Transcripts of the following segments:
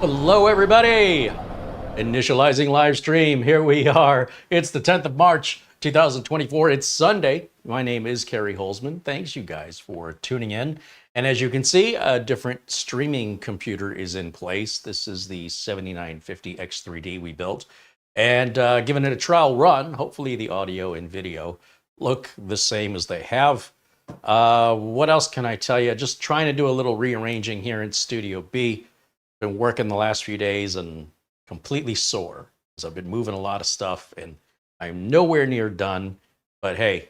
Hello, everybody. Initializing live stream. Here we are. It's the 10th of March, 2024. It's Sunday. My name is CareyHolzman. Thanks, you guys, for tuning in. And as you can see, a different streaming computer is in place. This is the 7950 X3D we built. And given it a trial run, hopefully the audio and video look the same as they have. What else can I tell you? Just trying to do a little rearranging here in Studio B. Been working the last few days and completely sore because I've been moving a lot of stuff and I'm nowhere near done. But hey,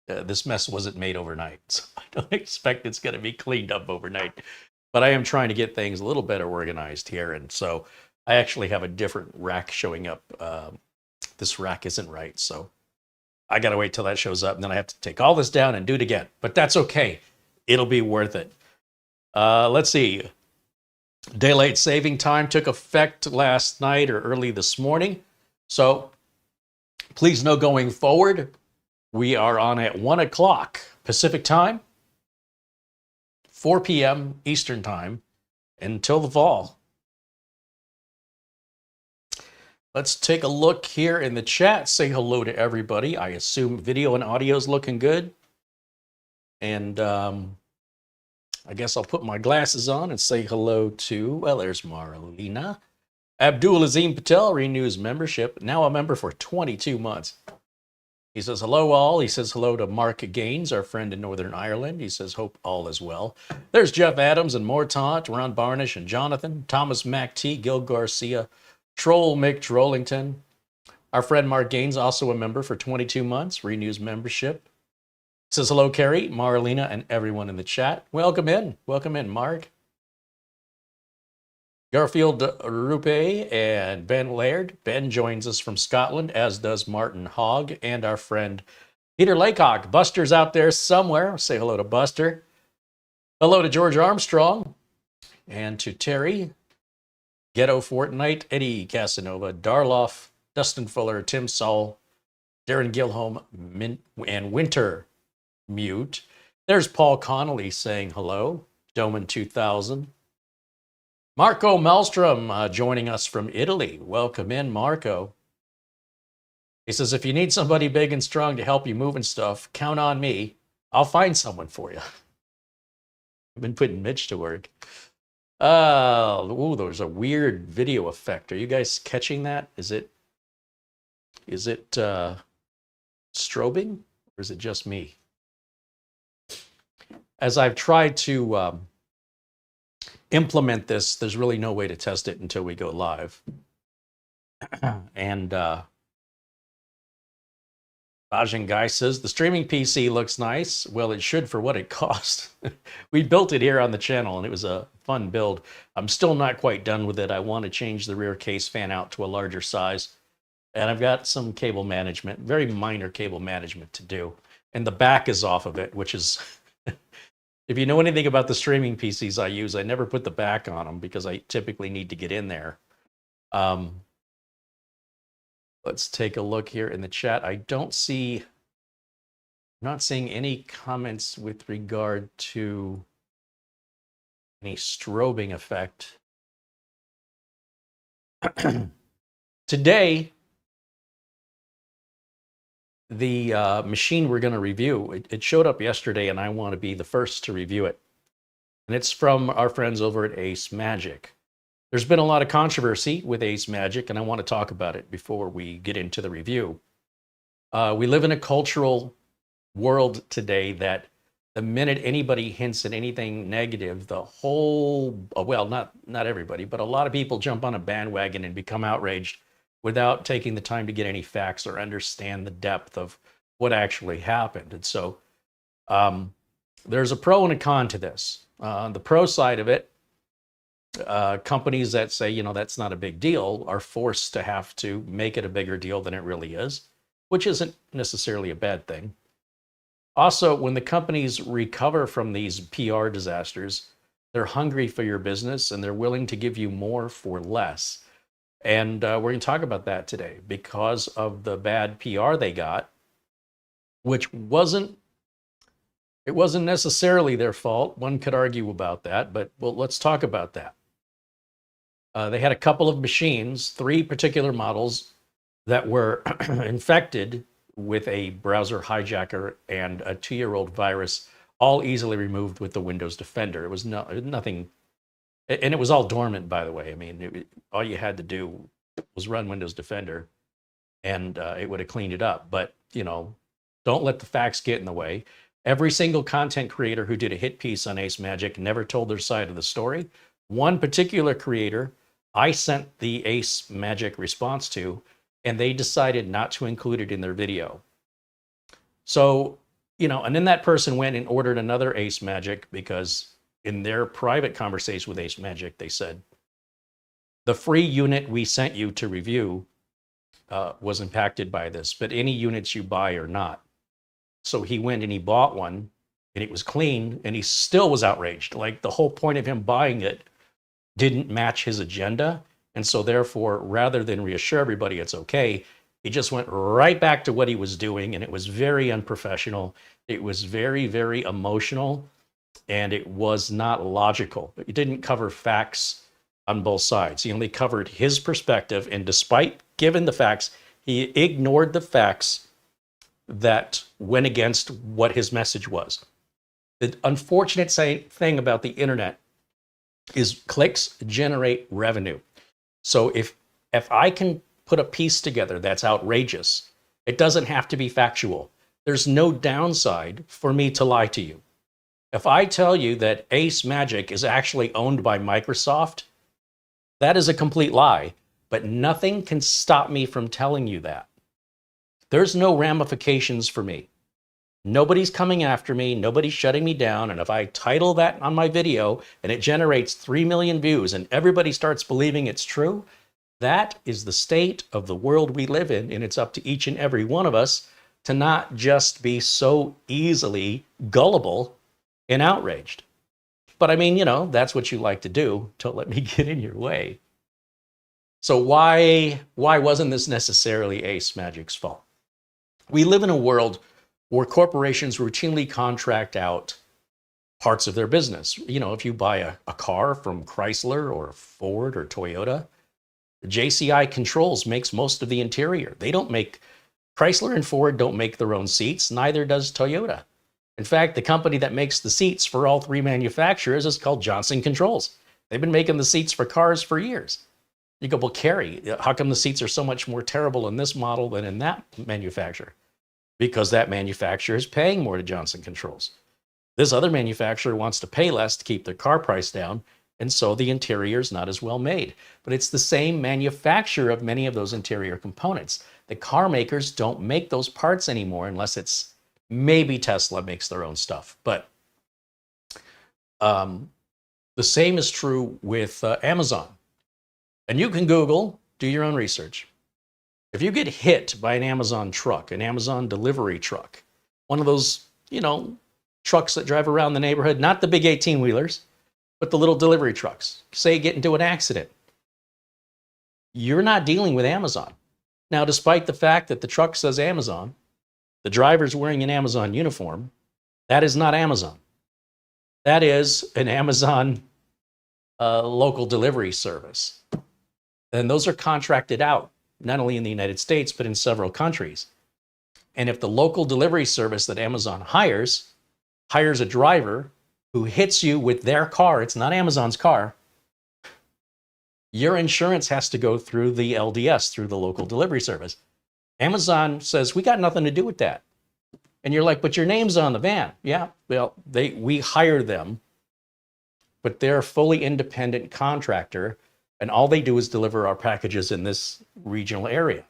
this mess wasn't made overnight, so I don't expect it's going to be cleaned up overnight. But I am trying to get things a little better organized here, and so I actually have a different rack showing up. This rack isn't right, so I got to wait till that shows up, and then I have to take all this down and do it again. But that's okay. It'll be worth it. Let's see. Daylight saving time took effect last night or early this morning. So please know going forward, we are on at 1 o'clock Pacific time, 4 p.m. Eastern time until the fall. Let's take a look here in the chat. Say hello to everybody. I assume video and audio is looking good. And I guess I'll put my glasses on and say hello to, well, there's Marlena. Abdul Azim Patel renews membership, now a member for 22 months. He says, hello all. He says hello to Mark Gaines, our friend in Northern Ireland. He says, hope all is well. There's Jeff Adams and Mortaunt, Ron Barnish and Jonathan, Thomas Mac T, Gil Garcia, Troll Mick Trollington. Our friend Mark Gaines, also a member for 22 months, renews membership. Says hello, Carey, Marlena, and everyone in the chat. Welcome in, Mark. Garfield Rupe and Ben Laird. Ben joins us from Scotland, as does Martin Hogg and our friend Peter Laycock. Buster's out there somewhere. Say hello to Buster. Hello to George Armstrong and to Terry, Ghetto Fortnite, Eddie Casanova, Darloff, Dustin Fuller, Tim Saul, Darren Gilholm, and Winter Mute. There's Paul Connolly saying hello. Doman 2000. Marco Maelstrom joining us from Italy. Welcome in, Marco. He says, if you need somebody big and strong to help you moving stuff, count on me. I'll find someone for you. I've been putting Mitch to work. Ooh, there's a weird video effect. Are you guys catching that? Is it strobing, or is it just me? As I've tried to implement this, there's really no way to test it until we go live. And Bajin Guy says, the streaming PC looks nice. Well, it should for what it cost. We built it here on the channel, and it was a fun build. I'm still not quite done with it. I want to change the rear case fan out to a larger size. And I've got some cable management, very minor cable management to do. And the back is off of it, which is... If you know anything about the streaming PCs I use, I never put the back on them because I typically need to get in there. Let's take a look here in the chat. I'm not seeing any comments with regard to any strobing effect. Today, the machine we're going to review, it showed up yesterday, and I want to be the first to review it. And it's from our friends over at AceMagic. There's been a lot of controversy with AceMagic, and I want to talk about it before we get into the review. We live in a cultural world today that the minute anybody hints at anything negative, the whole, well, not everybody, but a lot of people jump on a bandwagon and become outraged without taking the time to get any facts or understand the depth of what actually happened. And so there's a pro and a con to this. On the pro side of it, companies that say, you know, that's not a big deal are forced to have to make it a bigger deal than it really is, which isn't necessarily a bad thing. Also, when the companies recover from these PR disasters, they're hungry for your business and they're willing to give you more for less. And we're going to talk about that today because of the bad PR they got, which wasn't necessarily their fault. One could argue about that, but well, let's talk about that. They had a couple of machines, 3 particular models that were infected with a browser hijacker and a 2-year-old virus, all easily removed with the Windows Defender. It was nothing, and it was all dormant, by the way. I mean, all you had to do was run Windows Defender, and it would have cleaned it up. But, you know, don't let the facts get in the way. Every single content creator who did a hit piece on AceMagic never told their side of the story. One particular creator I sent the AceMagic response to, and they decided not to include it in their video. So, you know, and then that person went and ordered another AceMagic because in their private conversation with AceMagic, they said, the free unit we sent you to review was impacted by this, but any units you buy are not. So he went and he bought one, and it was clean, and he still was outraged. Like, the whole point of him buying it didn't match his agenda. And so therefore, rather than reassure everybody it's okay, he just went right back to what he was doing, and it was very unprofessional. It was very, very emotional, and it was not logical. It didn't cover facts on both sides. He only covered his perspective, and despite giving the facts, he ignored the facts that went against what his message was. The unfortunate thing about the internet is clicks generate revenue. So if I can put a piece together that's outrageous, it doesn't have to be factual. There's no downside for me to lie to you. If I tell you that AceMagic is actually owned by Microsoft, that is a complete lie, but nothing can stop me from telling you that. There's no ramifications for me. Nobody's coming after me, nobody's shutting me down, and if I title that on my video and it generates 3 million views and everybody starts believing it's true, that is the state of the world we live in, and it's up to each and every one of us to not just be so easily gullible and outraged. But I mean, you know, that's what you like to do. Don't let me get in your way. So why wasn't this necessarily AceMagic's fault? We live in a world where corporations routinely contract out parts of their business. You know, if you buy a car from Chrysler or Ford or Toyota, JCI Controls makes most of the interior. They don't make, Chrysler and Ford don't make their own seats, neither does Toyota. In fact, the company that makes the seats for all 3 manufacturers is called Johnson Controls. They've been making the seats for cars for years. You go, well, Carey, how come the seats are so much more terrible in this model than in that manufacturer? Because that manufacturer is paying more to Johnson Controls. This other manufacturer wants to pay less to keep their car price down, and so the interior is not as well made. But it's the same manufacturer of many of those interior components. The car makers don't make those parts anymore unless it's maybe Tesla makes their own stuff. But the same is true with Amazon. And you can Google, do your own research. If you get hit by an Amazon truck, an Amazon delivery truck, one of those, you know, trucks that drive around the neighborhood, not the big 18-wheelers, but the little delivery trucks, say you get into an accident, you're not dealing with Amazon. Now, despite the fact that the truck says Amazon, the driver's wearing an Amazon uniform, that is not Amazon. That is an Amazon local delivery service. And those are contracted out, not only in the United States, but in several countries. And if the local delivery service that Amazon hires a driver who hits you with their car, it's not Amazon's car, your insurance has to go through the LDS, through the local delivery service. Amazon says, we got nothing to do with that. And you're like, but your name's on the van. Yeah, well, we hire them, but they're a fully independent contractor, and all they do is deliver our packages in this regional area.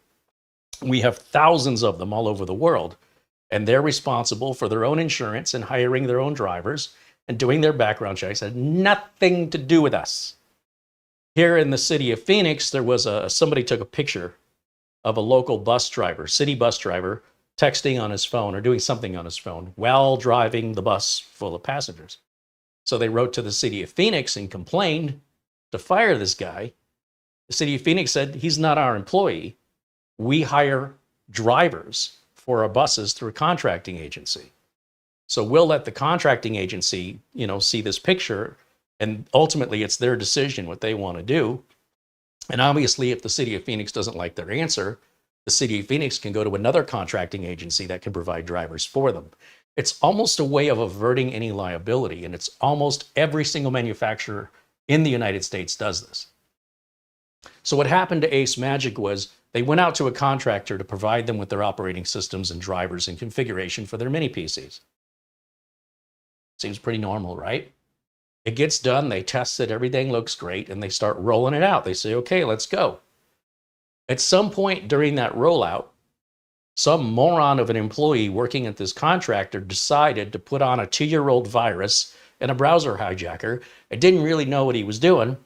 We have thousands of them all over the world, and they're responsible for their own insurance and hiring their own drivers and doing their background checks. It had nothing to do with us. Here in the city of Phoenix, there was somebody took a picture of a local bus driver, city bus driver, texting on his phone or doing something on his phone while driving the bus full of passengers. So they wrote to the city of Phoenix and complained to fire this guy. The city of Phoenix said, he's not our employee. We hire drivers for our buses through a contracting agency. So we'll let the contracting agency, you know, see this picture, and ultimately it's their decision what they want to do. And obviously, if the city of Phoenix doesn't like their answer, the city of Phoenix can go to another contracting agency that can provide drivers for them. It's almost a way of averting any liability, and it's almost every single manufacturer in the United States does this. So what happened to AceMagic was they went out to a contractor to provide them with their operating systems and drivers and configuration for their mini PCs. Seems pretty normal, right? It gets done, they test it, everything looks great, and they start rolling it out. They say, okay, let's go. At some point during that rollout, some moron of an employee working at this contractor decided to put on a 2-year-old virus and a browser hijacker and didn't really know what he was doing.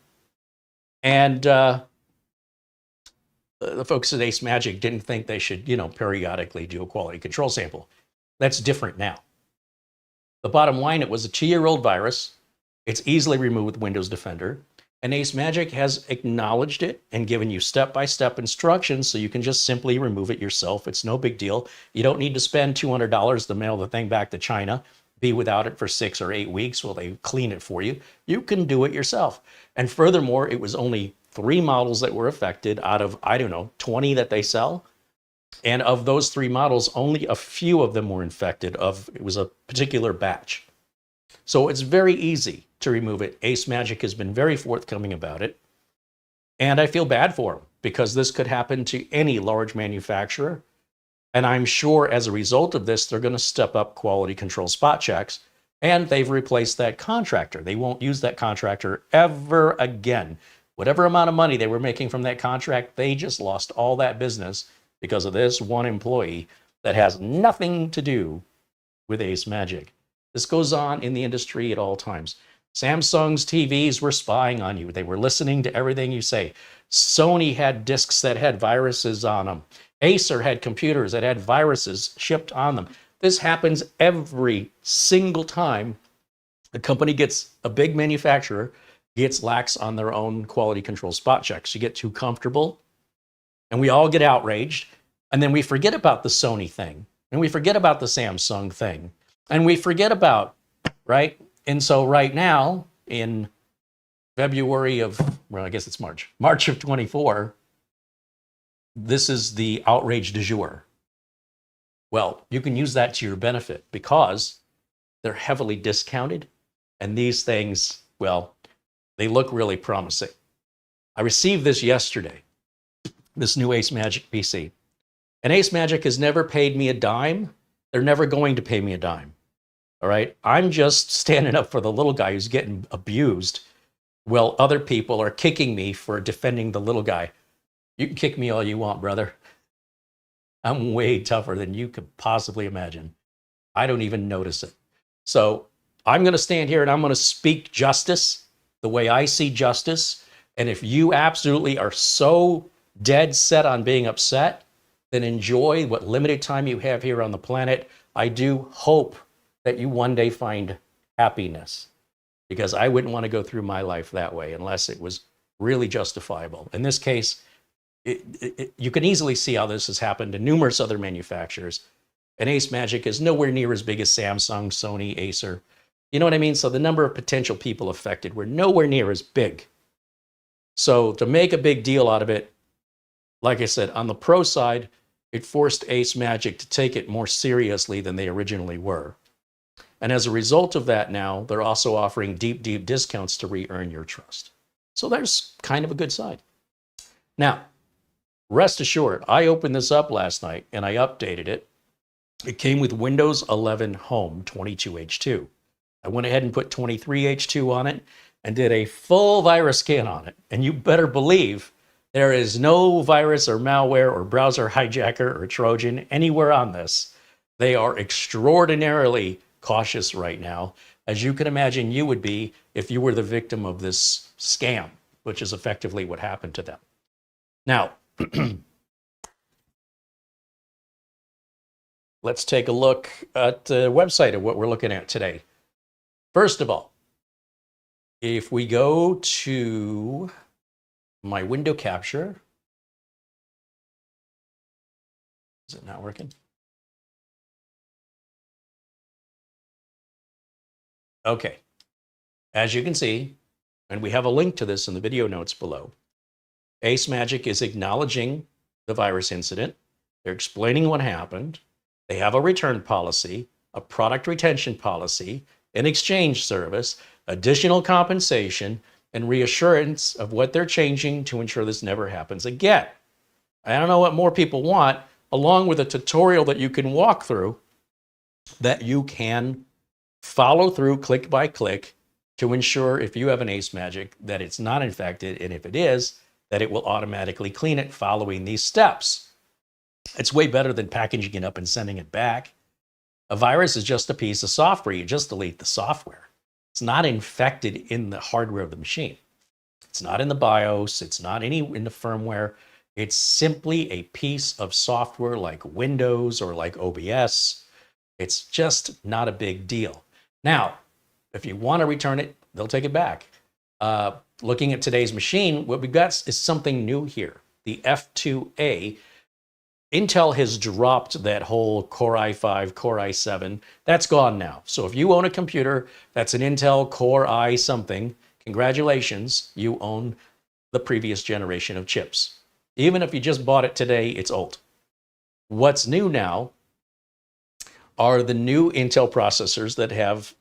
And the folks at AceMagic didn't think they should, periodically do a quality control sample. That's different now. The bottom line, it was a 2-year-old virus. It's easily removed with Windows Defender. And AceMagic has acknowledged it and given you step-by-step instructions so you can just simply remove it yourself. It's no big deal. You don't need to spend $200 to mail the thing back to China, be without it for 6 or 8 weeks while they clean it for you. You can do it yourself. And furthermore, it was only 3 models that were affected out of, 20 that they sell. And of those 3 models, only a few of them were infected. It was a particular batch. So it's very easy to remove it. AceMagic has been very forthcoming about it. And I feel bad for them because this could happen to any large manufacturer. And I'm sure as a result of this, they're going to step up quality control spot checks. And they've replaced that contractor. They won't use that contractor ever again. Whatever amount of money they were making from that contract, they just lost all that business because of this one employee that has nothing to do with AceMagic. This goes on in the industry at all times. Samsung's TVs were spying on you. They were listening to everything you say. Sony had discs that had viruses on them. Acer had computers that had viruses shipped on them. This happens every single time a company gets, a big manufacturer gets lax on their own quality control spot checks. You get too comfortable and we all get outraged. And then we forget about the Sony thing and we forget about the Samsung thing and we forget about, right? And so right now in February of, well, I guess it's March of 24, this is the outrage du jour. Well, you can use that to your benefit because they're heavily discounted and these things, well, they look really promising. I received this yesterday, this new AceMagic PC. And AceMagic has never paid me a dime. They're never going to pay me a dime. All right? I'm just standing up for the little guy who's getting abused while other people are kicking me for defending the little guy. You can kick me all you want, brother. I'm way tougher than you could possibly imagine. I don't even notice it. So I'm going to stand here and I'm going to speak justice the way I see justice. And if you absolutely are so dead set on being upset, then enjoy what limited time you have here on the planet. I do hope that you one day find happiness because I wouldn't want to go through my life that way unless it was really justifiable. In this case, you can easily see how this has happened to numerous other manufacturers. And AceMagic is nowhere near as big as Samsung, Sony, Acer. You know what I mean? So the number of potential people affected were nowhere near as big. So to make a big deal out of it, like I said, on the pro side, it forced AceMagic to take it more seriously than they originally were. And as a result of that now, they're also offering deep, deep discounts to re-earn your trust. So there's kind of a good side. Now, rest assured, I opened this up last night and I updated it. It came with Windows 11 Home 22H2. I went ahead and put 23H2 on it and did a full virus scan on it. And you better believe there is no virus or malware or browser hijacker or Trojan anywhere on this. They are extraordinarily cautious right now, as you can imagine you would be if you were the victim of this scam, which is effectively what happened to them. Now, let's take a look at the website of what we're looking at today. First of all, if we go to my window capture, is it not working? Okay, as you can see, and we have a link to this in the video notes below, AceMagic is acknowledging the virus incident. They're explaining what happened. They have a return policy, a product retention policy, an exchange service, additional compensation, and reassurance of what they're changing to ensure this never happens again. I don't know what more people want, along with a tutorial that you can walk through that you can follow through click by click to ensure if you have an AceMagic that it's not infected, and if it is, that it will automatically clean it following these steps. It's way better than packaging it up and sending it back. A virus is just a piece of software. You just delete the software. It's not infected in the hardware of the machine. It's not in the BIOS. It's not in the firmware. It's simply a piece of software like Windows or like OBS. It's just not a big deal. Now, if you want to return it, they'll take it back. Looking at today's machine, what we've got is something new here. The F2A. Intel has dropped that whole Core i5, Core i7. That's gone now. So if you own a computer that's an Intel Core i something, congratulations, you own the previous generation of chips. Even if you just bought it today, it's old. What's new now are the new Intel processors that have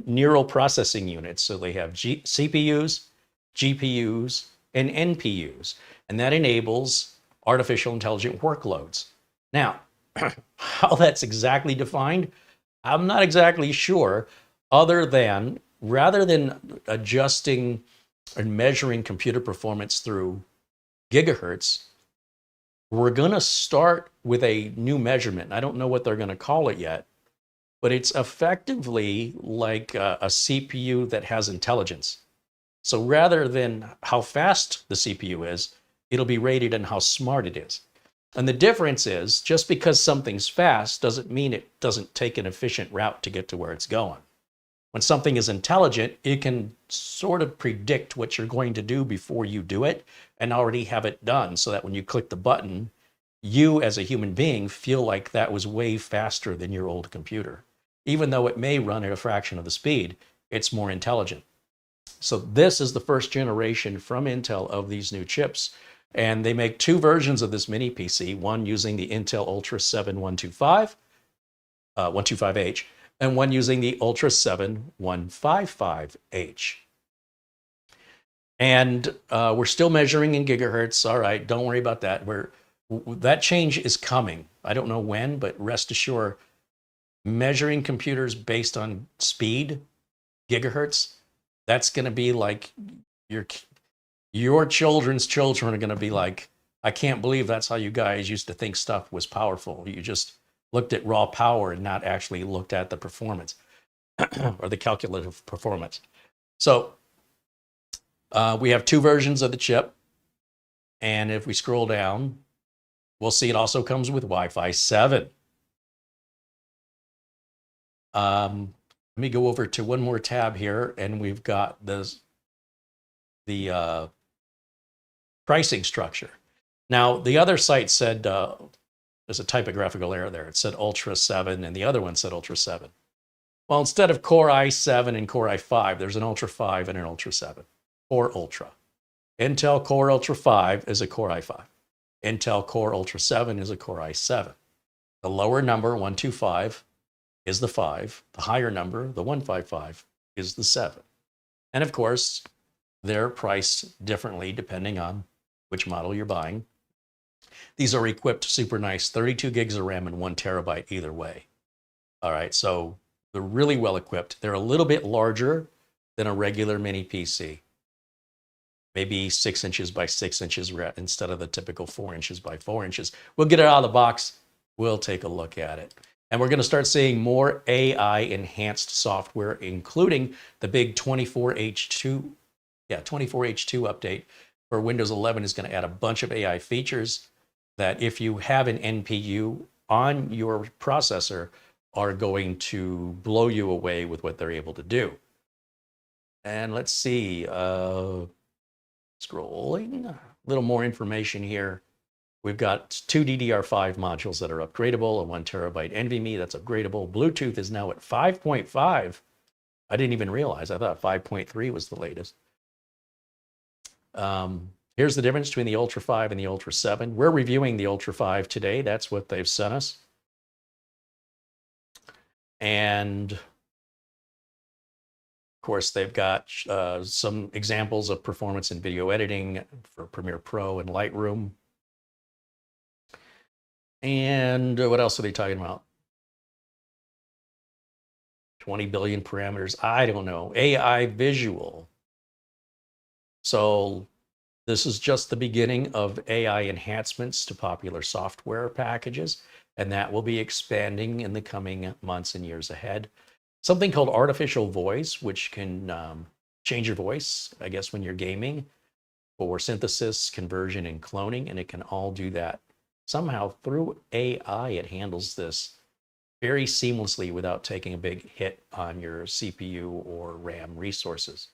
neural processing units. So they have CPUs, GPUs, and NPUs, and that enables artificial intelligent workloads. Now, how that's exactly defined, I'm not exactly sure, other than rather than adjusting and measuring computer performance through gigahertz, we're going to start with a new measurement. I don't know what they're going to call it yet, but it's effectively like a CPU that has intelligence. So rather than how fast the CPU is, it'll be rated on how smart it is. And the difference is, just because something's fast doesn't mean it doesn't take an efficient route to get to where it's going. When something is intelligent, it can sort of predict what you're going to do before you do it and already have it done, so that when you click the button, you as a human being feel like that was way faster than your old computer. Even though it may run at a fraction of the speed, it's more intelligent. So this is the first generation from Intel of these new chips. And they make two versions of this mini PC, one using the Intel Ultra 7 125, 125H, and one using the Ultra 7 155H. And we're still measuring in gigahertz. All right, don't worry about that. That change is coming. I don't know when, but rest assured, measuring computers based on speed, gigahertz, that's going to be like your children's children are going to be like, I can't believe that's how you guys used to think stuff was powerful. You just looked at raw power and not actually looked at the performance or the calculative performance. So we have two versions of the chip. And if we scroll down, we'll see it also comes with Wi-Fi 7. Let me go over to one more tab here, and we've got the pricing structure. Now, the other site said, there's a typographical error there. It said Ultra 7, and the other one said Ultra 7. Well, instead of Core i7 and Core i5, there's an Ultra 5 and an Ultra 7, or Ultra. Intel Core Ultra 5 is a Core i5. Intel Core Ultra 7 is a Core i7. The lower number, 125, is the 5. The higher number, the 155, is the 7. And of course, they're priced differently depending on which model you're buying. These are equipped super nice, 32 gigs of RAM and 1 terabyte either way. All right, so they're really well equipped. They're a little bit larger than a regular mini PC. Maybe 6 inches by 6 inches instead of the typical 4 inches by 4 inches. We'll get it out of the box. We'll take a look at it. And we're going to start seeing more AI-enhanced software, including the big 24H2 update for Windows 11 is going to add a bunch of AI features that, if you have an NPU on your processor, are going to blow you away with what they're able to do. And let's see, scrolling, a little more information here. We've got 2 DDR5 modules that are upgradable, a 1 terabyte NVMe that's upgradable. Bluetooth is now at 5.5. I didn't even realize. I thought 5.3 was the latest. Here Here's the difference between the Ultra 5 and the Ultra 7. We're reviewing the Ultra 5 today. That's what they've sent us. And of course, they've got some examples of performance in video editing for Premiere Pro and Lightroom. And what else are they talking about? 20 billion parameters. I don't know. AI visual. So this is just the beginning of AI enhancements to popular software packages, and that will be expanding in the coming months and years ahead. Something called artificial voice, which can change your voice, I guess, when you're gaming, for synthesis, conversion, and cloning, and it can all do that. Somehow through AI, it handles this very seamlessly without taking a big hit on your CPU or RAM resources.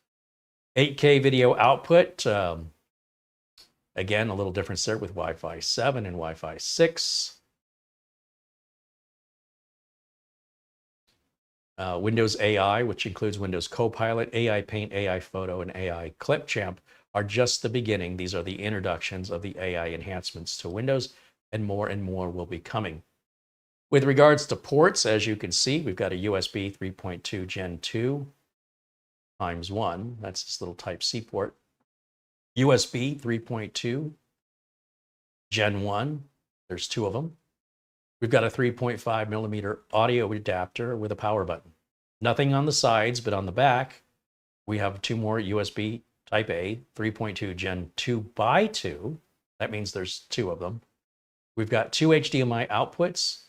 8K video output, again, a little difference there with Wi-Fi 7 and Wi-Fi 6. Windows AI, which includes Windows Copilot, AI Paint, AI Photo, and AI Clipchamp, are just the beginning. These are the introductions of the AI enhancements to Windows, and more will be coming. With regards to ports, as you can see, we've got a USB 3.2 Gen 2 times 1. That's this little Type-C port. USB 3.2 Gen 1. There's 2 of them. We've got a 3.5 millimeter audio adapter with a power button. Nothing on the sides, but on the back, we have 2 more USB Type-A 3.2 Gen 2x2. That means there's 2 of them. We've got 2 HDMI outputs.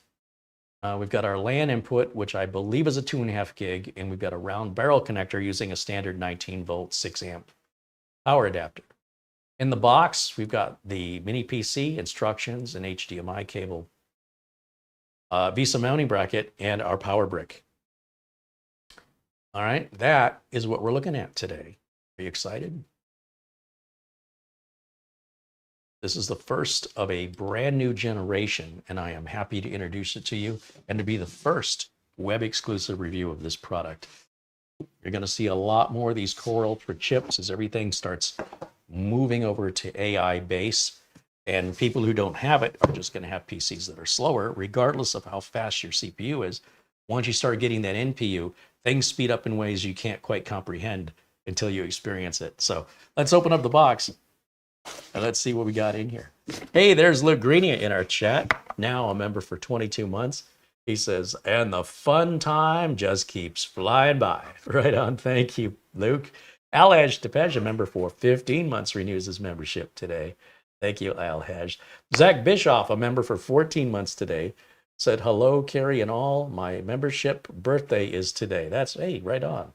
We've got our LAN input, which I believe is a 2.5 gig, and we've got a round barrel connector using a standard 19 volt 6 amp power adapter. In the box, we've got the mini PC instructions and HDMI cable, VESA mounting bracket, and our power brick. All right, that is what we're looking at today. Are you excited? This is the first of a brand new generation, and I am happy to introduce it to you and to be the first web exclusive review of this product. You're going to see a lot more of these Core Ultra chips as everything starts moving over to AI base, and people who don't have it are just going to have PCs that are slower, regardless of how fast your CPU is. Once you start getting that NPU, things speed up in ways you can't quite comprehend until you experience it. So let's open up the box. And let's see what we got in here. Hey, there's Luke Greenia in our chat, now a member for 22 months. He says, and the fun time just keeps flying by. Right on. Thank you, Luke. Alhaj Tepej, a member for 15 months, renews his membership today. Thank you, Alhaj. Zach Bischoff, a member for 14 months today, said, hello, Carey and all. My membership birthday is today. That's, hey, right on.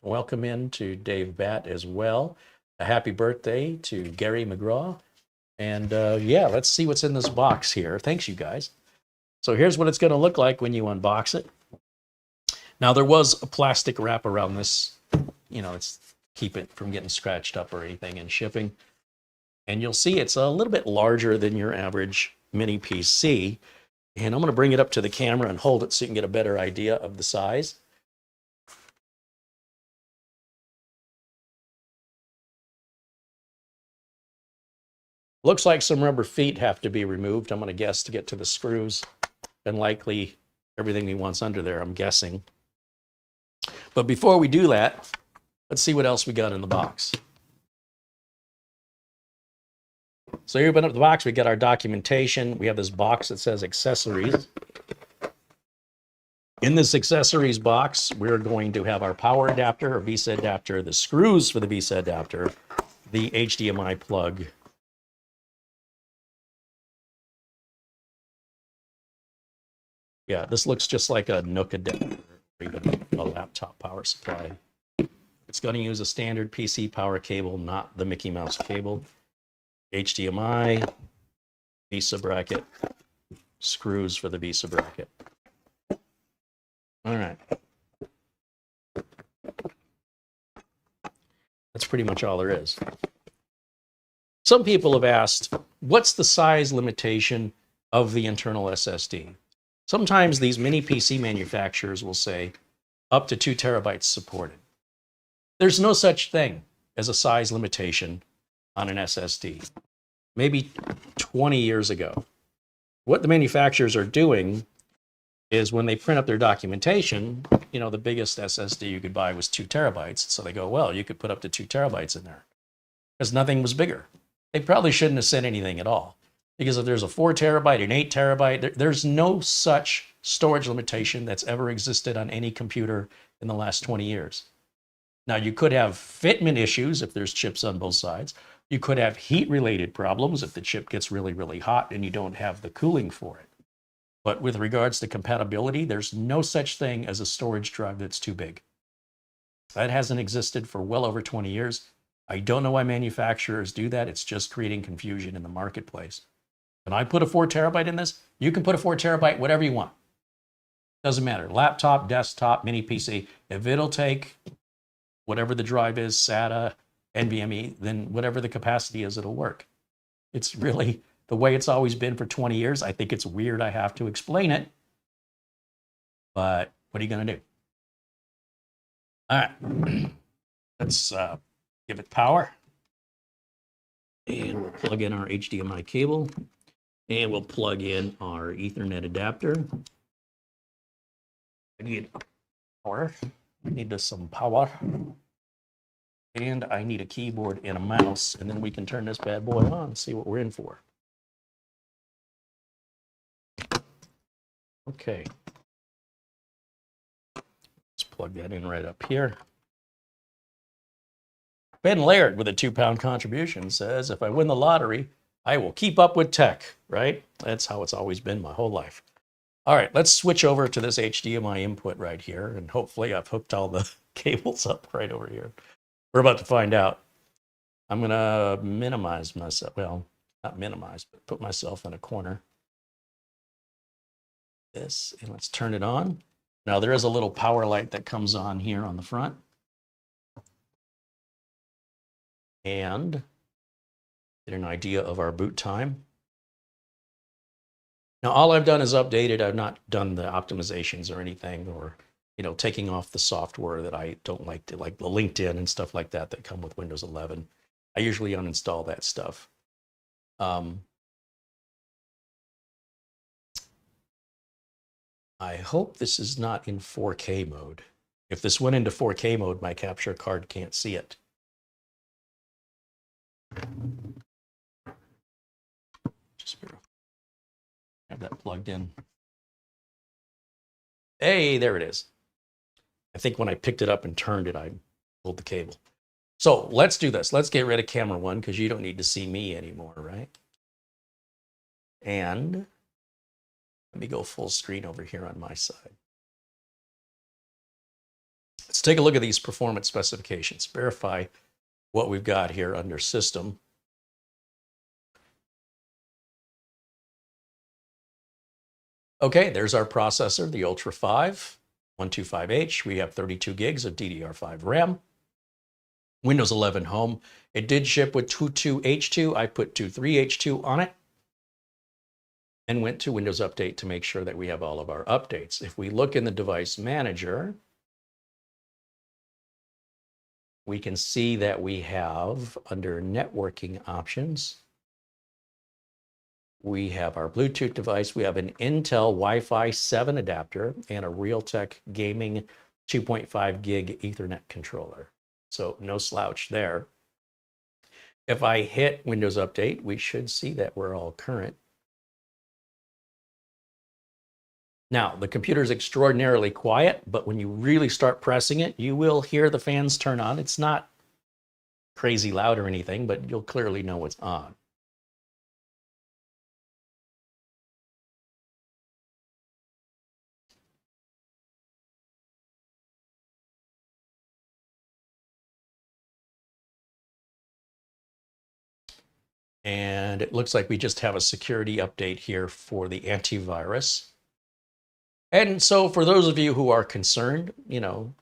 Welcome in to Dave Batt as well. A happy birthday to Gary McGraw. And yeah, let's see what's in this box here. Thanks, you guys. So here's what it's going to look like when you unbox it. Now, there was a plastic wrap around this, you know, it's keep it from getting scratched up or anything in shipping. And you'll see it's a little bit larger than your average mini PC. And I'm going to bring it up to the camera and hold it so you can get a better idea of the size. Looks like some rubber feet have to be removed, I'm going to guess, to get to the screws, and likely everything he wants under there, I'm guessing. But before we do that, let's see what else we got in the box. So you open up the box, we got our documentation. We have this box that says accessories. In this accessories box, we're going to have our power adapter, or VESA adapter, the screws for the VESA adapter, the HDMI plug, yeah, this looks just like a Nook adapter, or even a laptop power supply. It's going to use a standard PC power cable, not the Mickey Mouse cable. HDMI, VESA bracket, screws for the VESA bracket. All right. That's pretty much all there is. Some people have asked, what's the size limitation of the internal SSD? Sometimes these mini PC manufacturers will say up to 2 terabytes supported. There's no such thing as a size limitation on an SSD, maybe 20 years ago. What the manufacturers are doing is when they print up their documentation, you know, the biggest SSD you could buy was 2 terabytes. So they go, well, you could put up to 2 terabytes in there because nothing was bigger. They probably shouldn't have said anything at all, because if there's a 4 terabyte, an 8 terabyte, there's no such storage limitation that's ever existed on any computer in the last 20 years. Now, you could have fitment issues if there's chips on both sides. You could have heat-related problems if the chip gets really, really hot and you don't have the cooling for it. But with regards to compatibility, there's no such thing as a storage drive that's too big. That hasn't existed for well over 20 years. I don't know why manufacturers do that. It's just creating confusion in the marketplace. Can I put a 4 terabyte in this? You can put a 4 terabyte, whatever you want. Doesn't matter. Laptop, desktop, mini PC. If it'll take whatever the drive is, SATA, NVMe, then whatever the capacity is, it'll work. It's really the way it's always been for 20 years. I think it's weird I have to explain it, but what are you going to do? All right, let's give it power. And we'll plug in our HDMI cable, and we'll plug in our Ethernet adapter. I need power. I need some power. And I need a keyboard and a mouse, and then we can turn this bad boy on and see what we're in for. Okay. Let's plug that in right up here. Ben Laird with a 2-pound contribution says, if I win the lottery, I will keep up with tech, right? That's how it's always been my whole life. All right, let's switch over to this HDMI input right here, and hopefully I've hooked all the cables up right over here. We're about to find out. I'm going to minimize myself. Well, not minimize, but put myself in a corner. This, and let's turn it on. Now, there is a little power light that comes on here on the front. And get an idea of our boot time. Now, all I've done is updated. I've not done the optimizations or anything, or, you know, taking off the software that I don't like, to, like the LinkedIn and stuff like that that come with Windows 11. I usually uninstall that stuff. I hope this is not in 4K mode. If this went into 4K mode, my capture card can't see it. Just have that plugged in. Hey, there it is. I think when I picked it up and turned it, I pulled the cable. So let's do this. Let's get rid of camera 1 because you don't need to see me anymore, right? And let me go full screen over here on my side. Let's take a look at these performance specifications. Verify what we've got here under System. Okay, there's our processor, the Ultra 5 125H. We have 32 gigs of DDR5 RAM. Windows 11 Home. It did ship with 22H2. I put 23H2 on it and went to Windows Update to make sure that we have all of our updates. If we look in the device manager, we can see that we have under networking options, we have our Bluetooth device. We have an Intel Wi-Fi 7 adapter and a Realtek Gaming 2.5 gig Ethernet controller. So no slouch there. If I hit Windows Update, we should see that we're all current. Now, the computer is extraordinarily quiet, but when you really start pressing it, you will hear the fans turn on. It's not crazy loud or anything, but you'll clearly know it's on. And it looks like we just have a security update here for the antivirus. And so for those of you who are concerned, you know,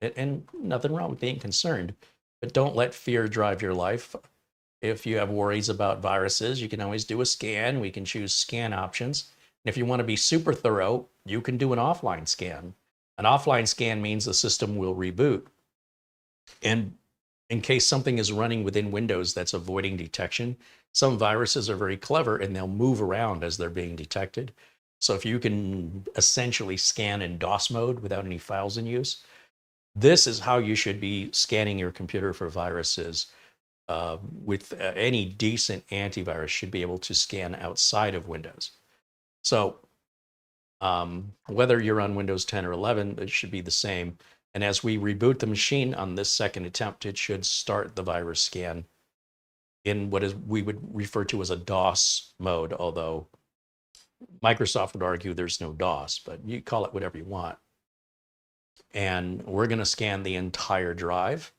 and nothing wrong with being concerned, but don't let fear drive your life. If you have worries about viruses, you can always do a scan. We can choose scan options. And if you want to be super thorough, you can do an offline scan. An offline scan means the system will reboot. And in case something is running within Windows that's avoiding detection. Some viruses are very clever and they'll move around as they're being detected. So if you can essentially scan in DOS mode without any files in use, this is how you should be scanning your computer for viruses. With any decent antivirus should be able to scan outside of Windows. So whether you're on Windows 10 or 11, it should be the same. And as we reboot the machine on this second attempt, it should start the virus scan in what is we would refer to as a DOS mode, although Microsoft would argue there's no DOS, but you call it whatever you want. And we're going to scan the entire drive.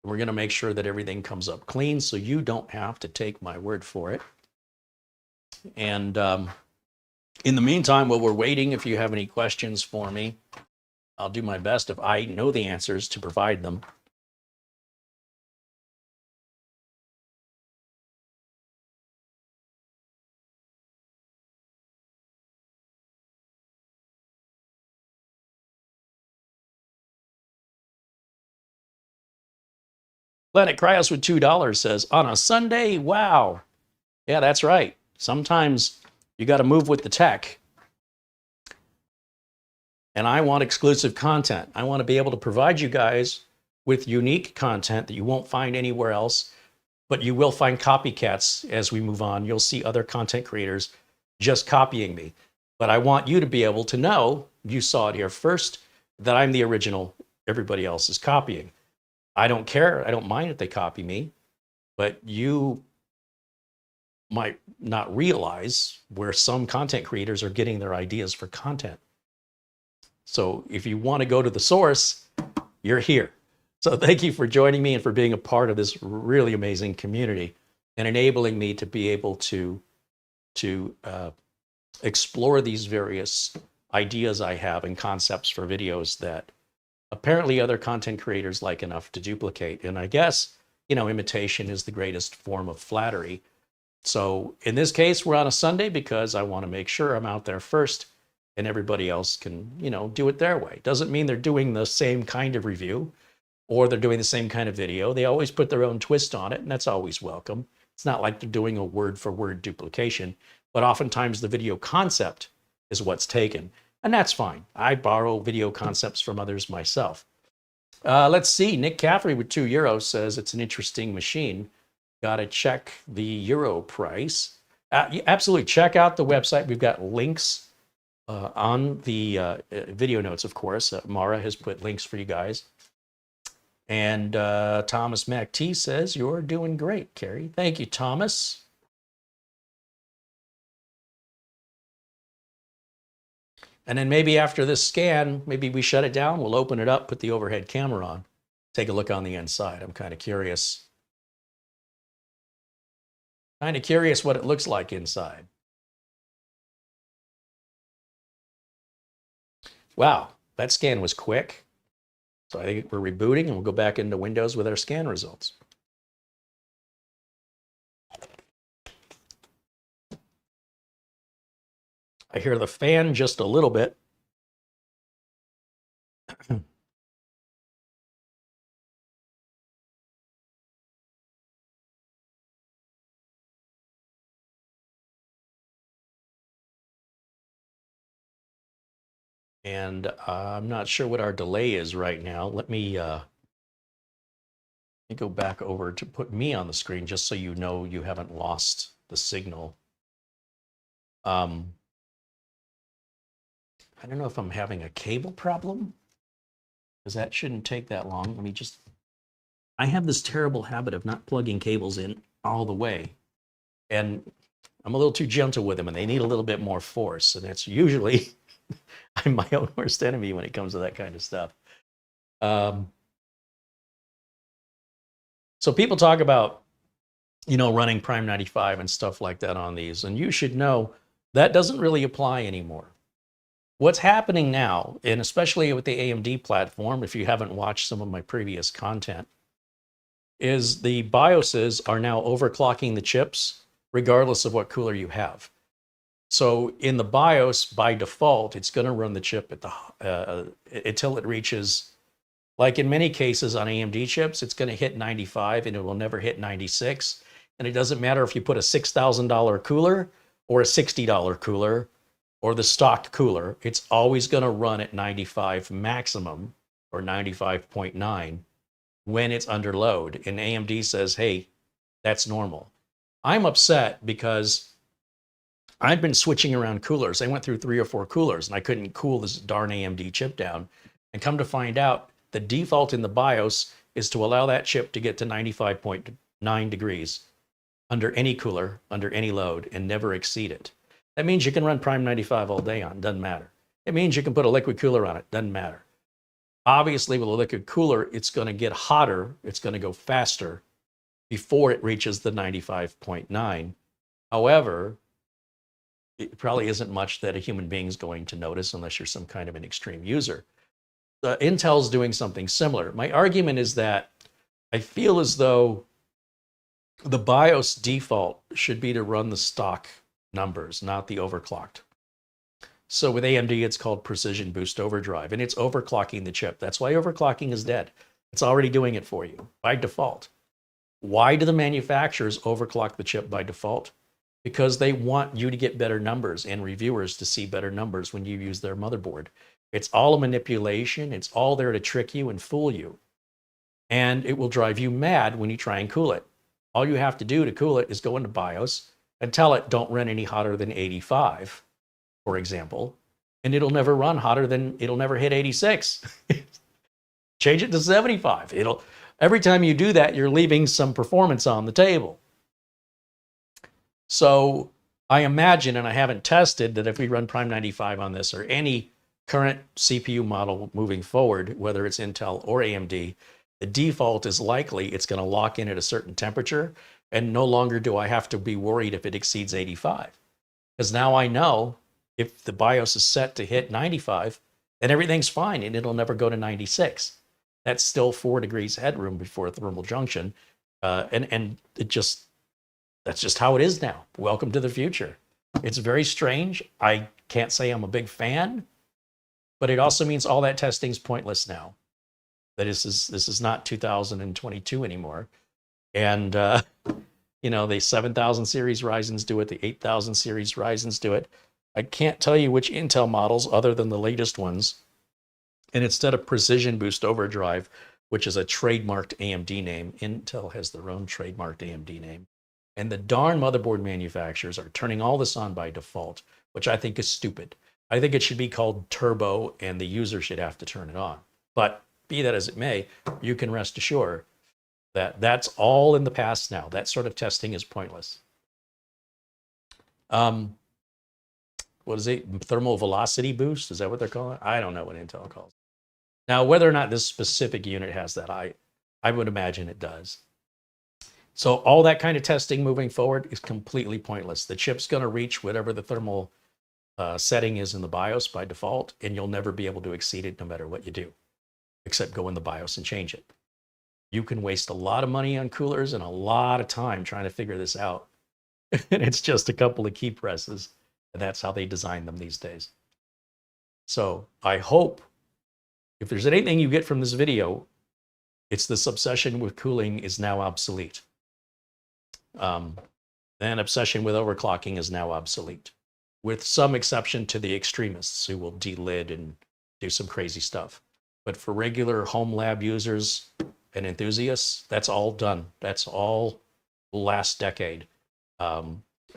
We're going to make sure that everything comes up clean so you don't have to take my word for it. And in the meantime, while we're waiting, if you have any questions for me, I'll do my best, if I know the answers, to provide them. Planet Cryos with $2 says, on a Sunday, wow. Yeah, that's right. Sometimes you got to move with the tech. And I want exclusive content. I want to be able to provide you guys with unique content that you won't find anywhere else, but you will find copycats as we move on. You'll see other content creators just copying me. But I want you to be able to know, you saw it here first, that I'm the original, everybody else is copying. I don't care. I don't mind if they copy me, but you might not realize where some content creators are getting their ideas for content. So if you want to go to the source, you're here. So thank you for joining me and for being a part of this really amazing community and enabling me to be able to explore these various ideas I have and concepts for videos that apparently other content creators like enough to duplicate. And I guess, you know, imitation is the greatest form of flattery. So in this case, we're on a Sunday because I want to make sure I'm out there first and everybody else can, you know, do it their way. Doesn't mean they're doing the same kind of review or they're doing the same kind of video. They always put their own twist on it, and that's always welcome. It's not like they're doing a word-for-word duplication, but oftentimes the video concept is what's taken, and that's fine. I borrow video concepts from others myself. Let's see. Nick Caffrey with €2 says it's an interesting machine. Got to check the euro price. Absolutely. Check out the website. We've got links on the video notes, of course. Mara has put links for you guys. And Thomas MacT says, you're doing great, Carey. Thank you, Thomas. And then maybe after this scan, maybe we shut it down. We'll open it up, put the overhead camera on, take a look on the inside. I'm kind of curious. Kind of curious what it looks like inside. Wow, that scan was quick. So I think we're rebooting and we'll go back into Windows with our scan results. I hear the fan just a little bit. And I'm not sure what our delay is right now. Let me go back over to put me on the screen just so you know you haven't lost the signal. I don't know if I'm having a cable problem, because that shouldn't take that long. Let me just, I have this terrible habit of not plugging cables in all the way. And I'm a little too gentle with them and they need a little bit more force. And that's usually, I'm my own worst enemy when it comes to that kind of stuff. So people talk about, you know, running Prime 95 and stuff like that on these. And you should know that doesn't really apply anymore. What's happening now, and especially with the AMD platform, if you haven't watched some of my previous content, is the BIOSes are now overclocking the chips regardless of what cooler you have. So in the BIOS, by default, it's going to run the chip at the until it reaches Like in many cases on AMD chips, it's going to hit 95 and it will never hit 96. And it doesn't matter if you put a $6,000 cooler or a $60 cooler or the stock cooler, it's always going to run at 95 maximum or 95.9 when it's under load. And AMD says, hey, that's normal. I'm upset because I've been switching around coolers. I went through 3 or 4 coolers and I couldn't cool this darn AMD chip down. And come to find out, the default in the BIOS is to allow that chip to get to 95.9 degrees under any cooler, under any load, and never exceed it. That means you can run Prime 95 all day on, doesn't matter. It means you can put a liquid cooler on it, doesn't matter. Obviously, with a liquid cooler, it's going to get hotter, it's going to go faster before it reaches the 95.9. However, it probably isn't much that a human being is going to notice unless you're some kind of an extreme user. Intel's doing something similar. My argument is that I feel as though the BIOS default should be to run the stock numbers, not the overclocked. So with AMD, it's called Precision Boost Overdrive, and it's overclocking the chip. That's why overclocking is dead. It's already doing it for you by default. Why do the manufacturers overclock the chip by default? Because they want you to get better numbers and reviewers to see better numbers when you use their motherboard. It's all a manipulation. It's all there to trick you and fool you. And it will drive you mad when you try and cool it. All you have to do to cool it is go into BIOS and tell it don't run any hotter than 85, for example, and it'll never run hotter than, it'll never hit 86. Change it to 75. Every time you do that, you're leaving some performance on the table. So I imagine, and I haven't tested, that if we run Prime 95 on this or any current CPU model moving forward, whether it's Intel or AMD, the default is likely it's going to lock in at a certain temperature, and no longer do I have to be worried if it exceeds 85. Because now I know if the BIOS is set to hit 95, then everything's fine and it'll never go to 96. That's still 4 degrees headroom before thermal junction. And that's just how it is now. Welcome to the future. It's very strange. I can't say I'm a big fan, but it also means all that testing is pointless now. That this is not 2022 anymore. And, the 7000 series Ryzens do it, the 8000 series Ryzens do it. I can't tell you which Intel models other than the latest ones. And instead of Precision Boost Overdrive, which is a trademarked AMD name, Intel has their own trademarked AMD name. And the darn motherboard manufacturers are turning all this on by default, which I think is stupid. I think it should be called Turbo, and the user should have to turn it on. But be that as it may, you can rest assured that that's all in the past now. That sort of testing is pointless. What is it? Thermal velocity boost? Is that what they're calling it? I don't know what Intel calls it. Now, whether or not this specific unit has that, I would imagine it does. So all that kind of testing moving forward is completely pointless. The chip's going to reach whatever the thermal setting is in the BIOS by default, and you'll never be able to exceed it no matter what you do, except go in the BIOS and change it. You can waste a lot of money on coolers and a lot of time trying to figure this out. And it's just a couple of key presses. And that's how they design them these days. So I hope if there's anything you get from this video, it's this obsession with cooling is now obsolete. And obsession with overclocking is now obsolete, with some exception to the extremists who will delid and do some crazy stuff. But for regular home lab users and enthusiasts, that's all done. That's all last decade.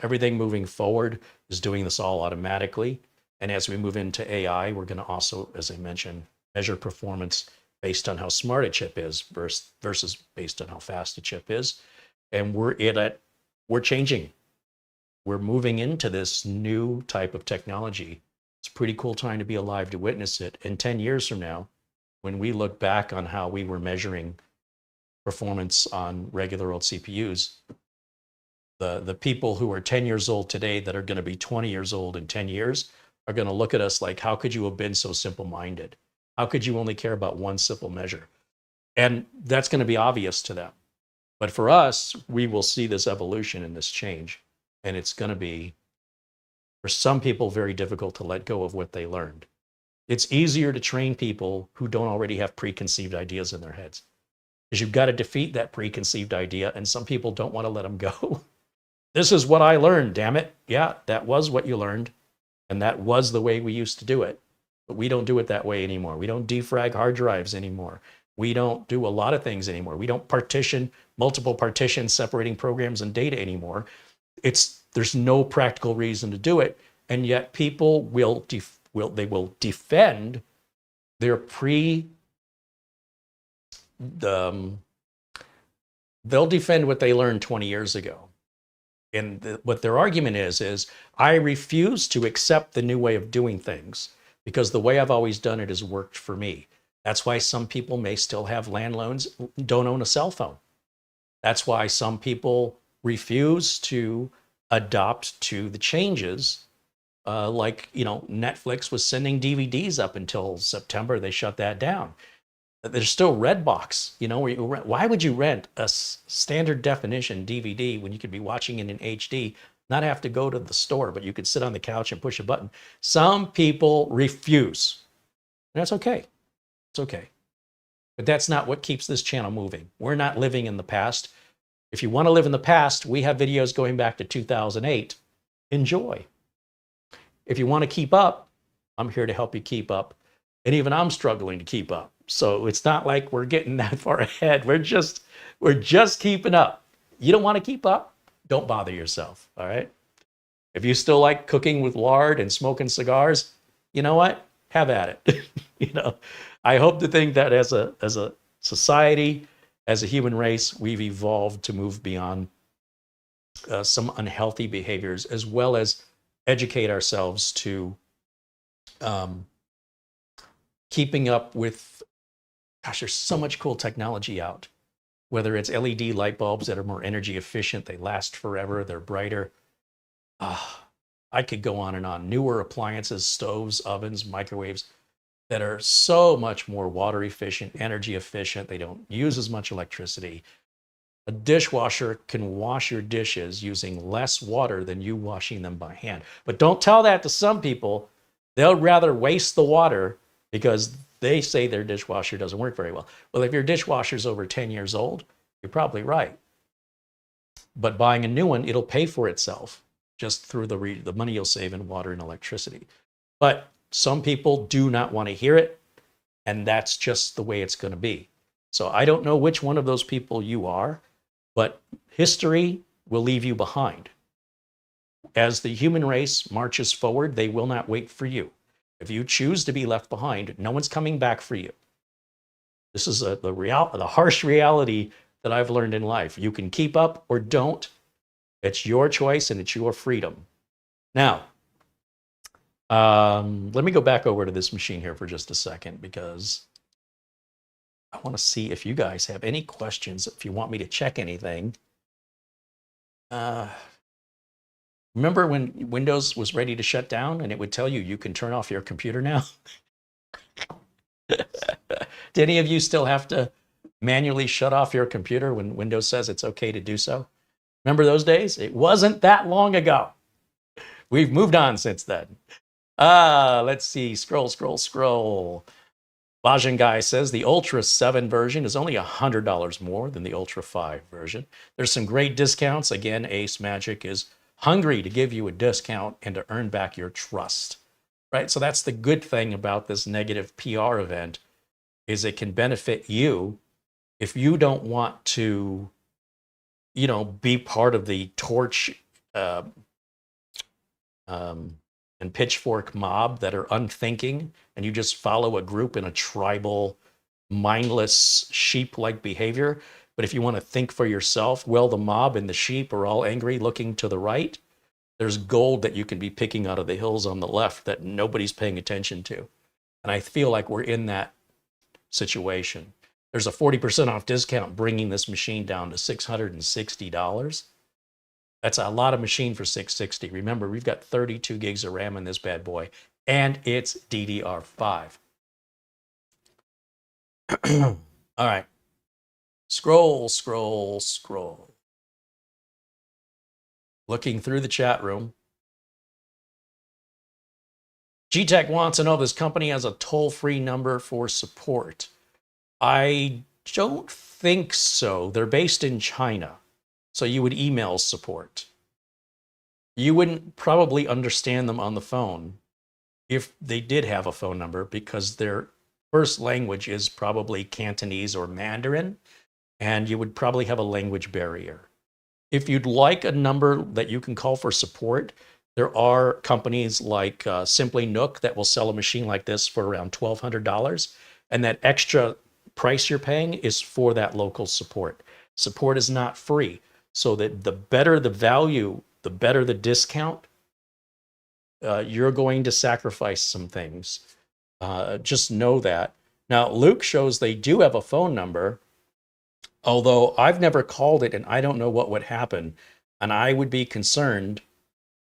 Everything moving forward is doing this all automatically. And as we move into AI, we're going to also, as I mentioned, measure performance based on how smart a chip is versus based on how fast a chip is. And we're changing. We're moving into this new type of technology. It's a pretty cool time to be alive to witness it. And 10 years from now, when we look back on how we were measuring performance on regular old CPUs, the people who are 10 years old today that are going to be 20 years old in 10 years are going to look at us like, how could you have been so simple-minded? How could you only care about one simple measure? And that's going to be obvious to them. But for us, we will see this evolution and this change. And it's going to be, for some people, very difficult to let go of what they learned. It's easier to train people who don't already have preconceived ideas in their heads, because you've got to defeat that preconceived idea, and some people don't want to let them go. This is what I learned, damn it. Yeah, that was what you learned, and that was the way we used to do it. But we don't do it that way anymore. We don't defrag hard drives anymore. We don't do a lot of things anymore. We don't partition, multiple partitions separating programs and data anymore. There's no practical reason to do it, and yet people will defend their they'll defend what they learned 20 years ago. And what their argument is I refuse to accept the new way of doing things because the way I've always done it has worked for me. That's why some people may still have landlines, don't own a cell phone. That's why some people refuse to adopt to the changes. Like, Netflix was sending DVDs up until September. They shut that down. There's still Redbox, where you rent. Why would you rent a standard definition DVD when you could be watching it in HD, not have to go to the store, but you could sit on the couch and push a button? Some people refuse. And that's okay. It's okay. But that's not what keeps this channel moving. We're not living in the past. If you want to live in the past, we have videos going back to 2008. Enjoy. If you want to keep up, I'm here to help you keep up. And even I'm struggling to keep up. So it's not like we're getting that far ahead. We're just keeping up. You don't want to keep up? Don't bother yourself, all right? If you still like cooking with lard and smoking cigars, you know what? Have at it. I hope to think that as a society, as a human race, we've evolved to move beyond some unhealthy behaviors, as well as educate ourselves to keeping up with, gosh, there's so much cool technology out. Whether it's LED light bulbs that are more energy efficient, they last forever, they're brighter. I could go on and on. Newer appliances, stoves, ovens, microwaves that are so much more water efficient, energy efficient. They don't use as much electricity. A dishwasher can wash your dishes using less water than you washing them by hand. But don't tell that to some people. They'll rather waste the water because they say their dishwasher doesn't work very well. Well, if your dishwasher's over 10 years old, you're probably right. But buying a new one, it'll pay for itself just through the money you'll save in water and electricity. But some people do not want to hear it, and that's just the way it's going to be. So I don't know which one of those people you are, but history will leave you behind. As the human race marches forward, they will not wait for you. If you choose to be left behind, no one's coming back for you. This is the harsh reality that I've learned in life. You can keep up or don't. It's your choice and it's your freedom. Now, let me go back over to this machine here for just a second, because I want to see if you guys have any questions, if you want me to check anything. Remember when Windows was ready to shut down and it would tell you, you can turn off your computer now? Do any of you still have to manually shut off your computer when Windows says it's okay to do so? Remember those days? It wasn't that long ago. We've moved on since then. Let's see. Scroll. Bajan Guy says the Ultra 7 version is only $100 more than the Ultra 5 version. There's some great discounts. Again, AceMagic is hungry to give you a discount and to earn back your trust, right? So that's the good thing about this negative PR event, is it can benefit you if you don't want to, be part of the torch and pitchfork mob that are unthinking, and you just follow a group in a tribal, mindless, sheep-like behavior. But if you want to think for yourself, well, the mob and the sheep are all angry looking to the right. There's gold that you can be picking out of the hills on the left that nobody's paying attention to. And I feel like we're in that situation. There's a 40% off discount bringing this machine down to $660. That's a lot of machine for $660. Remember, we've got 32 gigs of RAM in this bad boy, and it's DDR5. All right. Scroll. Looking through the chat room. G-Tech wants to know if this company has a toll-free number for support. I don't think so. They're based in China, so you would email support. You wouldn't probably understand them on the phone if they did have a phone number, because their first language is probably Cantonese or Mandarin, and you would probably have a language barrier. If you'd like a number that you can call for support, there are companies like Simply Nook that will sell a machine like this for around $1,200. And that extra price you're paying is for that local support. Support is not free. So that the better the value, the better the discount, you're going to sacrifice some things. Just know that. Now, Luke shows they do have a phone number, although I've never called it and I don't know what would happen. And I would be concerned.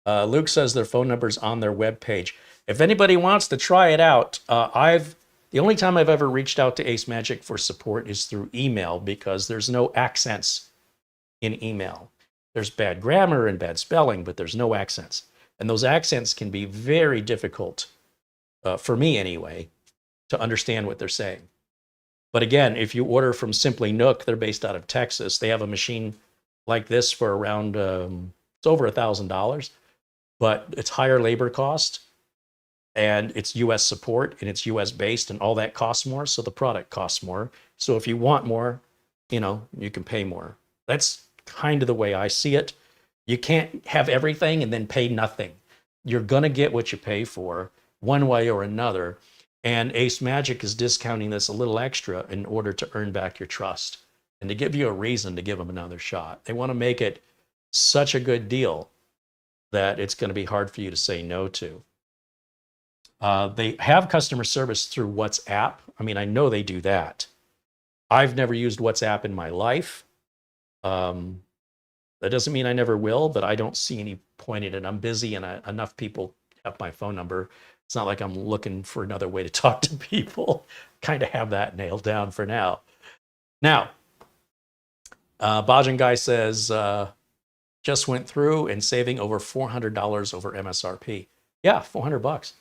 Luke says their phone number's on their webpage. If anybody wants to try it out, the only time I've ever reached out to AceMagic for support is through email, because there's no accents in email. There's bad grammar and bad spelling, but there's no accents. And those accents can be very difficult, for me anyway, to understand what they're saying. But again, if you order from Simply Nook, they're based out of Texas. They have a machine like this for around, it's over $1,000, but it's higher labor cost, and it's US support, and it's US based, and all that costs more. So the product costs more. So if you want more, you can pay more. That's kind of the way I see it. You can't have everything and then pay nothing. You're going to get what you pay for one way or another. And AceMagic is discounting this a little extra in order to earn back your trust and to give you a reason to give them another shot. They want to make it such a good deal that it's going to be hard for you to say no to. They have customer service through WhatsApp. I mean, I know they do that. I've never used WhatsApp in my life. That doesn't mean I never will, but I don't see any point in it. I'm busy, and enough people have my phone number. It's not like I'm looking for another way to talk to people. Kind of have that nailed down for now. Now, Bajan Guy says, just went through and saving over $400 over MSRP. Yeah, $400.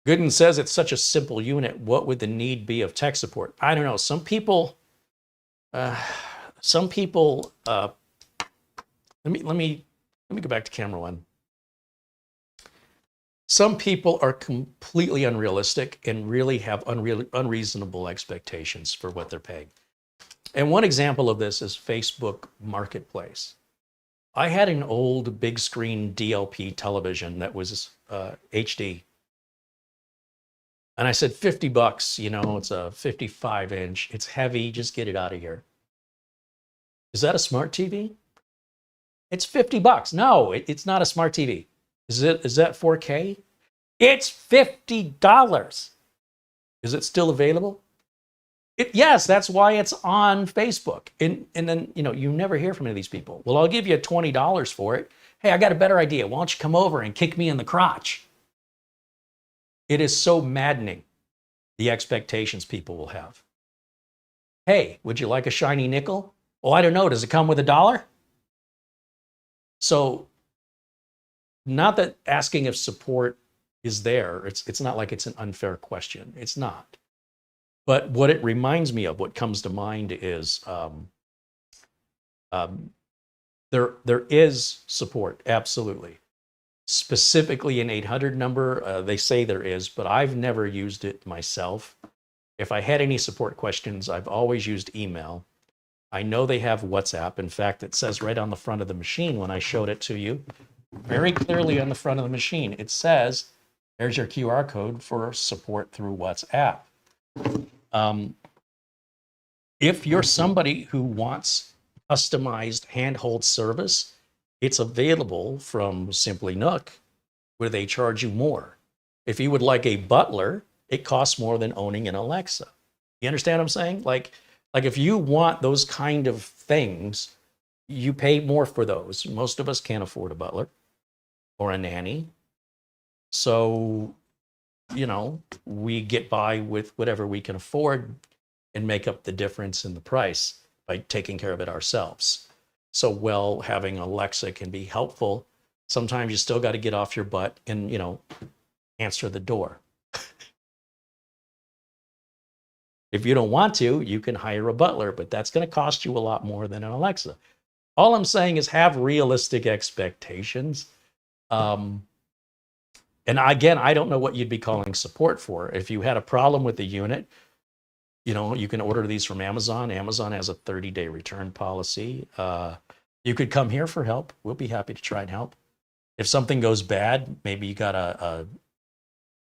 Gooden says it's such a simple unit. What would the need be of tech support? I don't know. Some people, let me go back to camera one. Some people are completely unrealistic and really have unreasonable expectations for what they're paying. And one example of this is Facebook Marketplace. I had an old big screen DLP television that was HD. And I said, $50, it's a 55-inch. It's heavy. Just get it out of here. Is that a smart TV? It's $50. No, it's not a smart TV. Is that 4K? It's $50. Is it still available? Yes, that's why it's on Facebook. And then, you never hear from any of these people. Well, I'll give you $20 for it. Hey, I got a better idea. Why don't you come over and kick me in the crotch? It is so maddening, the expectations people will have. Hey, would you like a shiny nickel? Oh, I don't know. Does it come with $1? So, not that asking if support is there. It's not like it's an unfair question. It's not. But what it reminds me of, what comes to mind is there is support, absolutely. Specifically an 800 number, they say there is, but I've never used it myself. If I had any support questions, I've always used email. I know they have WhatsApp. In fact, it says right on the front of the machine when I showed it to you, very clearly on the front of the machine, it says, there's your QR code for support through WhatsApp. If you're somebody who wants customized handhold service, it's available from Simply Nook, where they charge you more. If you would like a butler, it costs more than owning an Alexa. You understand what I'm saying? Like if you want those kind of things, you pay more for those. Most of us can't afford a butler or a nanny. So, we get by with whatever we can afford and make up the difference in the price by taking care of it ourselves. So, having Alexa can be helpful. Sometimes you still got to get off your butt and, answer the door. If you don't want to, you can hire a butler, but that's going to cost you a lot more than an Alexa. All I'm saying is have realistic expectations. And again, I don't know what you'd be calling support for. If you had a problem with the unit, you can order these from Amazon. Amazon has a 30-day return policy. You could come here for help. We'll be happy to try and help. If something goes bad, maybe you got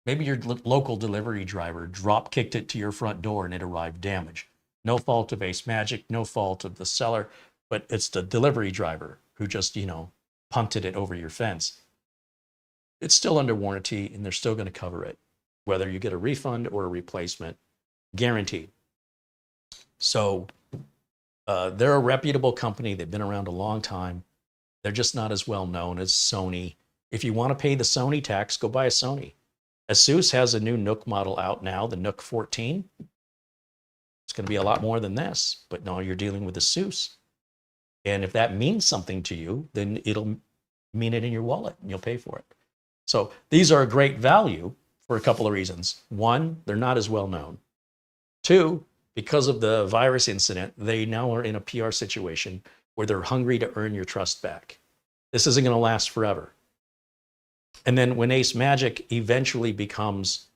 maybe your local delivery driver drop kicked it to your front door and it arrived damaged. No fault of AceMagic, no fault of the seller, but it's the delivery driver who just, punted it over your fence. It's still under warranty and they're still going to cover it, whether you get a refund or a replacement, guaranteed. So they're a reputable company. They've been around a long time. They're just not as well known as Sony. If you want to pay the Sony tax, go buy a Sony. Asus has a new Nook model out now, the Nook 14. It's going to be a lot more than this, but no, you're dealing with Asus. And if that means something to you, then it'll mean it in your wallet and you'll pay for it. So these are a great value for a couple of reasons. One, they're not as well known. Two, because of the virus incident, they now are in a PR situation where they're hungry to earn your trust back. This isn't going to last forever. And then when AceMagic eventually becomes,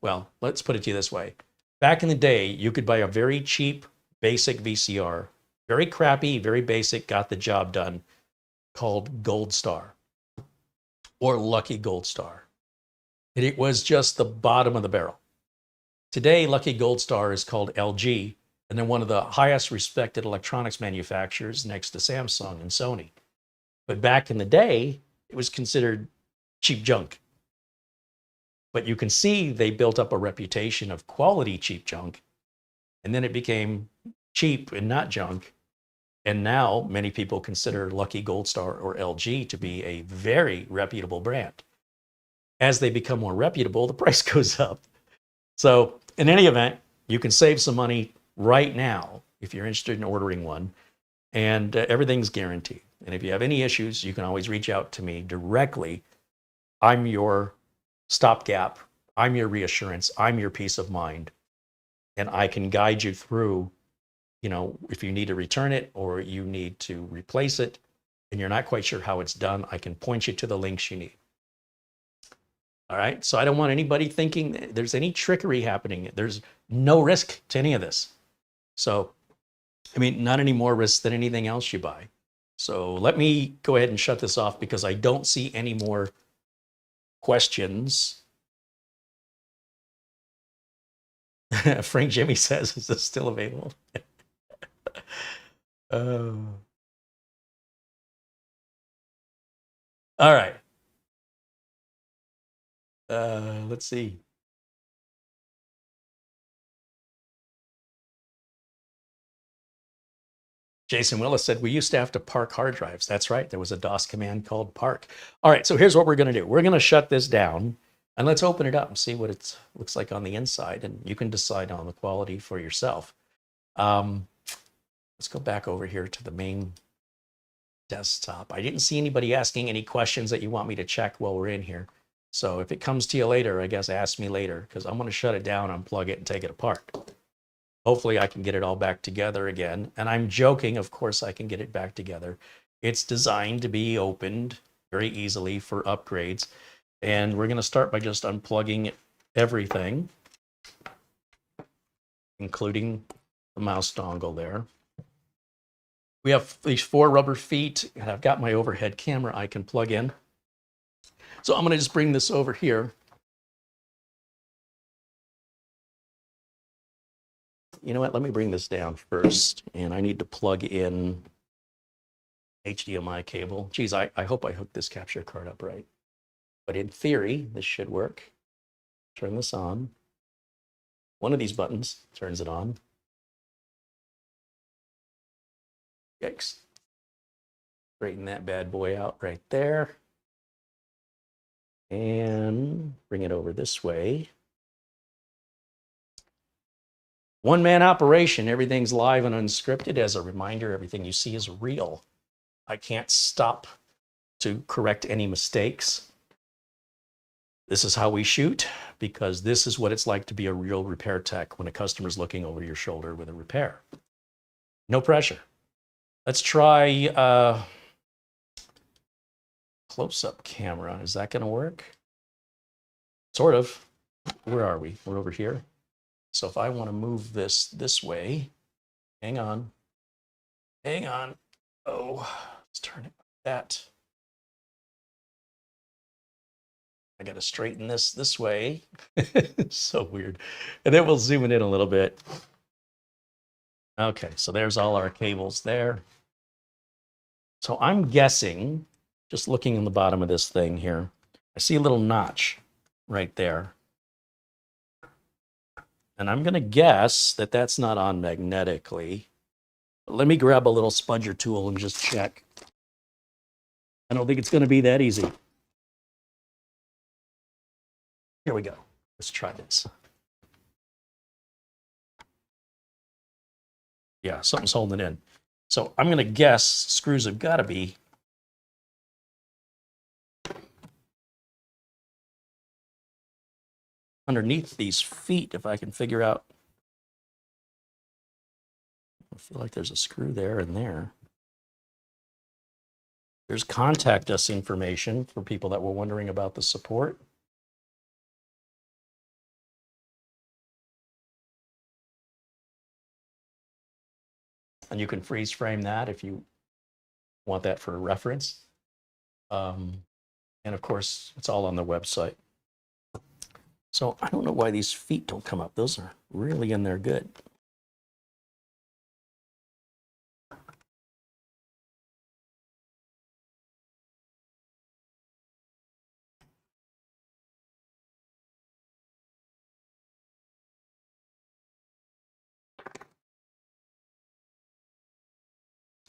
well, let's put it to you this way. Back in the day, you could buy a very cheap, basic VCR, very crappy, very basic, got the job done, called Gold Star or Lucky Gold Star. And it was just the bottom of the barrel. Today, Lucky Gold Star is called LG, and they're one of the highest respected electronics manufacturers next to Samsung and Sony. But back in the day, it was considered cheap junk. But you can see they built up a reputation of quality cheap junk, and then it became cheap and not junk. And now many people consider Lucky Gold Star or LG to be a very reputable brand. As they become more reputable, the price goes up. So in any event, you can save some money right now if you're interested in ordering one, and everything's guaranteed. And if you have any issues, you can always reach out to me directly. I'm your stopgap. I'm your reassurance. I'm your peace of mind. And I can guide you through, if you need to return it or you need to replace it and you're not quite sure how it's done, I can point you to the links you need. All right. So I don't want anybody thinking there's any trickery happening. There's no risk to any of this. So, not any more risk than anything else you buy. So let me go ahead and shut this off because I don't see any more questions. Frank Jimmy says, is this still available? All right. Let's see. Jason Willis said, we used to have to park hard drives. That's right. There was a DOS command called park. All right. So here's what we're going to do. We're going to shut this down and let's open it up and see what it looks like on the inside. And you can decide on the quality for yourself. Let's go back over here to the main desktop. I didn't see anybody asking any questions that you want me to check while we're in here. So if it comes to you later, I guess ask me later because I'm going to shut it down, unplug it, and take it apart. Hopefully I can get it all back together again. And I'm joking, of course I can get it back together. It's designed to be opened very easily for upgrades. And we're going to start by just unplugging everything, including the mouse dongle there. We have these 4 rubber feet, and I've got my overhead camera I can plug in. So I'm going to just bring this over here. You know what? Let me bring this down first. And I need to plug in HDMI cable. Geez, I hope I hooked this capture card up right. But in theory, this should work. Turn this on. One of these buttons turns it on. Yikes. Straighten that bad boy out right there. And bring it over this way. One-man operation. Everything's live and unscripted. As a reminder, everything you see is real. I can't stop to correct any mistakes. This is how we shoot, because this is what it's like to be a real repair tech when a customer's looking over your shoulder with a repair. No pressure. Let's try close-up camera. Is that going to work? Sort of. Where are we? We're over here. So if I want to move this way, hang on. Hang on. Oh, let's turn it like that. I got to straighten this way. So weird. And then we'll zoom it in a little bit. Okay, so there's all our cables there. So I'm guessing, just looking in the bottom of this thing here, I see a little notch right there. And I'm going to guess that that's not on magnetically. But let me grab a little sponger tool and just check. I don't think it's going to be that easy. Here we go. Let's try this. Yeah, something's holding it in. So I'm going to guess screws have got to be underneath these feet, if I can figure out. I feel like there's a screw there and there. There's contact us information for people that were wondering about the support. And you can freeze frame that if you want that for reference. And of course, it's all on the website. So I don't know why these feet don't come up. Those are really in there good.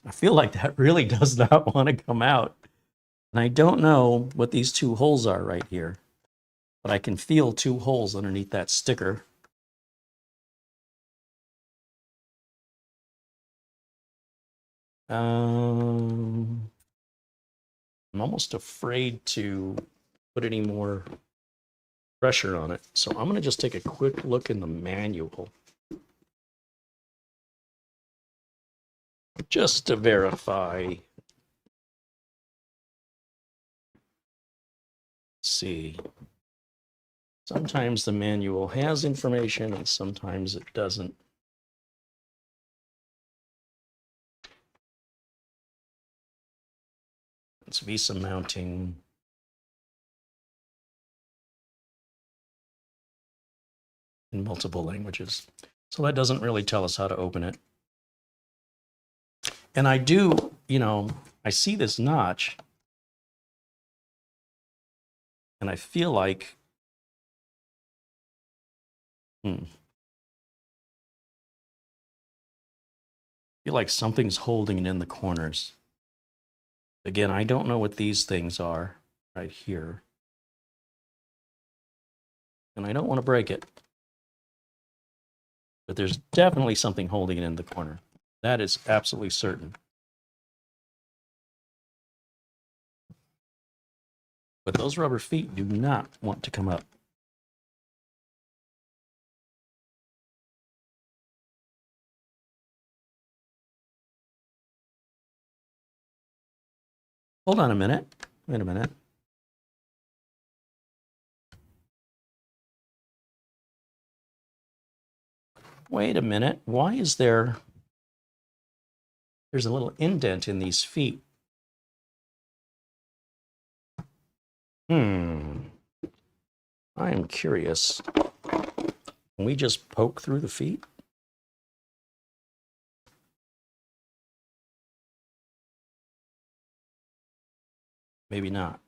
I feel like that really does not want to come out. And I don't know what these two holes are right here, but I can feel two holes underneath that sticker. I'm almost afraid to put any more pressure on it. So I'm going to just take a quick look in the manual just to verify. Let's see. Sometimes the manual has information and sometimes it doesn't. It's Visa mounting. In multiple languages. So that doesn't really tell us how to open it. And I do, I see this notch and I feel like, I feel like something's holding it in the corners. Again, I don't know what these things are right here. And I don't want to break it. But there's definitely something holding it in the corner. That is absolutely certain. But those rubber feet do not want to come up. Hold on a minute. Wait a minute. Wait a minute. Why is there's a little indent in these feet? I am curious. Can we just poke through the feet? Maybe not.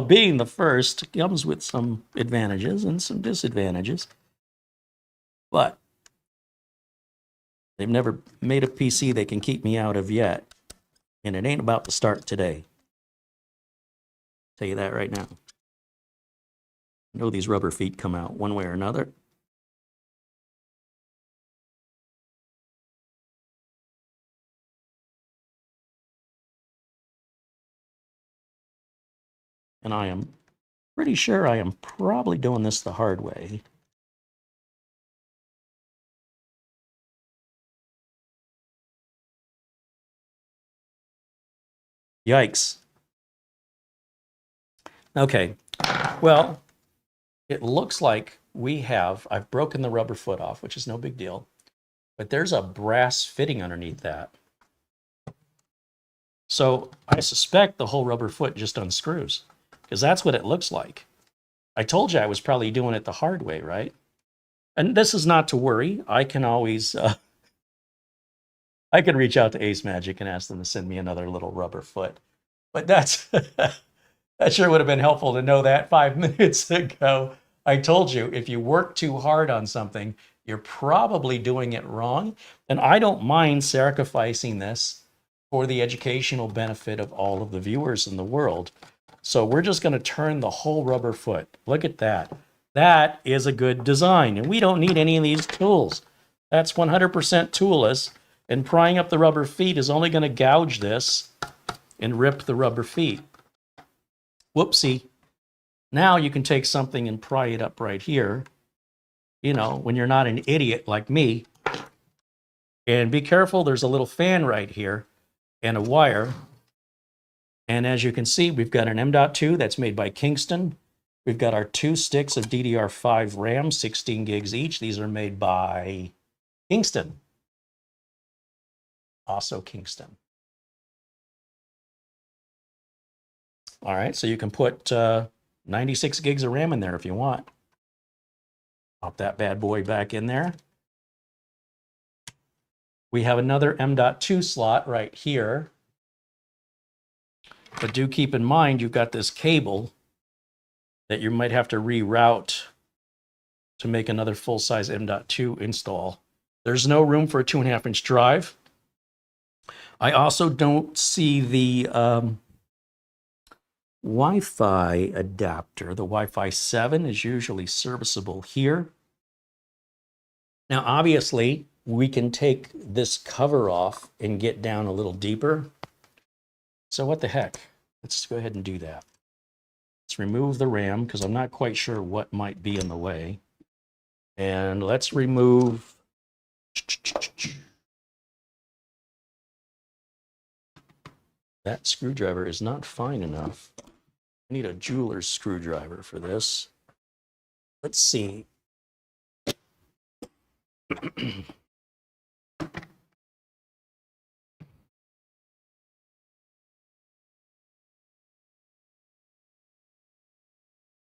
Being the first comes with some advantages and some disadvantages. But they've never made a PC they can keep me out of yet. And it ain't about to start today. Tell you that right now. I know these rubber feet come out one way or another. and I am pretty sure I am probably doing this the hard way. Yikes. Okay, well, it looks like I've broken the rubber foot off, which is no big deal, but there's a brass fitting underneath that. So I suspect the whole rubber foot just unscrews, because that's what it looks like. I told you I was probably doing it the hard way, right? And this is not to worry. I can always, I can reach out to AceMagic and ask them to send me another little rubber foot. But that's, that sure would have been helpful to know that 5 minutes ago. I told you, if you work too hard on something, you're probably doing it wrong. And I don't mind sacrificing this for the educational benefit of all of the viewers in the world. So we're just going to turn the whole rubber foot. Look at that. That is a good design. And we don't need any of these tools. That's 100% toolless. And prying up the rubber feet is only going to gouge this and rip the rubber feet. Whoopsie. Now you can take something and pry it up right here, you know, when you're not an idiot like me. And be careful, there's a little fan right here and a wire. And as you can see, we've got an M.2 that's made by Kingston. We've got our 2 sticks of DDR5 RAM, 16 gigs each. These are made by Kingston. Also Kingston. All right, so you can put 96 gigs of RAM in there if you want. Pop that bad boy back in there. We have another M.2 slot right here. But do keep in mind, you've got this cable that you might have to reroute to make another full-size M.2 install. There's no room for a 2.5-inch drive. I also don't see the Wi-Fi adapter. The Wi-Fi 7 is usually serviceable here. Now, obviously, we can take this cover off and get down a little deeper. So what the heck? Let's go ahead and do that. Let's remove the RAM because I'm not quite sure what might be in the way. And let's remove that screwdriver is not fine enough. I need a jeweler's screwdriver for this. Let's see.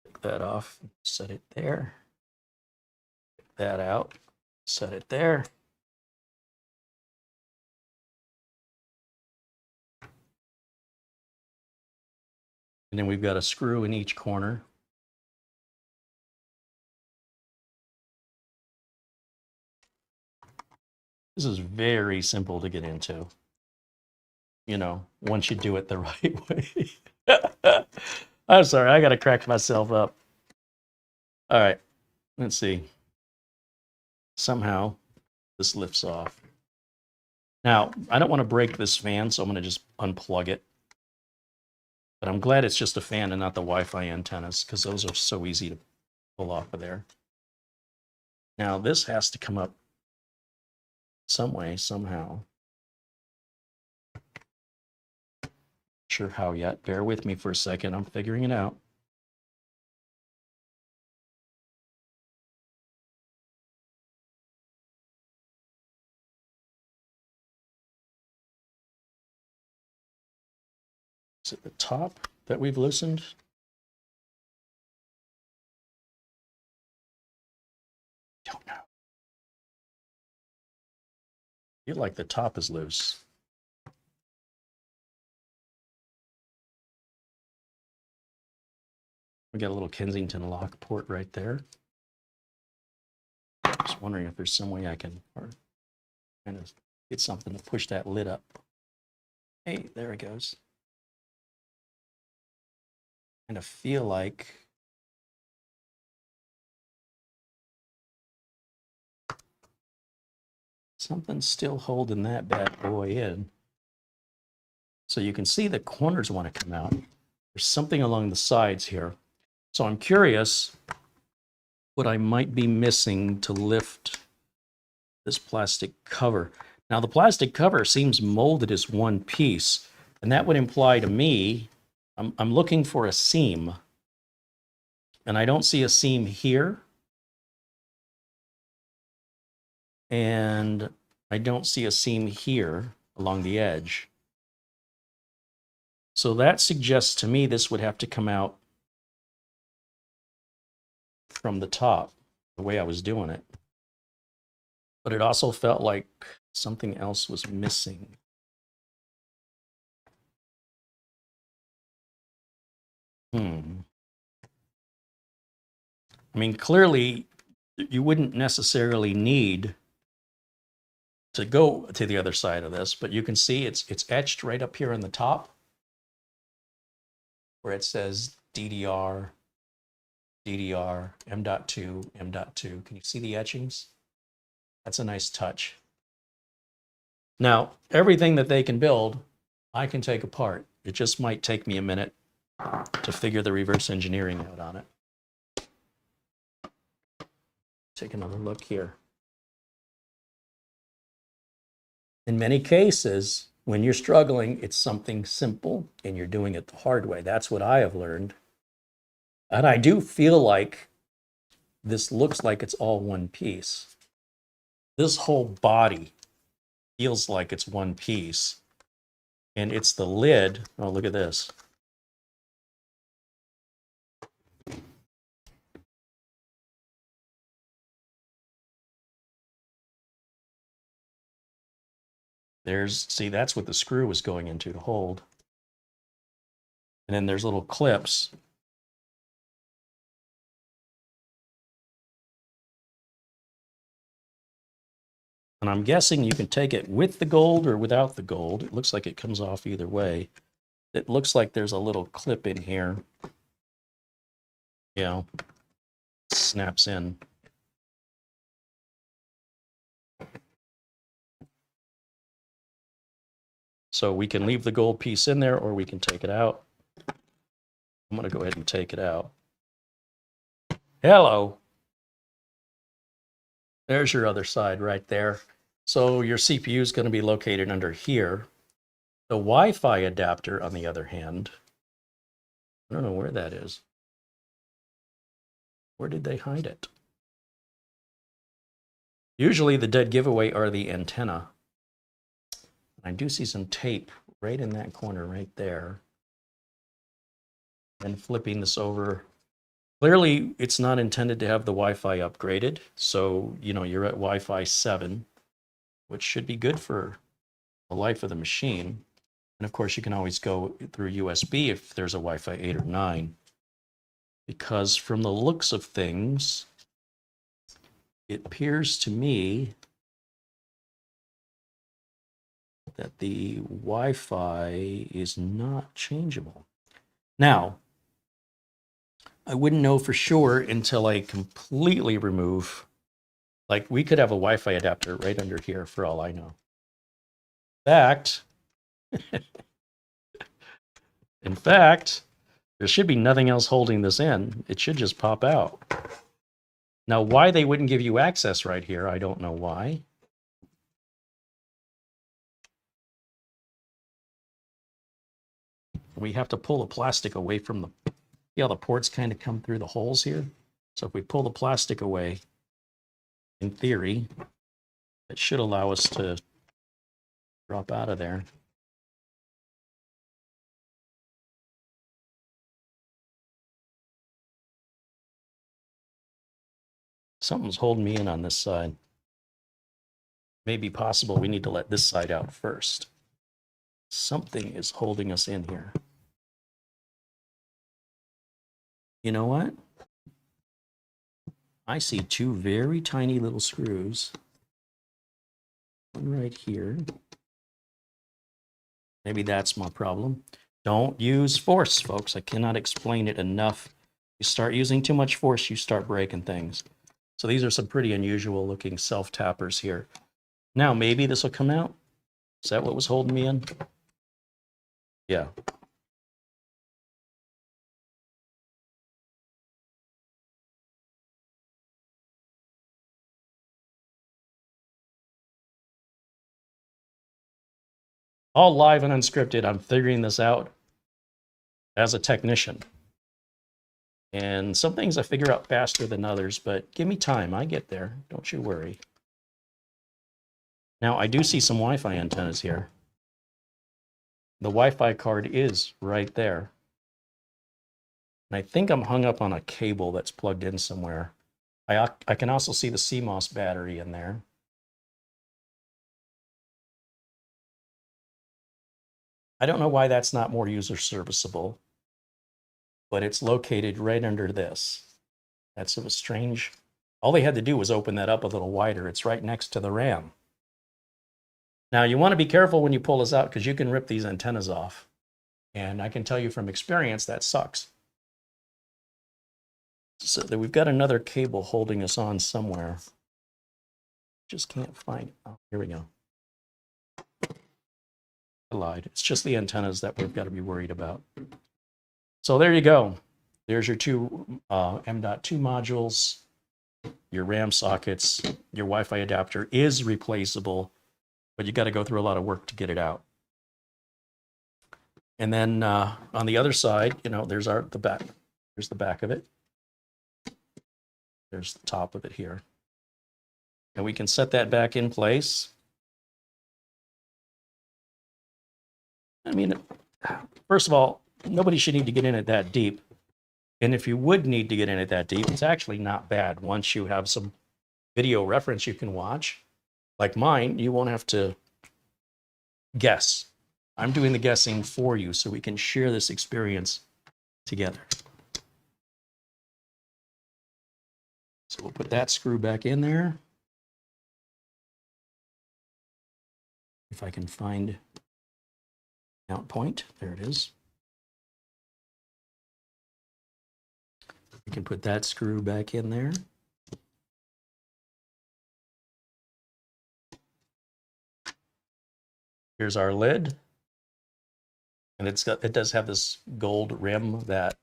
Take that off, set it there. Take that out, set it there. And then we've got a screw in each corner. This is very simple to get into, you know, once you do it the right way. I'm sorry, I gotta crack myself up. All right, let's see. Somehow this lifts off. Now, I don't want to break this fan, so I'm gonna just unplug it. But I'm glad it's just a fan and not the Wi-Fi antennas, because those are so easy to pull off of there. Now, this has to come up some way, somehow. Not sure how yet. Bear with me for a second. I'm figuring it out. Is it the top that we've loosened? Don't know. I feel like the top is loose. We got a little Kensington lock port right there. Just wondering if there's some way I can kind of get something to push that lid up. Hey, there it goes. Kind of feel like something's still holding that bad boy in. So you can see the corners want to come out. There's something along the sides here. So I'm curious what I might be missing to lift this plastic cover. Now the plastic cover seems molded as one piece, and that would imply to me, I'm looking for a seam, and I don't see a seam here, and I don't see a seam here along the edge. So that suggests to me this would have to come out from the top, the way I was doing it. But it also felt like something else was missing. I mean, clearly, you wouldn't necessarily need to go to the other side of this, but you can see it's etched right up here on the top where it says DDR, DDR, M.2, M.2. Can you see the etchings? That's a nice touch. Now, everything that they can build, I can take apart. It just might take me a minute to figure the reverse engineering out on it. Take another look here. In many cases, when you're struggling, it's something simple and you're doing it the hard way. That's what I have learned. And I do feel like this looks like it's all one piece. This whole body feels like it's one piece. And it's the lid. Oh, look at this. See, that's what the screw was going into to hold. And then there's little clips. And I'm guessing you can take it with the gold or without the gold. It looks like it comes off either way. It looks like there's a little clip in here. You know, snaps in. So we can leave the gold piece in there or we can take it out. I'm going to go ahead and take it out. Hello. There's your other side right there. So your CPU is going to be located under here. The Wi-Fi adapter, on the other hand, I don't know where that is. Where did they hide it? Usually the dead giveaway are the antenna. I do see some tape right in that corner right there. And flipping this over. Clearly, it's not intended to have the Wi-Fi upgraded. So, you know, you're at Wi-Fi 7, which should be good for the life of the machine. And of course, you can always go through USB if there's a Wi-Fi 8 or 9. Because from the looks of things, it appears to me that the Wi-Fi is not changeable. Now, I wouldn't know for sure until I completely remove, like we could have a Wi-Fi adapter right under here for all I know. In fact, there should be nothing else holding this in. It should just pop out. Now, why they wouldn't give you access right here, I don't know why. We have to pull the plastic away from the, see how the ports kind of come through the holes here? So if we pull the plastic away, in theory, it should allow us to drop out of there. Something's holding me in on this side. Maybe possible we need to let this side out first. Something is holding us in here. You know what? I see two very tiny little screws. One right here. Maybe that's my problem. Don't use force, folks. I cannot explain it enough. You start using too much force, you start breaking things. So these are some pretty unusual looking self-tappers here. Now, maybe this will come out. Is that what was holding me in? Yeah. All live and unscripted. I'm figuring this out as a technician. And some things I figure out faster than others, but give me time. I get there. Don't you worry. Now, I do see some Wi-Fi antennas here. The Wi-Fi card is right there. And I think I'm hung up on a cable that's plugged in somewhere. I can also see the CMOS battery in there. I don't know why that's not more user serviceable, but it's located right under this. That's a strange. All they had to do was open that up a little wider. It's right next to the RAM. Now, you want to be careful when you pull this out because you can rip these antennas off. And I can tell you from experience that sucks. So that we've got another cable holding us on somewhere. Just can't find it. Oh, here we go. I lied. It's just the antennas that we've got to be worried about. So there you go. There's your two M.2 modules, your RAM sockets, your Wi-Fi adapter is replaceable, but you got to go through a lot of work to get it out. And then on the other side, you know, there's the back. There's the back of it. There's the top of it here. And we can set that back in place. I mean, first of all, nobody should need to get in it that deep. And if you would need to get in it that deep, it's actually not bad. Once you have some video reference you can watch, like mine, you won't have to guess. I'm doing the guessing for you so we can share this experience together. So we'll put that screw back in there. If I can find mount point, there it is. We can put that screw back in there. Here's our lid. And it does have this gold rim that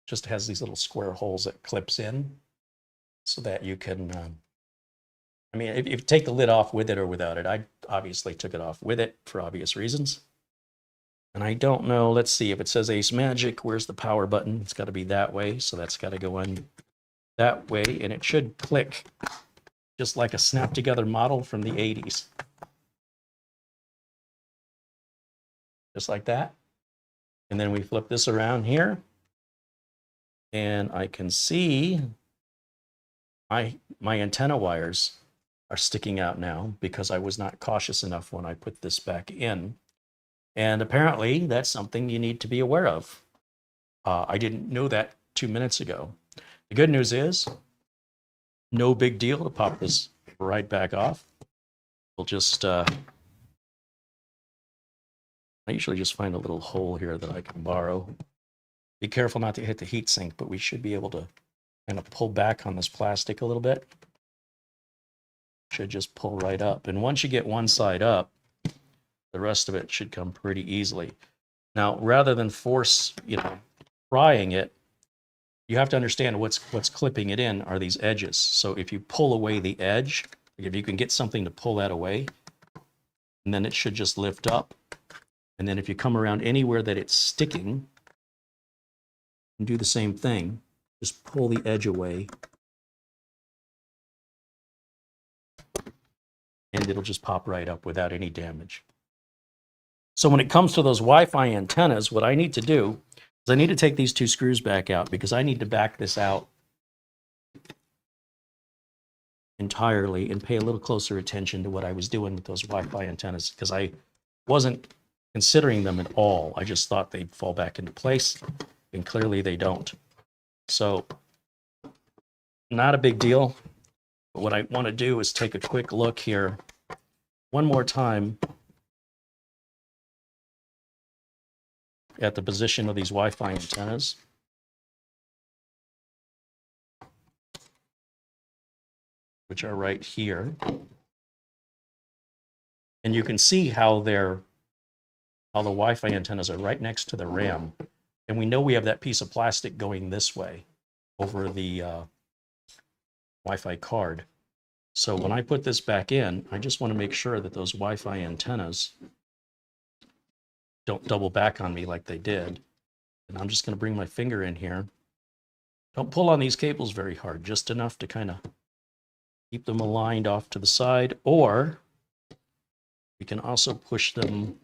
just has these little square holes that clips in so that you can, I mean, if you take the lid off with it or without it, I obviously took it off with it for obvious reasons. And I don't know, let's see, if it says AceMagic, where's the power button? It's got to be that way, so that's got to go in that way, and it should click just like a snap-together model from the 80s. Just like that. And then we flip this around here, and I can see my antenna wires are sticking out now because I was not cautious enough when I put this back in. And apparently that's something you need to be aware of. I didn't know that 2 minutes ago. The good news is no big deal to pop this right back off. We'll just, I usually just find a little hole here that I can borrow. Be careful not to hit the heat sink, but we should be able to kind of pull back on this plastic a little bit. Should just pull right up. And once you get one side up, the rest of it should come pretty easily. Now, rather than force, prying it, you have to understand what's clipping it in are these edges. So if you pull away the edge, if you can get something to pull that away, and then it should just lift up. And then if you come around anywhere that it's sticking, and do the same thing, just pull the edge away, and it'll just pop right up without any damage. So when it comes to those Wi-Fi antennas, what I need to do is I need to take these two screws back out because I need to back this out entirely and pay a little closer attention to what I was doing with those Wi-Fi antennas because I wasn't considering them at all. I just thought they'd fall back into place, and clearly they don't. So not a big deal. But what I want to do is take a quick look here one more time at the position of these Wi-Fi antennas. Which are right here. And you can see how the Wi-Fi antennas are right next to the RAM. And we know we have that piece of plastic going this way over the Wi-Fi card. So when I put this back in, I just want to make sure that those Wi-Fi antennas don't double back on me like they did. And I'm just going to bring my finger in here. Don't pull on these cables very hard, just enough to kind of keep them aligned off to the side, or we can also push them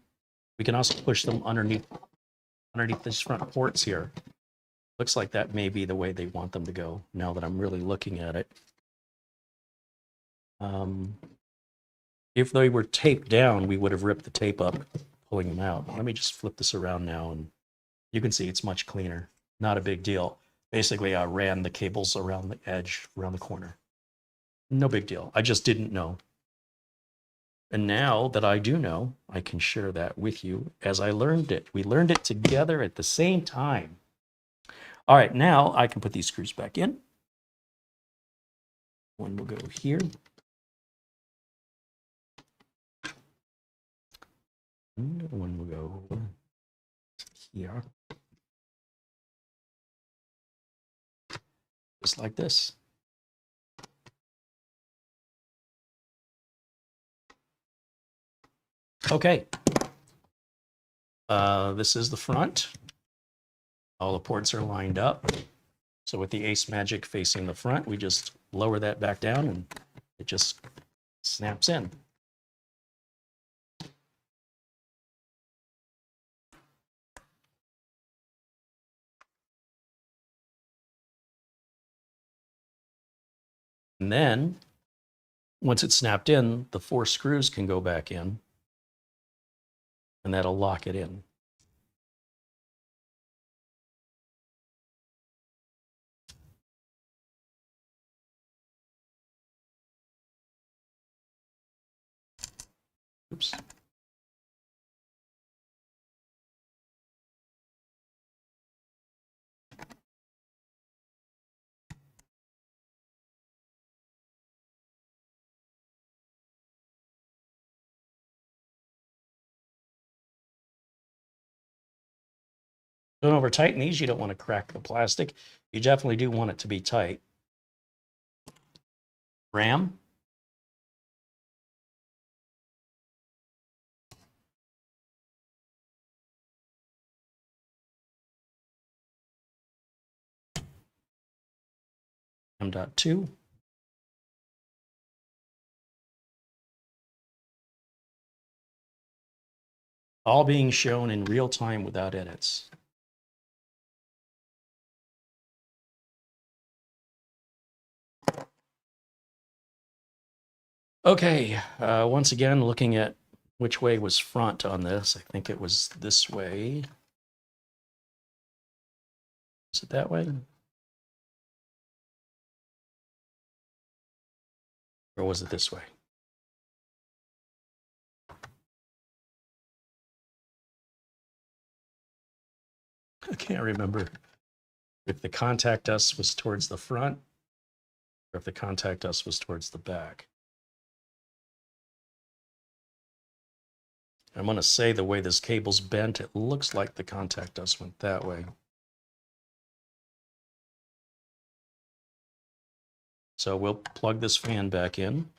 underneath these front ports here. Looks like that may be the way they want them to go now that I'm really looking at it. If they were taped down, we would have ripped the tape up, pulling them out. Let me just flip this around now, and you can see it's much cleaner. Not a big deal. Basically, I ran the cables around the edge, around the corner. No big deal. I just didn't know. And now that I do know, I can share that with you as I learned it. We learned it together at the same time. All right, now I can put these screws back in. One will go here. And one will go here. Just like this. Okay. This is the front. All the ports are lined up. So with the AceMagic facing the front, we just lower that back down and it just snaps in. And then once it's snapped in, the 4 screws can go back in and that'll lock it in. Oops. Don't over tighten these. You don't want to crack the plastic. You definitely do want it to be tight. RAM. M.2. All being shown in real time without edits. Okay, once again, looking at which way was front on this. I think it was this way. Is it that way? Or was it this way? I can't remember if the contact us was towards the front or if the contact us was towards the back. I'm going to say the way this cable's bent, it looks like the contact us went that way. So we'll plug this fan back in.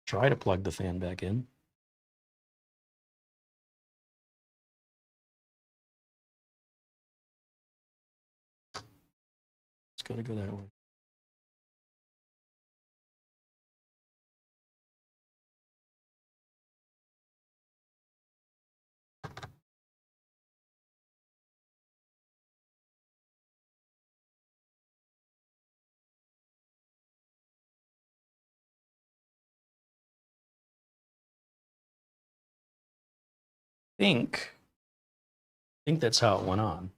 Try to plug the fan back in. It's got to go that way. I think that's how it went on.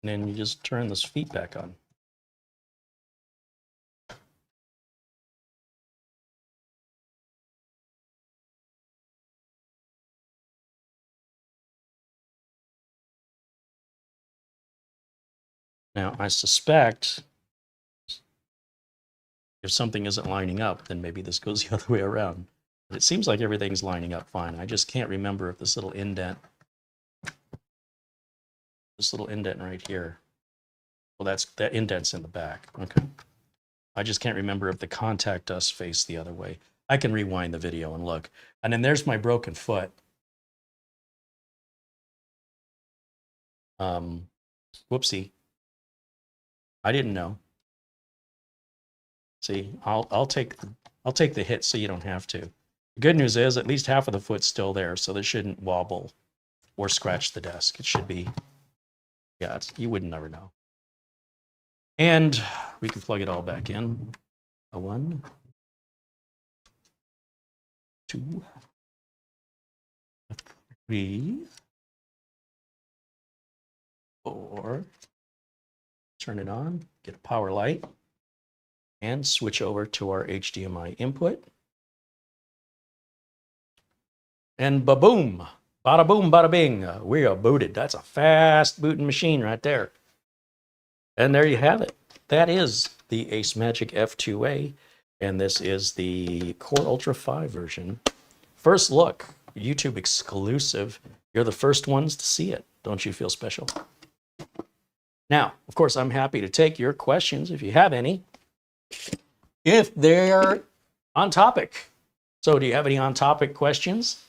And then you just turn this feet back on. Now, I suspect if something isn't lining up, then maybe this goes the other way around. But it seems like everything's lining up fine. I just can't remember if this little indent This little indent right here. Well, that indent's in the back. Okay. I just can't remember if the contact does face the other way. I can rewind the video and look. And then there's my broken foot. Whoopsie. I didn't know. See, I'll take the hit so you don't have to. The good news is at least half of the foot's still there, so this shouldn't wobble or scratch the desk. It should be, yeah, you wouldn't never know. And we can plug it all back in. A 1, 2, 3, 4. Turn it on, get a power light, and switch over to our HDMI input. And ba-boom, bada-boom, bada-bing, we are booted. That's a fast booting machine right there. And there you have it. That is the AceMagic F2A, and this is the Core Ultra 5 version. First look, YouTube exclusive. You're the first ones to see it. Don't you feel special? Now, of course, I'm happy to take your questions if you have any, if they're on topic. So do you have any on-topic questions?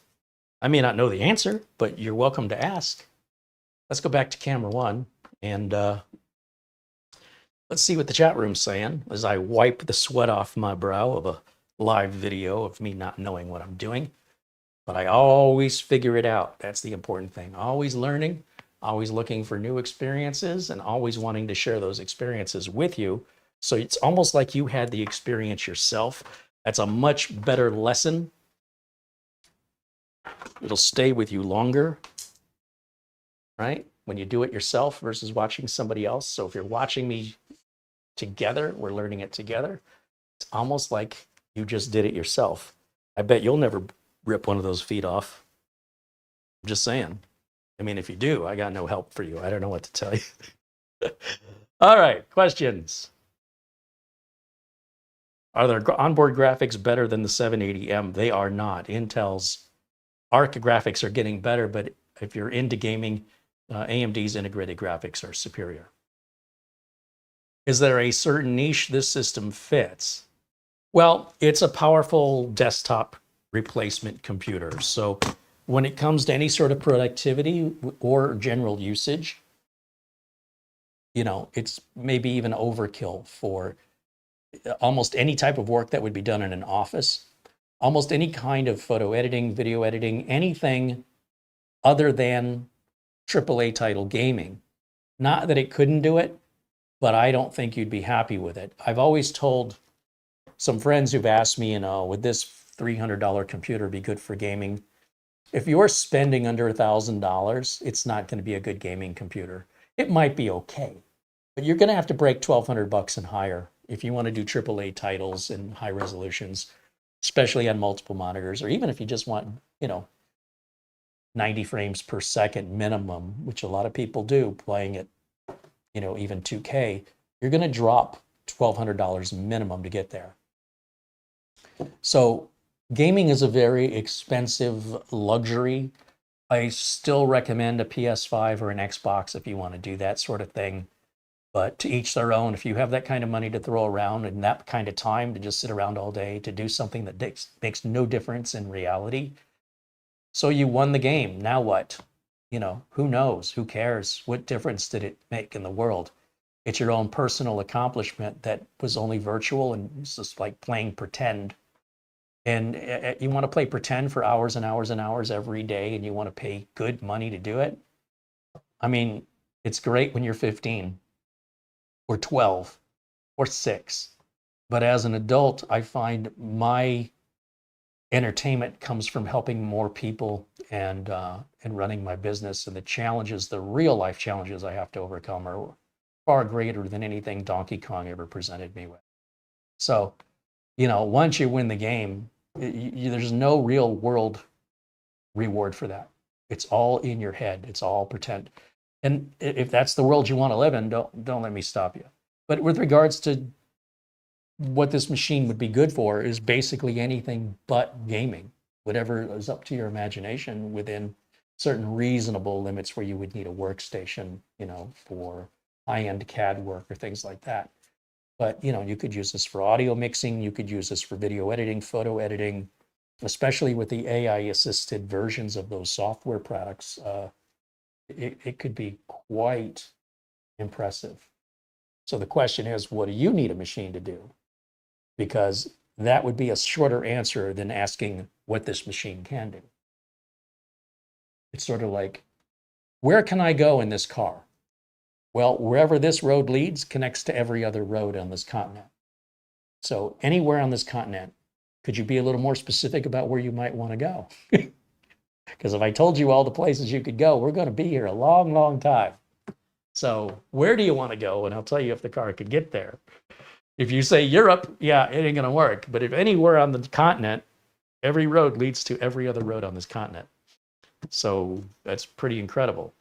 I may not know the answer, but you're welcome to ask. Let's go back to camera 1 and let's see what the chat room's saying as I wipe the sweat off my brow of a live video of me not knowing what I'm doing. But I always figure it out. That's the important thing. Always learning, always looking for new experiences, and always wanting to share those experiences with you. So it's almost like you had the experience yourself. That's a much better lesson. It'll stay with you longer, right? When you do it yourself versus watching somebody else. So if you're watching me together, we're learning it together. It's almost like you just did it yourself. I bet you'll never rip one of those feet off. I'm just saying. I mean, if you do, I got no help for you. I don't know what to tell you. All right, questions. Are their onboard graphics better than the 780M? They are not. Intel's ARC graphics are getting better, but if you're into gaming, AMD's integrated graphics are superior. Is there a certain niche this system fits? Well, it's a powerful desktop replacement computer. So when it comes to any sort of productivity or general usage, you know, it's maybe even overkill for almost any type of work that would be done in an office, almost any kind of photo editing, video editing, anything other than AAA title gaming. Not that it couldn't do it, but I don't think you'd be happy with it. I've always told some friends who've asked me, you know, would this $300 computer be good for gaming? If you're spending under $1,000, it's not going to be a good gaming computer. It might be okay, but you're going to have to break $1,200 and higher if you want to do AAA titles in high resolutions, especially on multiple monitors, or even if you just want, you know, 90 frames per second minimum, which a lot of people do playing at, you know, even 2K, you're going to drop $1,200 minimum to get there. So gaming is a very expensive luxury. I still recommend a PS5 or an Xbox if you want to do that sort of thing. But to each their own. If you have that kind of money to throw around and that kind of time to just sit around all day to do something that makes no difference in reality. So you won the game. Now what? You know, who knows? Who cares? What difference did it make in the world? It's your own personal accomplishment that was only virtual and it's just like playing pretend. And you want to play pretend for hours and hours and hours every day and you want to pay good money to do it? I mean, it's great when you're 15 or 12 or 6. But as an adult, I find my entertainment comes from helping more people and running my business. And the challenges, the real life challenges I have to overcome are far greater than anything Donkey Kong ever presented me with. So, you know, once you win the game, there's no real world reward for that. It's all in your head. It's all pretend. And if that's the world you want to live in, don't let me stop you. But with regards to what this machine would be good for is basically anything but gaming. Whatever is up to your imagination within certain reasonable limits where you would need a workstation, for high-end CAD work or things like that. But, you could use this for audio mixing. You could use this for video editing, photo editing, especially with the AI-assisted versions of those software products. It could be quite impressive. So the question is, what do you need a machine to do? Because that would be a shorter answer than asking what this machine can do. It's sort of like, where can I go in this car? Well, wherever this road leads connects to every other road on this continent. So anywhere on this continent, could you be a little more specific about where you might want to go? Because if I told you all the places you could go, we're going to be here a long, long time. So where do you want to go? And I'll tell you if the car could get there. If you say Europe, yeah, it ain't going to work. But if anywhere on the continent, every road leads to every other road on this continent. So that's pretty incredible.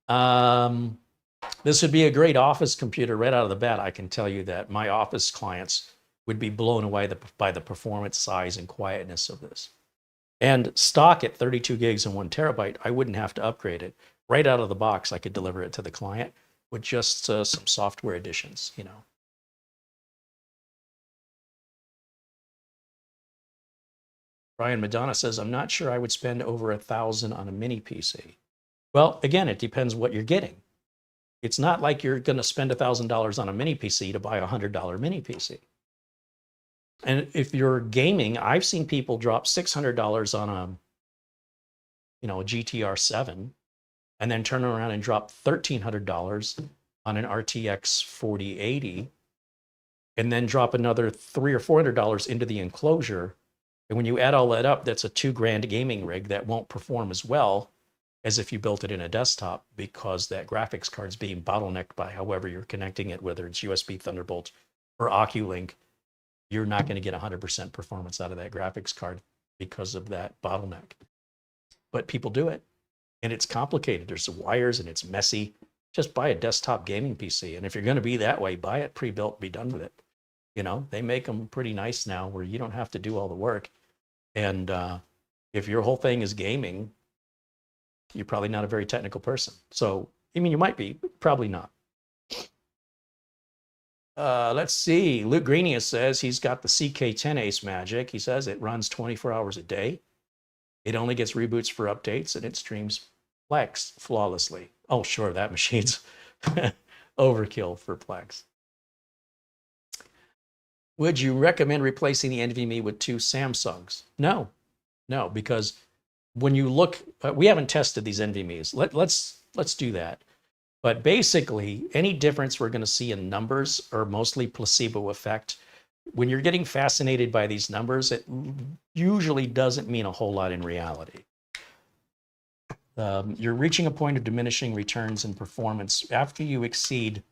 This would be a great office computer right out of the bat. I can tell you that my office clients would be blown away by the performance, size, and quietness of this. And stock at 32 gigs and 1 terabyte, I wouldn't have to upgrade it. Right out of the box, I could deliver it to the client with just some software additions, Brian Madonna says, I'm not sure I would spend over $1,000 on a mini PC. Well, again, it depends what you're getting. It's not like you're going to spend $1,000 on a mini PC to buy a $100 mini PC. And if you're gaming, I've seen people drop $600 on a GTR 7 and then turn around and drop $1,300 on an RTX 4080 and then drop another $300 or $400 into the enclosure. And when you add all that up, that's a $2,000 gaming rig that won't perform as well as if you built it in a desktop, because that graphics card's being bottlenecked by however you're connecting it, whether it's USB Thunderbolt or OcuLink. You're not going to get 100% performance out of that graphics card because of that bottleneck. But people do it, and it's complicated. There's wires, and it's messy. Just buy a desktop gaming PC, and if you're going to be that way, buy it pre-built, be done with it. They make them pretty nice now where you don't have to do all the work. And if your whole thing is gaming, you're probably not a very technical person. So, you might be, but probably not. Let's see. Luke Greenius says he's got the CK10 AceMagic. He says it runs 24 hours a day. It only gets reboots for updates, and it streams Plex flawlessly. Oh, sure, that machine's overkill for Plex. Would you recommend replacing the NVMe with 2 Samsungs? No, because when you look, we haven't tested these NVMe's. Let's do that. But basically, any difference we're going to see in numbers are mostly placebo effect. When you're getting fascinated by these numbers, it usually doesn't mean a whole lot in reality. You're reaching a point of diminishing returns in performance after you exceed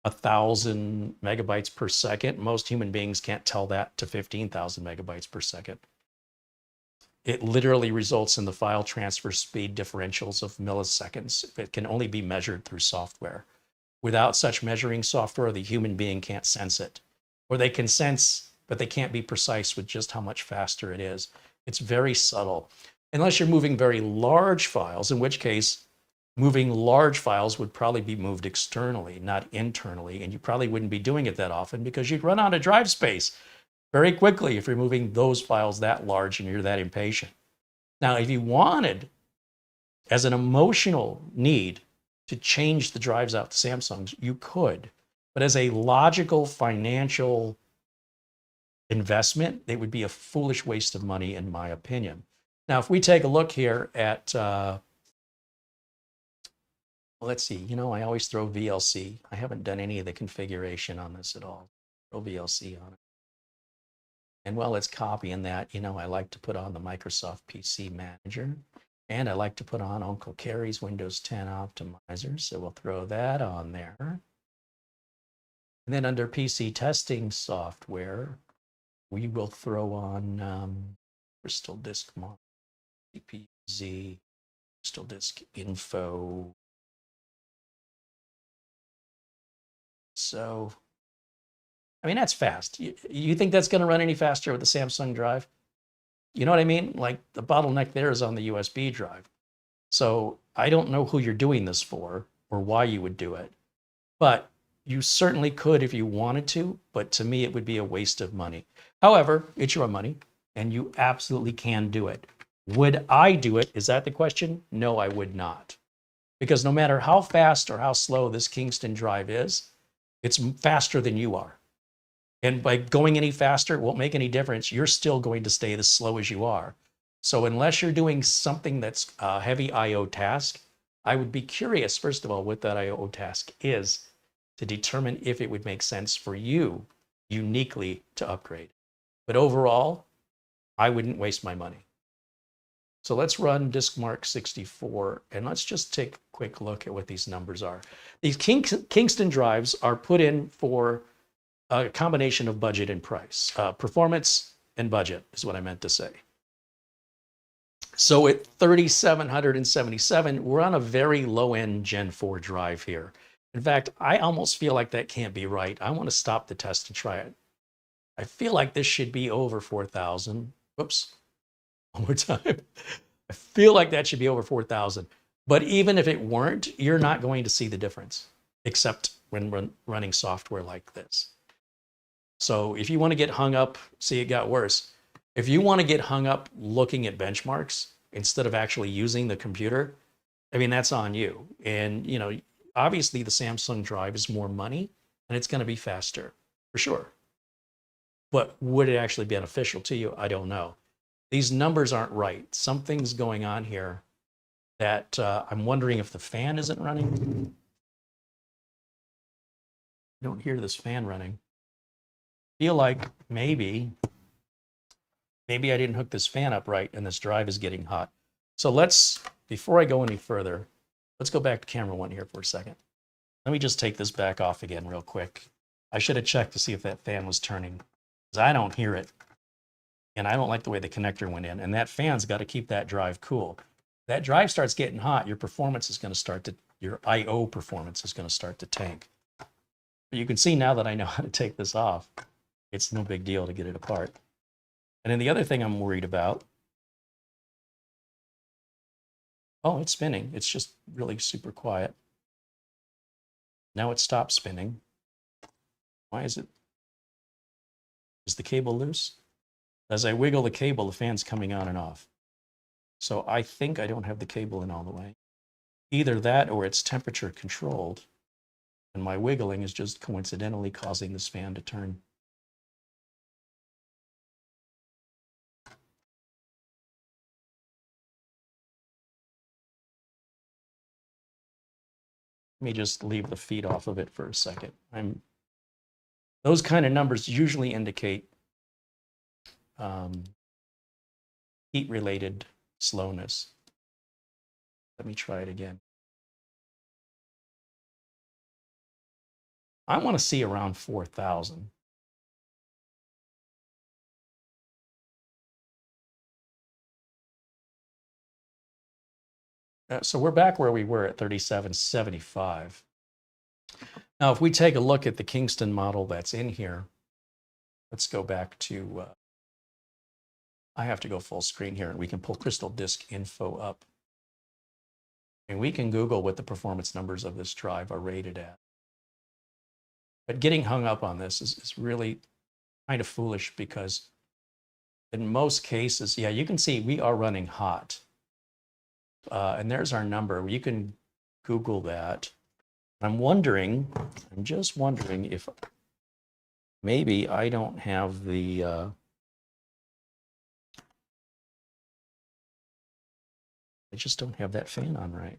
1,000 megabytes per second. Most human beings can't tell that to 15,000 megabytes per second. It literally results in the file transfer speed differentials of milliseconds. It can only be measured through software. Without such measuring software, the human being can't sense it. Or they can sense, but they can't be precise with just how much faster it is. It's very subtle. Unless you're moving very large files, in which case moving large files would probably be moved externally, not internally. And you probably wouldn't be doing it that often because you'd run out of drive space very quickly if you're moving those files that large and you're that impatient. Now, if you wanted, as an emotional need, to change the drives out to Samsungs, you could. But as a logical financial investment, it would be a foolish waste of money, in my opinion. Now, if we take a look here at, let's see, I always throw VLC. I haven't done any of the configuration on this at all. Throw VLC on it. And while it's copying that, I like to put on the Microsoft PC Manager, and I like to put on Uncle Carey's Windows 10 Optimizer. So we'll throw that on there. And then under PC testing software, we will throw on Crystal Disk Mod, CPZ, Crystal Disk Info. So, that's fast. You think that's going to run any faster with the Samsung drive? You know what I mean? Like the bottleneck there is on the USB drive. So I don't know who you're doing this for or why you would do it, but you certainly could if you wanted to, but to me, it would be a waste of money. However, it's your money and you absolutely can do it. Would I do it? Is that the question? No, I would not. Because no matter how fast or how slow this Kingston drive is, it's faster than you are. And by going any faster, it won't make any difference. You're still going to stay as slow as you are. So unless you're doing something that's a heavy IO task, I would be curious, first of all, what that IO task is to determine if it would make sense for you uniquely to upgrade. But overall, I wouldn't waste my money. So let's run DiskMark 64 and let's just take a quick look at what these numbers are. These Kingston drives are put in for a combination of budget and price. Performance and budget is what I meant to say. So at 3,777, we're on a very low-end Gen 4 drive here. In fact, I almost feel like that can't be right. I want to stop the test and try it. I feel like this should be over 4,000. Whoops. One more time. I feel like that should be over 4,000. But even if it weren't, you're not going to see the difference, except when running software like this. So if you want to get hung up, see, it got worse. If you want to get hung up looking at benchmarks instead of actually using the computer, I mean, that's on you. And, you know, obviously the Samsung drive is more money and it's going to be faster for sure. But would it actually be beneficial to you? I don't know. These numbers aren't right. Something's going on here that I'm wondering if the fan isn't running. I don't hear this fan running. Feel like maybe I didn't hook this fan up right and this drive is getting hot. So let's, before I go any further, let's go back to camera one here for a second. Let me just take this back off again real quick. I should have checked to see if that fan was turning because I don't hear it. And I don't like the way the connector went in. And that fan's got to keep that drive cool. That drive starts getting hot, your performance is going to start to, your I/O performance is going to start to tank. But you can see now that I know how to take this off, it's no big deal to get it apart. And then the other thing I'm worried about, oh, it's spinning. It's just really super quiet. Now it stopped spinning. Why is it? Is the cable loose? As I wiggle the cable, the fan's coming on and off. So I think I don't have the cable in all the way. Either that or it's temperature controlled, and my wiggling is just coincidentally causing this fan to turn. Let me just leave the feed off of it for a second. Those kind of numbers usually indicate heat-related slowness. Let me try it again. I want to see around 4,000. So we're back where we were at 3,775. Now, if we take a look at the Kingston model that's in here, let's go back to, I have to go full screen here, and we can pull Crystal Disk info up. And we can Google what the performance numbers of this drive are rated at. But getting hung up on this is really kind of foolish because in most cases, yeah, you can see we are running hot. And there's our number. You can Google that. I'm just wondering if maybe I don't have the, I just don't have that fan on right.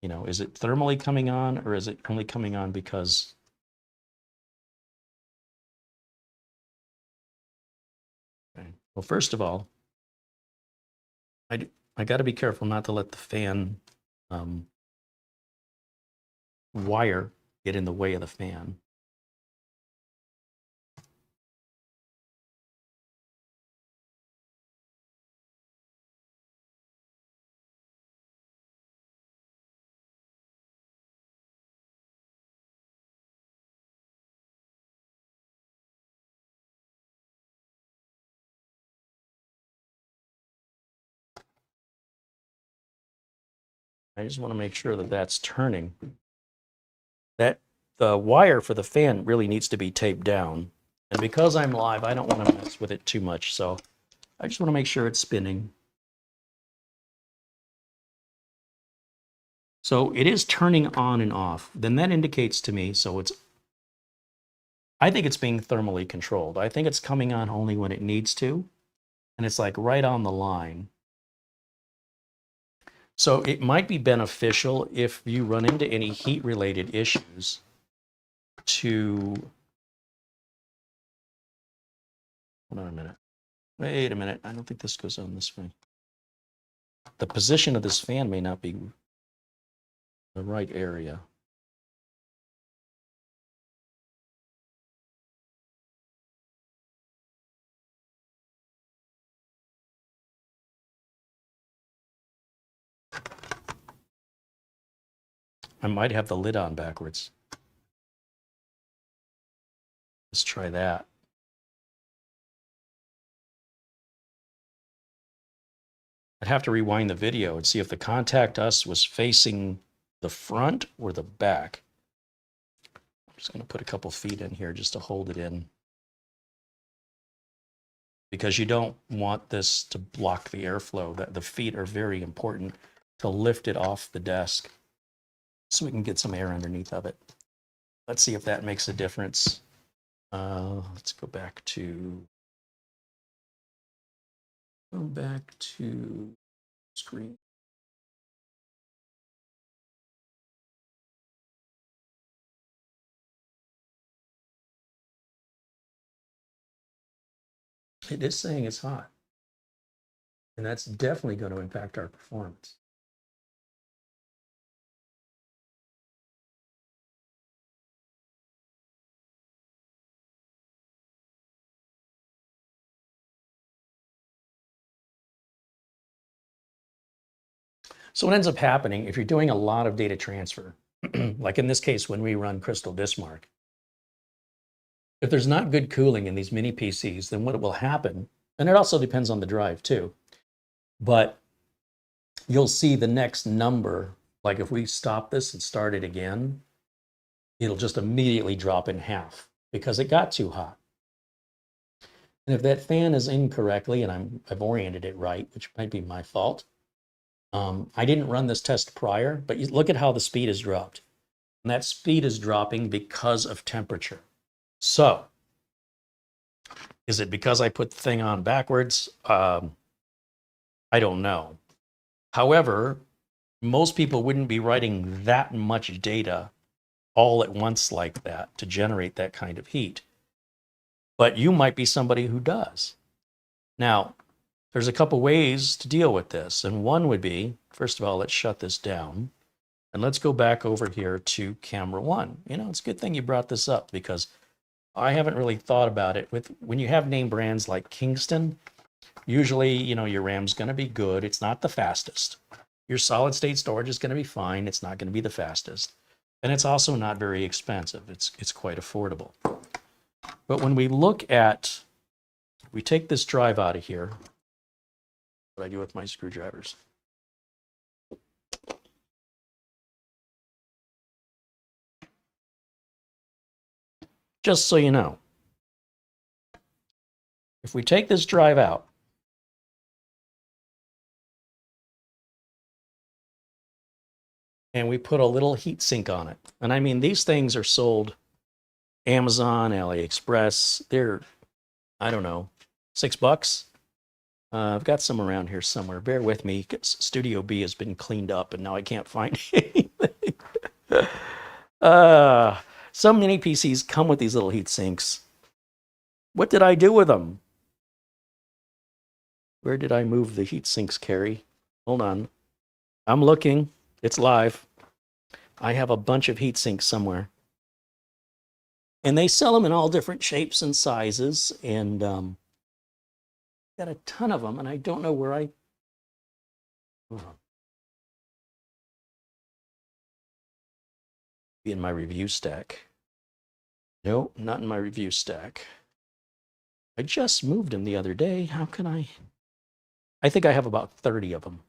You know, is it thermally coming on or is it only coming on because? Okay. Well, first of all, I got to be careful not to let the fan wire get in the way of the fan. I just want to make sure that that's turning. That the wire for the fan really needs to be taped down. And because I'm live, I don't want to mess with it too much. So I just want to make sure it's spinning. So it is turning on and off. Then that indicates to me, so I think it's being thermally controlled. I think it's coming on only when it needs to. And it's like right on the line. So it might be beneficial if you run into any heat-related issues to... Hold on a minute. Wait a minute. I don't think this goes on this way. The position of this fan may not be the right area. I might have the lid on backwards. Let's try that. I'd have to rewind the video and see if the contact us was facing the front or the back. I'm just going to put a couple feet in here just to hold it in, because you don't want this to block the airflow. The feet are very important to lift it off the desk so we can get some air underneath of it. Let's see if that makes a difference. Let's go back to screen. It is saying it's hot, and that's definitely going to impact our performance. So what ends up happening if you're doing a lot of data transfer, like in this case when we run Crystal Bismarck, if there's not good cooling in these mini PCs, then what will happen, and it also depends on the drive too, but you'll see the next number, like if we stop this and start it again, it'll just immediately drop in half because it got too hot. And if that fan is incorrectly, and I've oriented it right, which might be my fault, I didn't run this test prior, but you look at how the speed has dropped. And that speed is dropping because of temperature. So, is it because I put the thing on backwards? I don't know. However, most people wouldn't be writing that much data all at once like that to generate that kind of heat. But you might be somebody who does. Now, there's a couple ways to deal with this. And one would be, first of all, let's shut this down. And let's go back over here to camera one. You know, it's a good thing you brought this up because I haven't really thought about it. When you have name brands like Kingston, usually, you know, your RAM's going to be good. It's not the fastest. Your solid state storage is going to be fine. It's not going to be the fastest. And it's also not very expensive. It's quite affordable. But when we look at, we take this drive out of here. What do I do with my screwdrivers? Just so you know, if we take this drive out, and we put a little heat sink on it, and I mean, these things are sold Amazon, AliExpress, they're, I don't know, $6. I've got some around here somewhere. Bear with me. Studio B has been cleaned up, and now I can't find anything. Some mini PCs come with these little heat sinks. What did I do with them? Where did I move the heat sinks, Carey? Hold on. I'm looking. It's live. I have a bunch of heat sinks somewhere. And they sell them in all different shapes and sizes, and got a ton of them, and I don't know where I... Be in my review stack. No, not in my review stack. I just moved them the other day. How can I think I have about 30 of them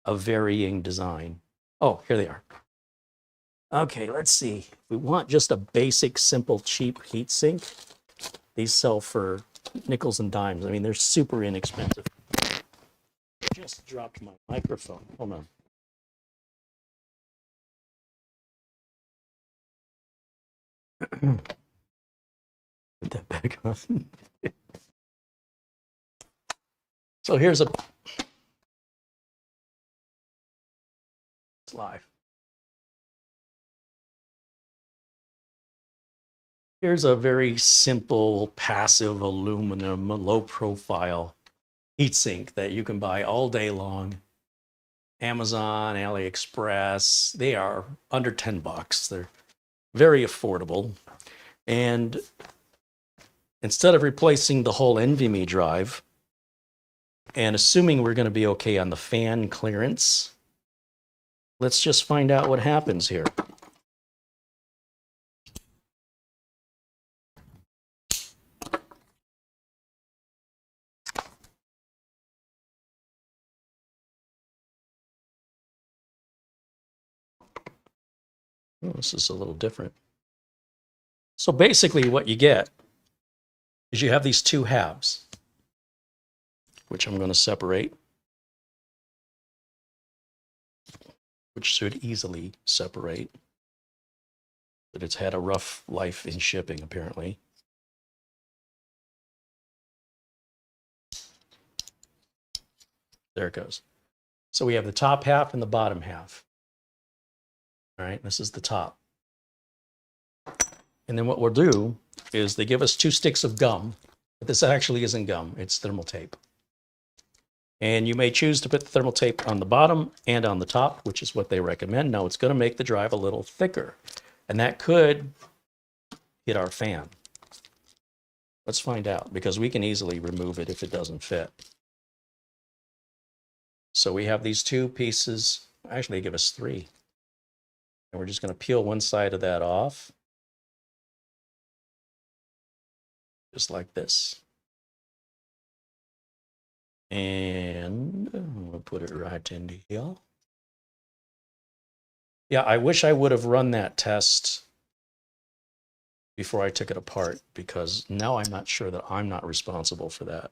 of varying design. Oh, here they are. Okay, let's see. We want just a basic, simple, cheap heatsink. These sell for nickels and dimes. I mean, they're super inexpensive. I just dropped my microphone. Hold on. Put that back on. So here's a it's live. Here's a very simple passive aluminum low profile heatsink that you can buy all day long. Amazon, AliExpress, they are under 10 bucks. They're very affordable. And instead of replacing the whole NVMe drive, and assuming we're going to be okay on the fan clearance, let's just find out what happens here. Oh, this is a little different. So basically what you get is you have these two halves, which I'm going to separate, which should easily separate. But it's had a rough life in shipping, apparently. There it goes. So we have the top half and the bottom half. All right, this is the top. And then what we'll do is they give us 2 sticks of gum, but this actually isn't gum, it's thermal tape. And you may choose to put the thermal tape on the bottom and on the top, which is what they recommend. Now it's going to make the drive a little thicker, and that could hit our fan. Let's find out, because we can easily remove it if it doesn't fit. So we have these 2 pieces. Actually, they give us 3. And we're just going to peel one side of that off. Just like this. And I'm going to put it right into here. Yeah, I wish I would have run that test before I took it apart, because now I'm not sure that I'm not responsible for that.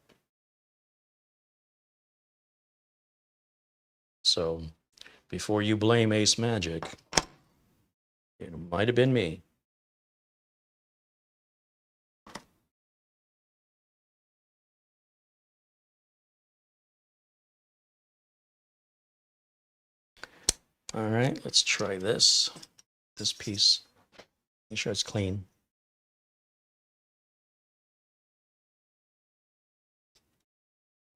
So before you blame AceMagic, it might have been me. All right, let's try this. This piece. Make sure it's clean.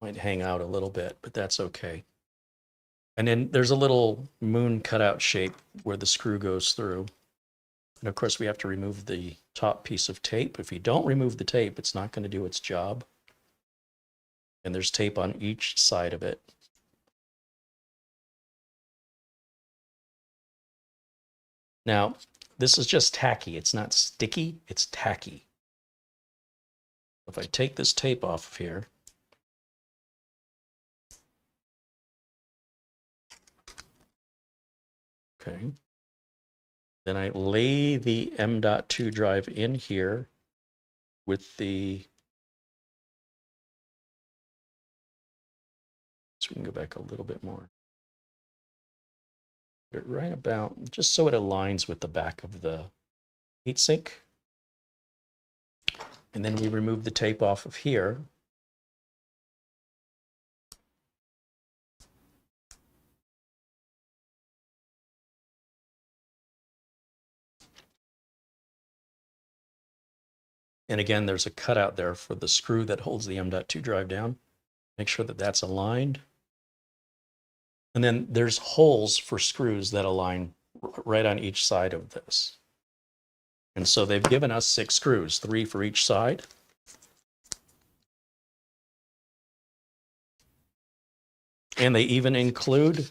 Might hang out a little bit, but that's okay. And then there's a little moon cutout shape where the screw goes through. And of course we have to remove the top piece of tape. If you don't remove the tape, it's not going to do its job. And there's tape on each side of it. Now, this is just tacky. It's not sticky, it's tacky. If I take this tape off of here, okay, then I lay the M.2 drive in here with the, so we can go back a little bit more. Right about, just so it aligns with the back of the heatsink. And then we remove the tape off of here. And again, there's a cutout there for the screw that holds the M.2 drive down. Make sure that that's aligned. And then there's holes for screws that align right on each side of this. And so they've given us 6 screws, 3 for each side. And they even include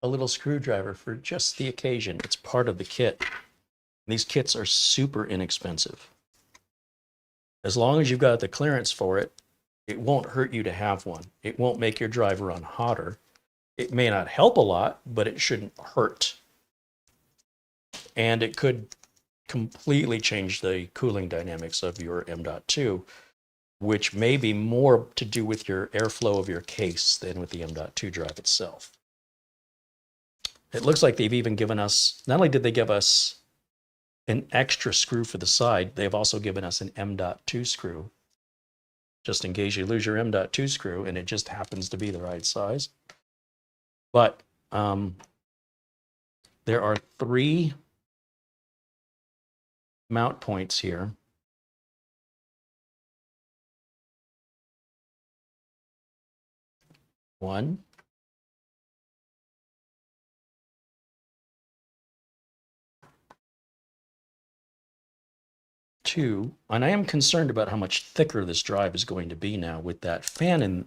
a little screwdriver for just the occasion. It's part of the kit. These kits are super inexpensive. As long as you've got the clearance for it, It won't hurt you to have one. It won't make your drive run hotter. It may not help a lot, but it shouldn't hurt. And it could completely change the cooling dynamics of your M.2, which may be more to do with your airflow of your case than with the M.2 drive itself. It looks like they've even given us, not only did they give us an extra screw for the side, they've also given us an M.2 screw, just in case you lose your M.2 screw, and it just happens to be the right size. But there are 3 mount points here. One, two, and I am concerned about how much thicker this drive is going to be now with that fan in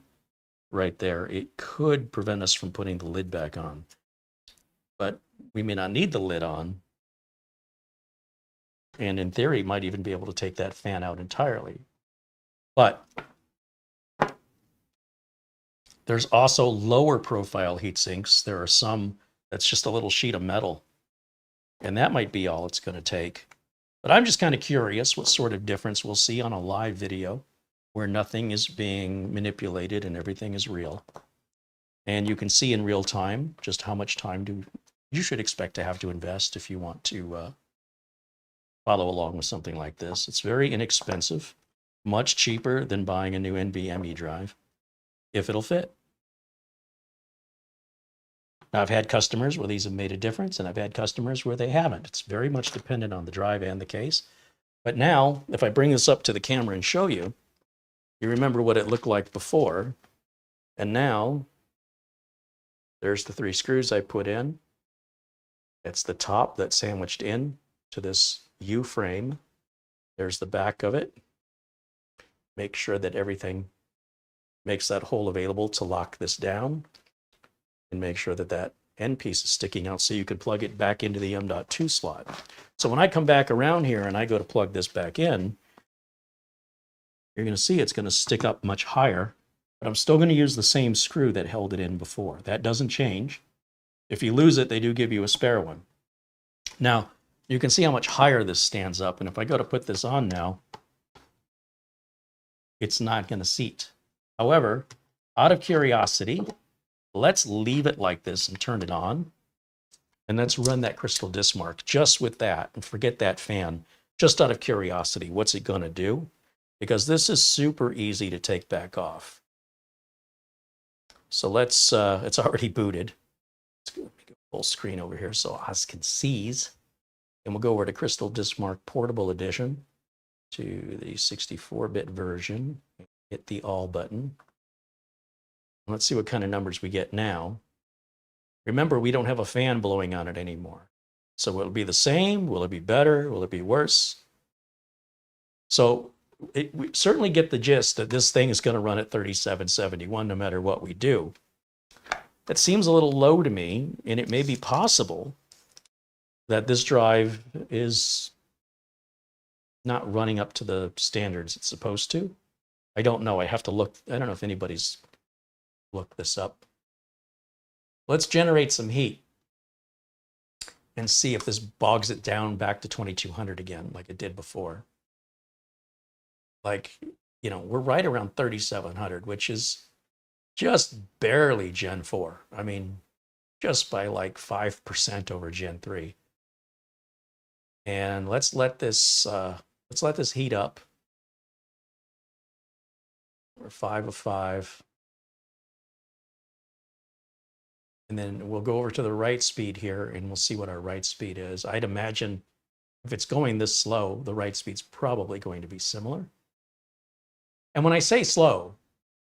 right there. It could prevent us from putting the lid back on, but we may not need the lid on. And in theory, might even be able to take that fan out entirely. But there's also lower profile heat sinks. There are some that's just a little sheet of metal, and that might be all it's going to take. But I'm just kind of curious what sort of difference we'll see on a live video where nothing is being manipulated and everything is real. And you can see in real time just how much time you should expect to have to invest if you want to follow along with something like this. It's very inexpensive, much cheaper than buying a new NVMe drive, if it'll fit. Now, I've had customers where these have made a difference, and I've had customers where they haven't. It's very much dependent on the drive and the case. But now, if I bring this up to the camera and show you, you remember what it looked like before. And now, there's the 3 screws I put in. It's the top that's sandwiched in to this U frame. There's the back of it. Make sure that everything makes that hole available to lock this down. And make sure that that end piece is sticking out so you can plug it back into the M.2 slot. So when I come back around here and I go to plug this back in, you're going to see it's going to stick up much higher, but I'm still going to use the same screw that held it in before. That doesn't change. If you lose it, they do give you a spare one. Now, you can see how much higher this stands up, and if I go to put this on now, it's not going to seat. However, out of curiosity, let's leave it like this and turn it on. And let's run that crystal disc mark just with that and forget that fan, just out of curiosity. What's it going to do? Because this is super easy to take back off. So let's, it's already booted. Let's go full screen over here so Oz can seize. And we'll go over to Crystal Disc Mark Portable Edition to the 64-bit version. Hit the all button. Let's see what kind of numbers we get now. Remember, we don't have a fan blowing on it anymore. So will it be the same? Will it be better? Will it be worse? So we certainly get the gist that this thing is going to run at 3771 no matter what we do. That seems a little low to me, and it may be possible that this drive is not running up to the standards it's supposed to. I don't know. I have to look. I don't know if anybody's looked this up. Let's generate some heat and see if this bogs it down back to 2200 again, like it did before. Like, you know, we're right around 3700, which is just barely Gen 4. I mean, just by like 5% over Gen 3. And let's let this heat up. We're 5 of 5. And then we'll go over to the write speed here and we'll see what our write speed is. I'd imagine if it's going this slow, the write speed's probably going to be similar. And when I say slow,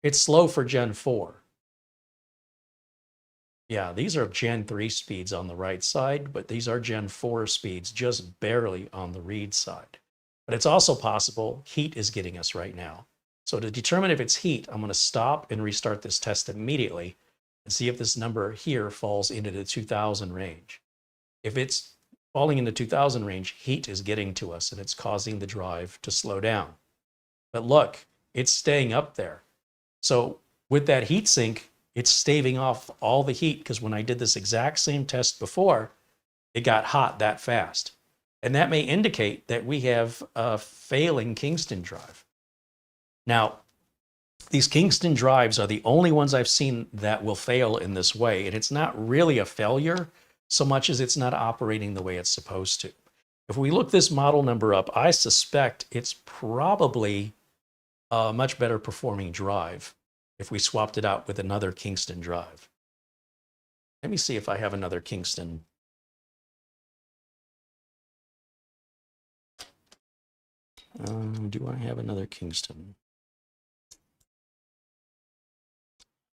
it's slow for Gen 4. Yeah, these are Gen 3 speeds on the right side, but these are Gen 4 speeds, just barely on the read side. But it's also possible heat is getting us right now. So to determine if it's heat, I'm going to stop and restart this test immediately and see if this number here falls into the 2000 range. If it's falling in the 2000 range, heat is getting to us and it's causing the drive to slow down. But look, it's staying up there. So with that heatsink, it's staving off all the heat, because when I did this exact same test before, it got hot that fast. And that may indicate that we have a failing Kingston drive. Now, these Kingston drives are the only ones I've seen that will fail in this way. And it's not really a failure so much as it's not operating the way it's supposed to. If we look this model number up, I suspect it's probably a much better performing drive if we swapped it out with another Kingston drive. Let me see if I have another Kingston. Do I have another Kingston?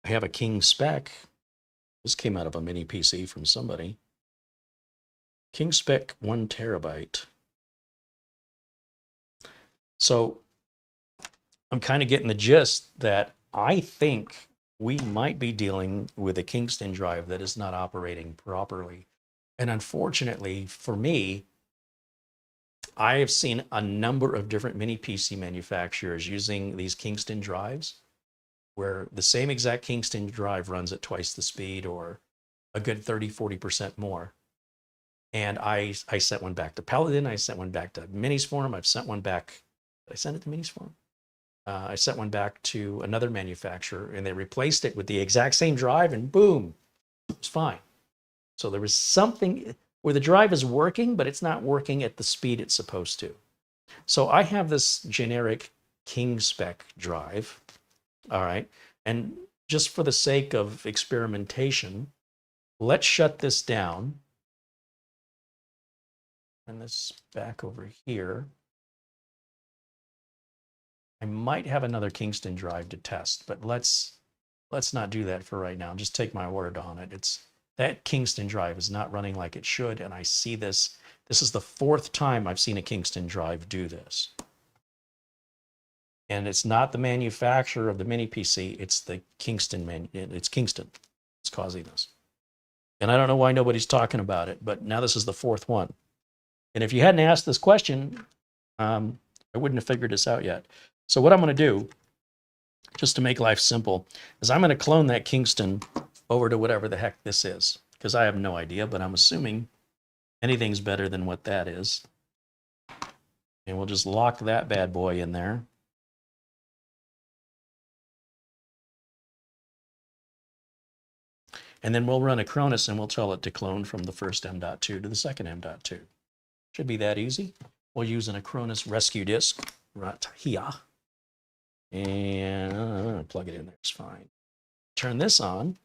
I have a King spec. This came out of a mini PC from somebody. King spec 1 terabyte. So I'm kind of getting the gist that I think we might be dealing with a Kingston drive that is not operating properly. And unfortunately for me, I have seen a number of different mini PC manufacturers using these Kingston drives, where the same exact Kingston drive runs at twice the speed or a good 30-40% more. And I sent one back to Paladin. I sent one back to Minis Forum. I've sent one back. Did I send it to Minis Forum? I sent one back to another manufacturer, and they replaced it with the exact same drive, and boom, it was fine. So there was something where the drive is working, but it's not working at the speed it's supposed to. So I have this generic King spec drive. All right. And just for the sake of experimentation, let's shut this down. And this back over here. I might have another Kingston drive to test, but let's not do that for right now. Just take my word on it. It's that Kingston drive is not running like it should, and I see this. This is the 4th time I've seen a Kingston drive do this. And it's not the manufacturer of the mini PC, it's the Kingston it's Kingston. It's causing this. And I don't know why nobody's talking about it, but now this is the 4th one. And if you hadn't asked this question, I wouldn't have figured this out yet. So what I'm going to do, just to make life simple, is I'm going to clone that Kingston over to whatever the heck this is, because I have no idea, but I'm assuming anything's better than what that is. And we'll just lock that bad boy in there. And then we'll run Acronis and we'll tell it to clone from the first M.2 to the second M.2. Should be that easy. We'll use an Acronis rescue disk right here. And I'm going to plug it in there. It's fine. Turn this on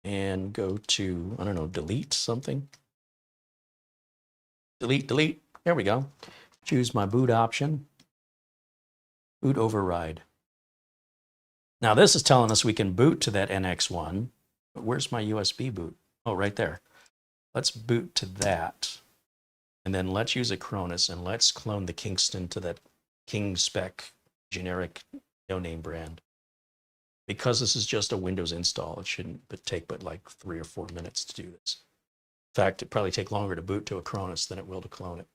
and go to, I don't know, delete something. Delete, delete. There we go. Choose my boot option. Boot override. Now this is telling us we can boot to that NX1. But where's my USB boot? Oh, right there. Let's boot to that. And then let's use Acronis and let's clone the Kingston to that King spec generic no-name brand. Because this is just a Windows install, it shouldn't take but like 3 or 4 minutes to do this. In fact, it'd probably take longer to boot to Acronis than it will to clone it.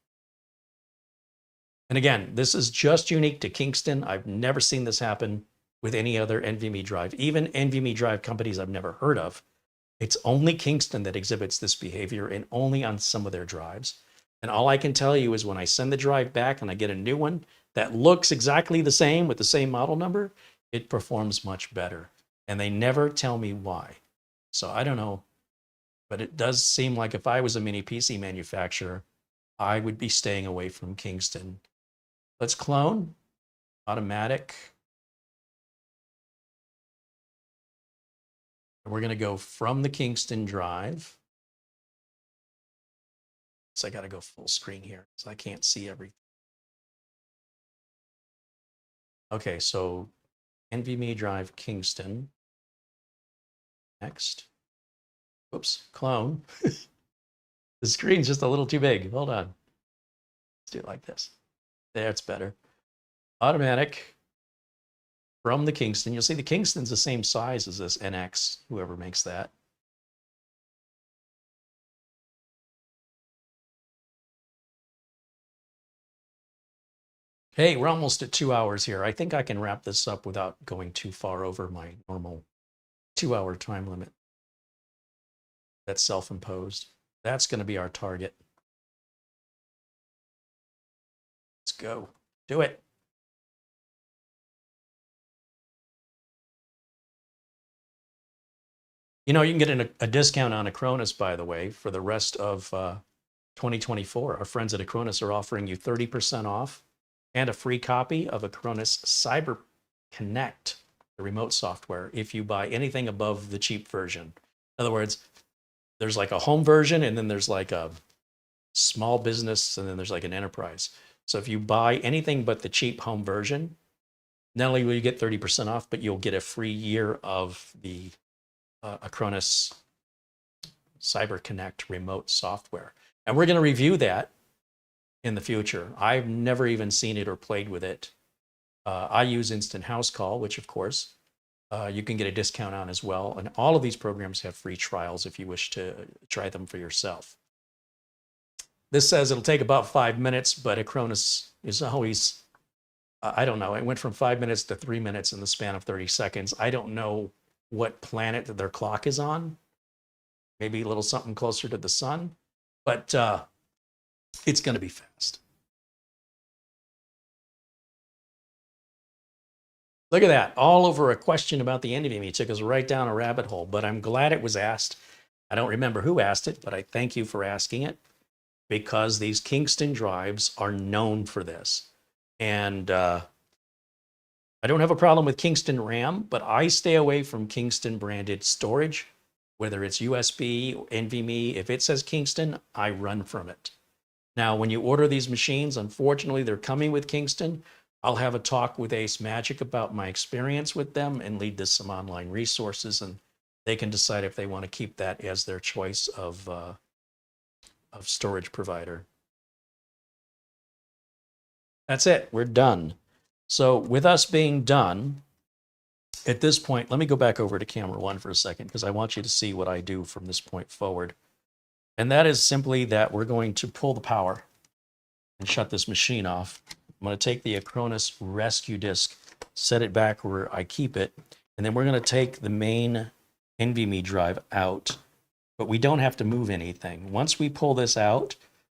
And again, this is just unique to Kingston. I've never seen this happen with any other NVMe drive. Even NVMe drive companies I've never heard of. It's only Kingston that exhibits this behavior, and only on some of their drives. And all I can tell you is when I send the drive back and I get a new one that looks exactly the same with the same model number, it performs much better. And they never tell me why. So I don't know, but it does seem like if I was a mini PC manufacturer, I would be staying away from Kingston. Let's clone, automatic. And we're going to go from the Kingston drive. So I got to go full screen here, so I can't see everything. Okay, so NVMe drive Kingston. Next. Oops, clone. The screen's just a little too big. Hold on. Let's do it like this. There, it's better. Automatic. From the Kingston. You'll see the Kingston's the same size as this NX, whoever makes that. Hey, we're almost at 2 hours here. I think I can wrap this up without going too far over my normal 2-hour time limit. That's self-imposed. That's going to be our target. Let's go. Do it. You know, you can get a discount on Acronis, by the way, for the rest of 2024. Our friends at Acronis are offering you 30% off and a free copy of Acronis Cyber Connect, the remote software, if you buy anything above the cheap version. In other words, there's like a home version, and then there's like a small business, and then there's like an enterprise. So if you buy anything but the cheap home version, not only will you get 30% off, but you'll get a free year of the Acronis Cyber Connect remote software. And we're going to review that in the future. I've never even seen it or played with it. I use Instant House Call, which of course you can get a discount on as well. And all of these programs have free trials if you wish to try them for yourself. This says it'll take about 5 minutes, but Acronis is always, I don't know, it went from 5 minutes to 3 minutes in the span of 30 seconds. I don't know what planet that their clock is on. Maybe a little something closer to the sun, but it's going to be fast. Look at that, all over a question about the NVMe. It took us right down a rabbit hole, but I'm glad it was asked. I don't remember who asked it, but I thank you for asking it, because these Kingston drives are known for this. And I don't have a problem with Kingston RAM, but I stay away from Kingston branded storage, whether it's USB, NVMe. If it says Kingston, I run from it. Now, when you order these machines, unfortunately, they're coming with Kingston. I'll have a talk with AceMagic about my experience with them and lead to some online resources, and they can decide if they want to keep that as their choice of storage provider. That's it. We're done. So with us being done, at this point, let me go back over to camera one for a second, because I want you to see what I do from this point forward. And that is simply that we're going to pull the power and shut this machine off. I'm going to take the Acronis rescue disk, set it back where I keep it, and then we're going to take the main NVMe drive out. But we don't have to move anything. Once we pull this out,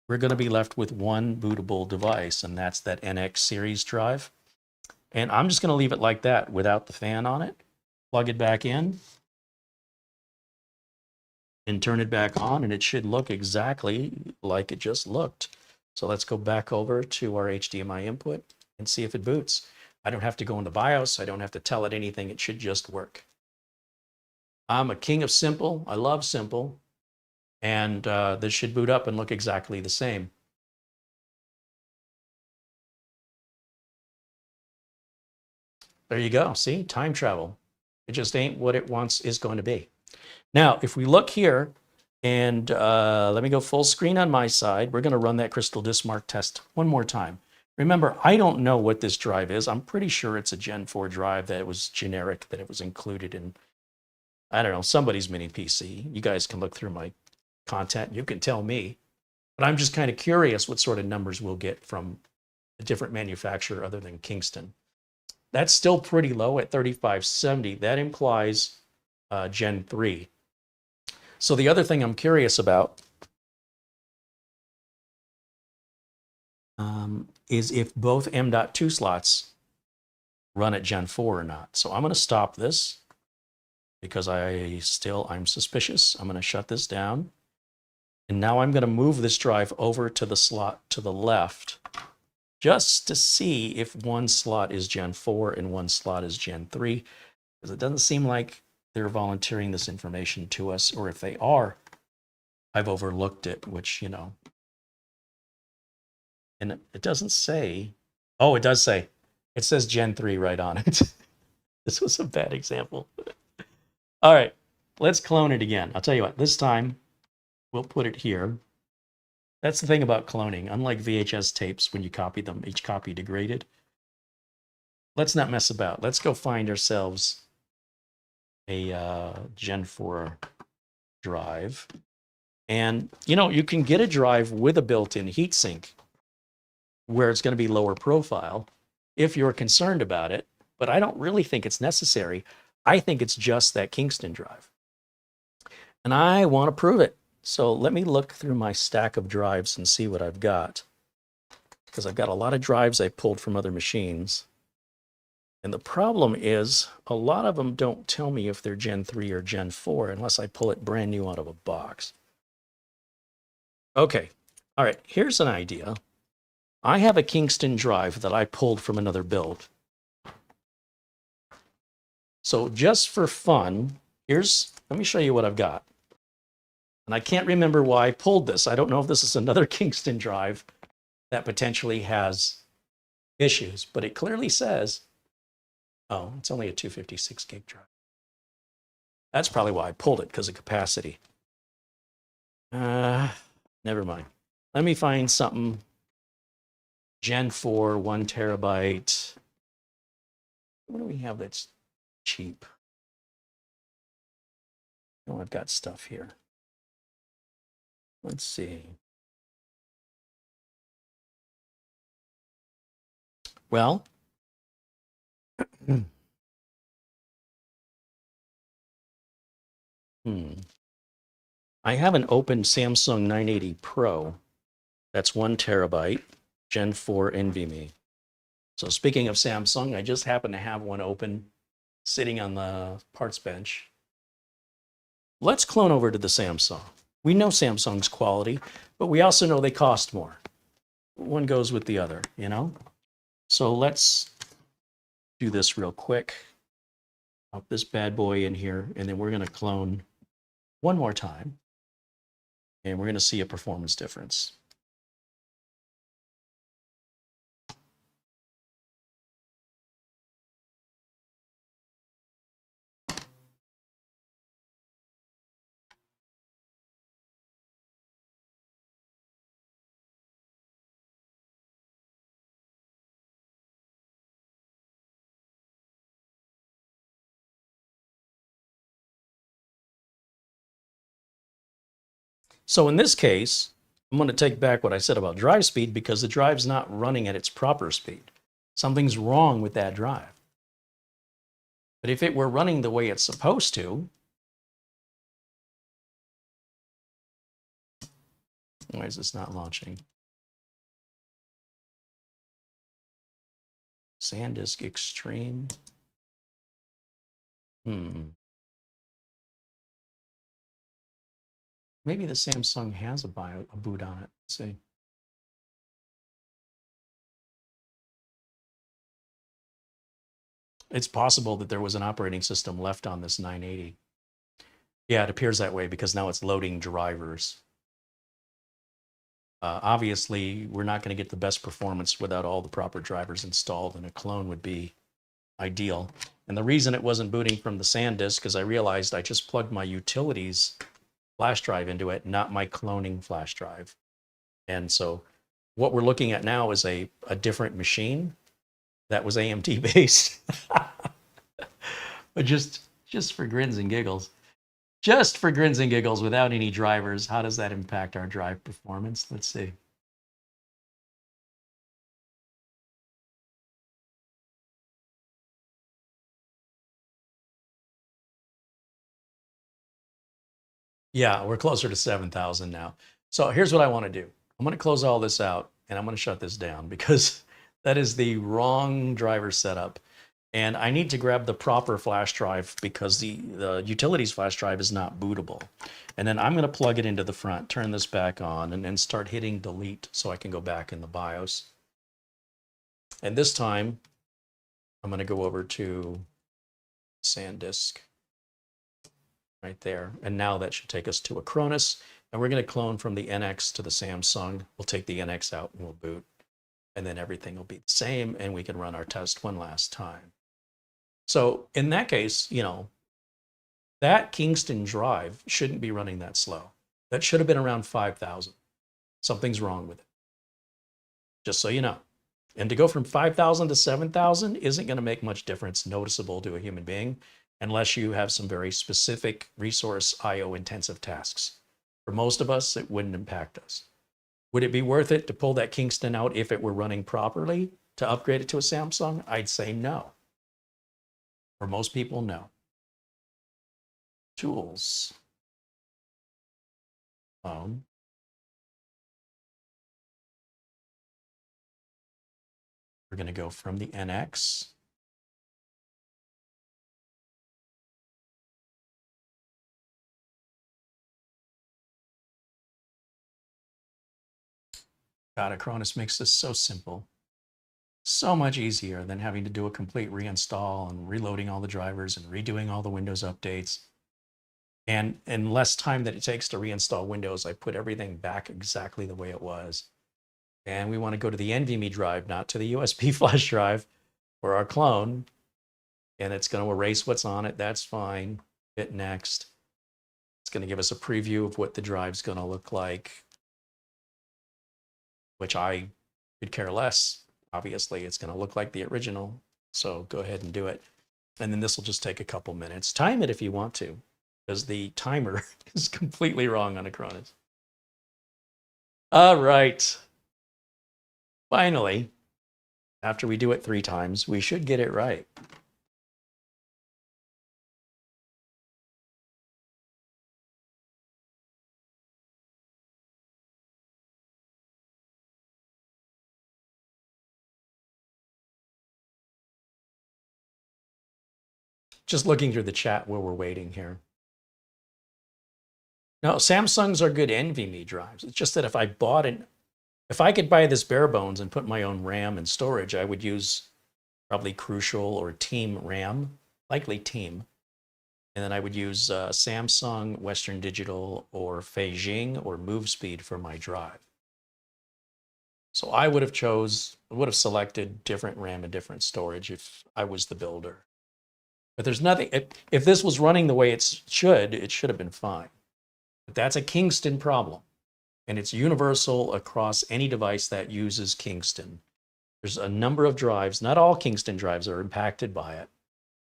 we're going to be left with one bootable device, and that's that NX series drive. And I'm just going to leave it like that without the fan on it. Plug it back in and turn it back on, and it should look exactly like it just looked. So let's go back over to our HDMI input and see if it boots. I don't have to go into BIOS. I don't have to tell it anything. It should just work. I'm a king of simple. I love simple. And this should boot up and look exactly the same. There you go. See, time travel. It just ain't what it once is going to be. Now, if we look here, and let me go full screen on my side, we're going to run that Crystal Disk Mark test one more time. Remember, I don't know what this drive is. I'm pretty sure it's a Gen 4 drive that was generic, that it was included in, I don't know, somebody's mini PC. You guys can look through my content. You can tell me. But I'm just kind of curious what sort of numbers we'll get from a different manufacturer other than Kingston. That's still pretty low at 3570. That implies Gen 3. So the other thing I'm curious about is if both M.2 slots run at Gen 4 or not. So I'm going to stop this because I'm suspicious. I'm going to shut this down. And now I'm going to move this drive over to the slot to the left just to see if one slot is Gen 4 and one slot is Gen 3, because it doesn't seem like they're volunteering this information to us, or if they are, I've overlooked it, which, you know. And it doesn't say, oh, it does say, it says Gen 3 right on it. This was a bad example. All right, let's clone it again. I'll tell you what, this time we'll put it here. That's the thing about cloning. Unlike VHS tapes, when you copy them, each copy degraded. Let's not mess about. Let's go find ourselves a Gen 4 drive. And, you know, you can get a drive with a built-in heatsink where it's going to be lower profile if you're concerned about it. But I don't really think it's necessary. I think it's just that Kingston drive. And I want to prove it. So let me look through my stack of drives and see what I've got. Because I've got a lot of drives I pulled from other machines. And the problem is, a lot of them don't tell me if they're Gen 3 or Gen 4 unless I pull it brand new out of a box. Okay, all right, here's an idea. I have a Kingston drive that I pulled from another build. So just for fun, let me show you what I've got. And I can't remember why I pulled this. I don't know if this is another Kingston drive that potentially has issues, but it clearly says, oh, it's only a 256 gig drive. That's probably why I pulled it, because of capacity. Never mind. Let me find something. Gen 4, 1 terabyte. What do we have that's cheap? Oh, I've got stuff here. Let's see. Well, I have an open Samsung 980 Pro. That's 1 terabyte, Gen 4 NVMe. So speaking of Samsung, I just happen to have one open sitting on the parts bench. Let's clone over to the Samsung. We know Samsung's quality, but we also know they cost more. One goes with the other, you know? So let's do this real quick. Pop this bad boy in here, and then we're going to clone one more time. And we're going to see a performance difference. So in this case, I'm going to take back what I said about drive speed because the drive's not running at its proper speed. Something's wrong with that drive. But if it were running the way it's supposed to, why is this not launching? SanDisk Extreme. Maybe the Samsung has a boot on it. Let's see. It's possible that there was an operating system left on this 980. Yeah, it appears that way because now it's loading drivers. Obviously, we're not going to get the best performance without all the proper drivers installed, and a clone would be ideal. And the reason it wasn't booting from the SanDisk is I realized I just plugged my utilities flash drive into it, not my cloning flash drive. And so what we're looking at now is a different machine that was AMD based. But just for grins and giggles, without any drivers, how does that impact our drive performance? Let's see. Yeah, we're closer to 7,000 now. So here's what I want to do. I'm going to close all this out and I'm going to shut this down because that is the wrong driver setup. And I need to grab the proper flash drive because the utilities flash drive is not bootable. And then I'm going to plug it into the front, turn this back on, and then start hitting delete so I can go back in the BIOS. And this time, I'm going to go over to SanDisk right there. And now that should take us to Acronis. And we're going to clone from the NX to the Samsung. We'll take the NX out and we'll boot. And then everything will be the same and we can run our test one last time. So in that case, you know, that Kingston drive shouldn't be running that slow. That should have been around 5,000. Something's wrong with it. Just so you know. And to go from 5,000 to 7,000 isn't going to make much difference noticeable to a human being unless you have some very specific resource IO intensive tasks. For most of us, it wouldn't impact us. Would it be worth it to pull that Kingston out if it were running properly to upgrade it to a Samsung? I'd say no. For most people, no. Tools. We're going to go from the NX. God, Acronis makes this so simple. So much easier than having to do a complete reinstall and reloading all the drivers and redoing all the Windows updates. And in less time that it takes to reinstall Windows, I put everything back exactly the way it was. And we want to go to the NVMe drive, not to the USB flash drive for our clone. And it's going to erase what's on it. That's fine. Hit next. It's going to give us a preview of what the drive's going to look like, which I could care less. Obviously, it's going to look like the original. So go ahead and do it. And then this will just take a couple minutes. Time it if you want to, because the timer is completely wrong on Acronis. All right. Finally, after we do it 3 times, we should get it right. Just looking through the chat while we're waiting here. No, Samsungs are good NVMe drives. It's just that if I could buy this bare bones and put my own RAM and storage, I would use probably Crucial or Team RAM, likely Team. And then I would use Samsung, Western Digital, or Feijing or MoveSpeed for my drive. So I would have selected different RAM and different storage if I was the builder. But there's nothing, if this was running the way it should have been fine. But that's a Kingston problem. And it's universal across any device that uses Kingston. There's a number of drives, not all Kingston drives are impacted by it,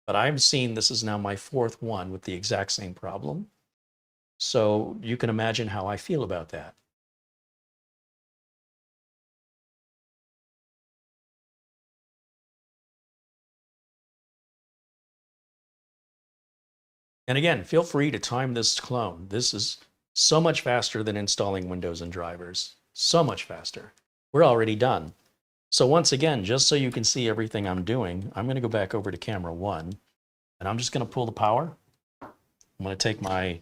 but I've seen, this is now my 4th one with the exact same problem. So you can imagine how I feel about that. And again, feel free to time this clone. This is so much faster than installing Windows and drivers. So much faster. We're already done. So once again, just so you can see everything I'm doing, I'm going to go back over to camera 1, and I'm just going to pull the power. I'm going to take my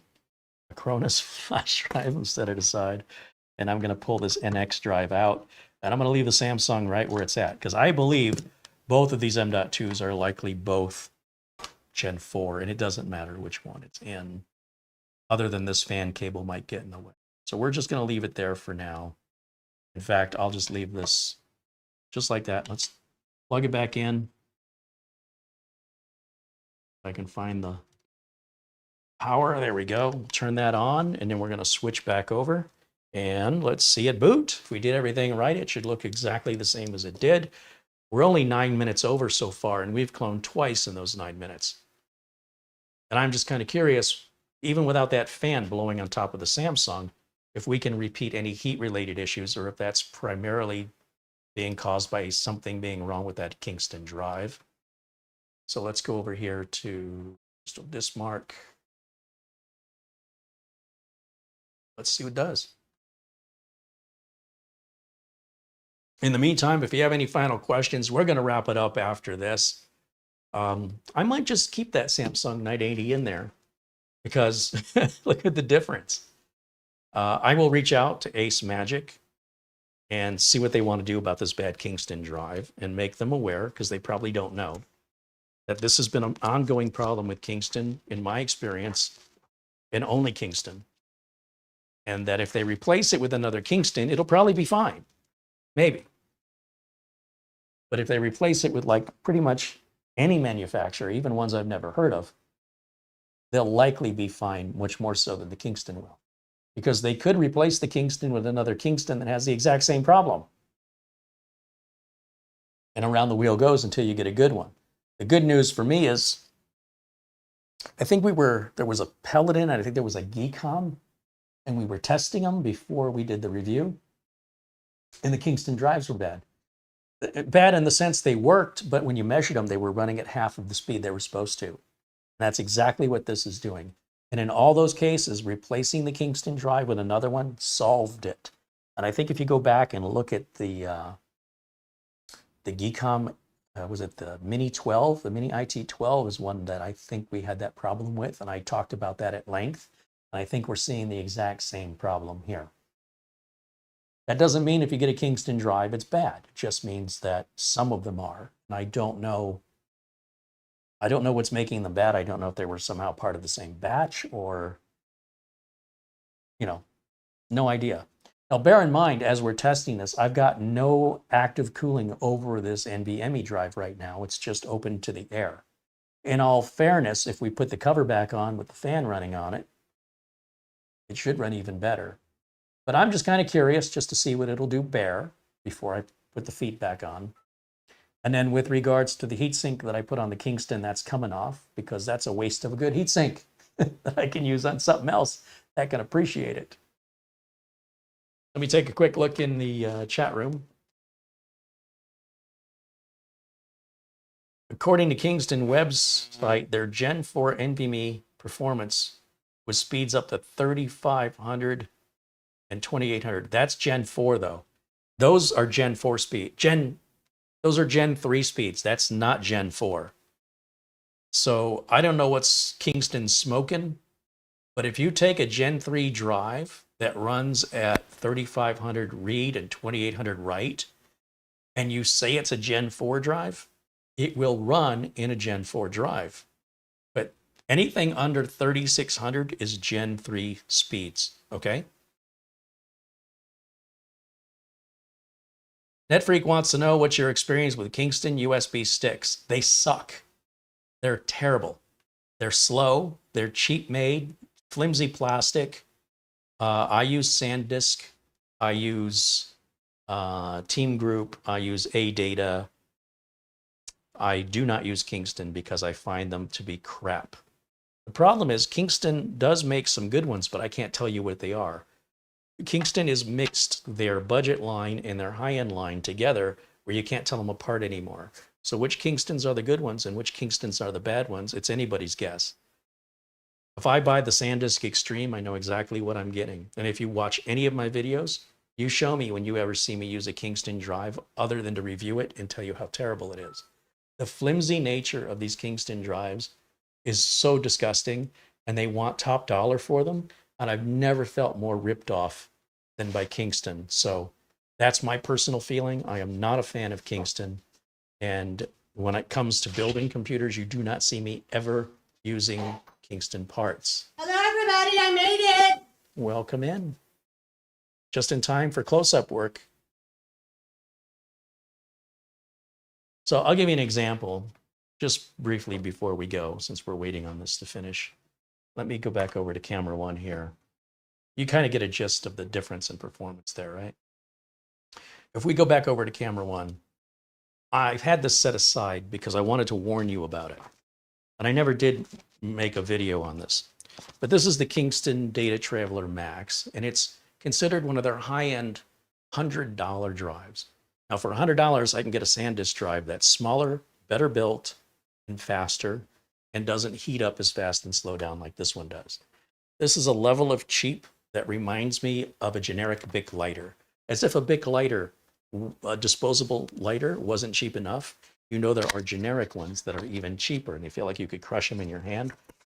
Acronis flash drive and set it aside, and I'm going to pull this NX drive out, and I'm going to leave the Samsung right where it's at, because I believe both of these M.2s are likely both Gen 4, and it doesn't matter which one it's in, other than this fan cable might get in the way. So we're just going to leave it there for now. In fact, I'll just leave this just like that. Let's plug it back in. If I can find the power, there we go. Turn that on, and then we're going to switch back over, and let's see it boot. If we did everything right, it should look exactly the same as it did. We're only 9 minutes over so far, and we've cloned twice in those 9 minutes. And I'm just kind of curious, even without that fan blowing on top of the Samsung, if we can repeat any heat-related issues, or if that's primarily being caused by something being wrong with that Kingston drive. So let's go over here to this mark. Let's see what it does. In the meantime, if you have any final questions, we're going to wrap it up after this. I might just keep that Samsung 980 in there because look at the difference. I will reach out to AceMagic and see what they want to do about this bad Kingston drive and make them aware, because they probably don't know, that this has been an ongoing problem with Kingston, in my experience, and only Kingston. And that if they replace it with another Kingston, it'll probably be fine. Maybe. But if they replace it with like pretty much any manufacturer, even ones I've never heard of, they'll likely be fine, much more so than the Kingston will. Because they could replace the Kingston with another Kingston that has the exact same problem. And around the wheel goes until you get a good one. The good news for me is, I think there was a Paladin, and I think there was a Geekom, and we were testing them before we did the review. And the Kingston drives were bad. Bad in the sense they worked, but when you measured them, they were running at half of the speed they were supposed to. And that's exactly what this is doing. And in all those cases, replacing the Kingston drive with another one solved it. And I think if you go back and look at the Geekom, was it the Mini 12? The Mini IT 12 is one that I think we had that problem with, and I talked about that at length. And I think we're seeing the exact same problem here. That doesn't mean if you get a Kingston drive, it's bad. It just means that some of them are. And I don't know what's making them bad. I don't know if they were somehow part of the same batch or, no idea. Now, bear in mind, as we're testing this, I've got no active cooling over this NVMe drive right now. It's just open to the air. In all fairness, if we put the cover back on with the fan running on it, it should run even better. But I'm just kind of curious just to see what it'll do bare before I put the feet back on. And then with regards to the heatsink that I put on the Kingston, that's coming off because that's a waste of a good heatsink that I can use on something else that can appreciate it. Let me take a quick look in the chat room. According to Kingston website, their Gen 4 NVMe performance with speeds up to 3,500 and 2,800. That's Gen 4 though. Those are Gen 4 speed. Those are Gen 3 speeds. That's not Gen 4. So I don't know what's Kingston smoking, but if you take a Gen 3 drive that runs at 3,500 read and 2,800 write, and you say it's a Gen 4 drive, it will run in a Gen 4 drive. But anything under 3,600 is Gen 3 speeds, okay? NetFreak wants to know what's your experience with Kingston USB sticks. They suck. They're terrible. They're slow. They're cheap made, flimsy plastic. I use SanDisk. I use Team Group. I use AData. I do not use Kingston because I find them to be crap. The problem is Kingston does make some good ones, but I can't tell you what they are. Kingston is mixed their budget line and their high-end line together where you can't tell them apart anymore. So which Kingstons are the good ones and which Kingstons are the bad ones, it's anybody's guess. If I buy the SanDisk Extreme, I know exactly what I'm getting. And if you watch any of my videos, you show me when you ever see me use a Kingston drive other than to review it and tell you how terrible it is. The flimsy nature of these Kingston drives is so disgusting, and they want top dollar for them. And I've never felt more ripped off than by Kingston. So that's my personal feeling. I am not a fan of Kingston. And when it comes to building computers, you do not see me ever using Kingston parts. Hello, everybody. I made it. Welcome in. Just in time for close-up work. So I'll give you an example just briefly before we go, since we're waiting on this to finish. Let me go back over to camera one here. You kind of get a gist of the difference in performance there, right? If we go back over to camera one, I've had this set aside because I wanted to warn you about it. And I never did make a video on this. But this is the Kingston Data Traveler Max, and it's considered one of their high-end $100 drives. Now for $100, I can get a SanDisk drive that's smaller, better built, and faster, and doesn't heat up as fast and slow down like this one does. This is a level of cheap that reminds me of a generic Bic lighter. As if a Bic lighter, a disposable lighter, wasn't cheap enough. You know there are generic ones that are even cheaper, and you feel like you could crush them in your hand.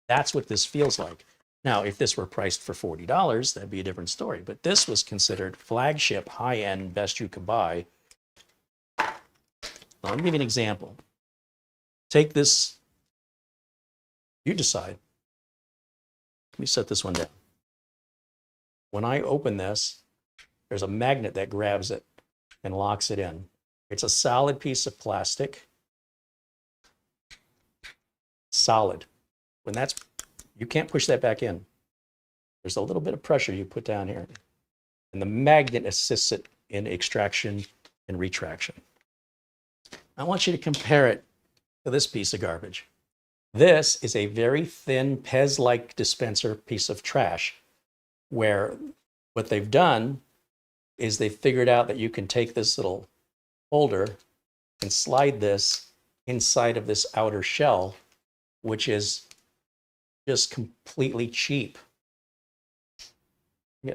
That's what this feels like. Now, if this were priced for $40, that'd be a different story. But this was considered flagship, high-end, best you could buy. Now, let me give you an example. Take this. You decide. Let me set this one down. When I open this, there's a magnet that grabs it and locks it in. It's a solid piece of plastic. Solid. When that's, you can't push that back in. There's a little bit of pressure you put down here. And the magnet assists it in extraction and retraction. I want you to compare it to this piece of garbage. This is a very thin Pez-like dispenser piece of trash where what they've done is they figured out that you can take this little holder and slide this inside of this outer shell, which is just completely cheap. Yeah.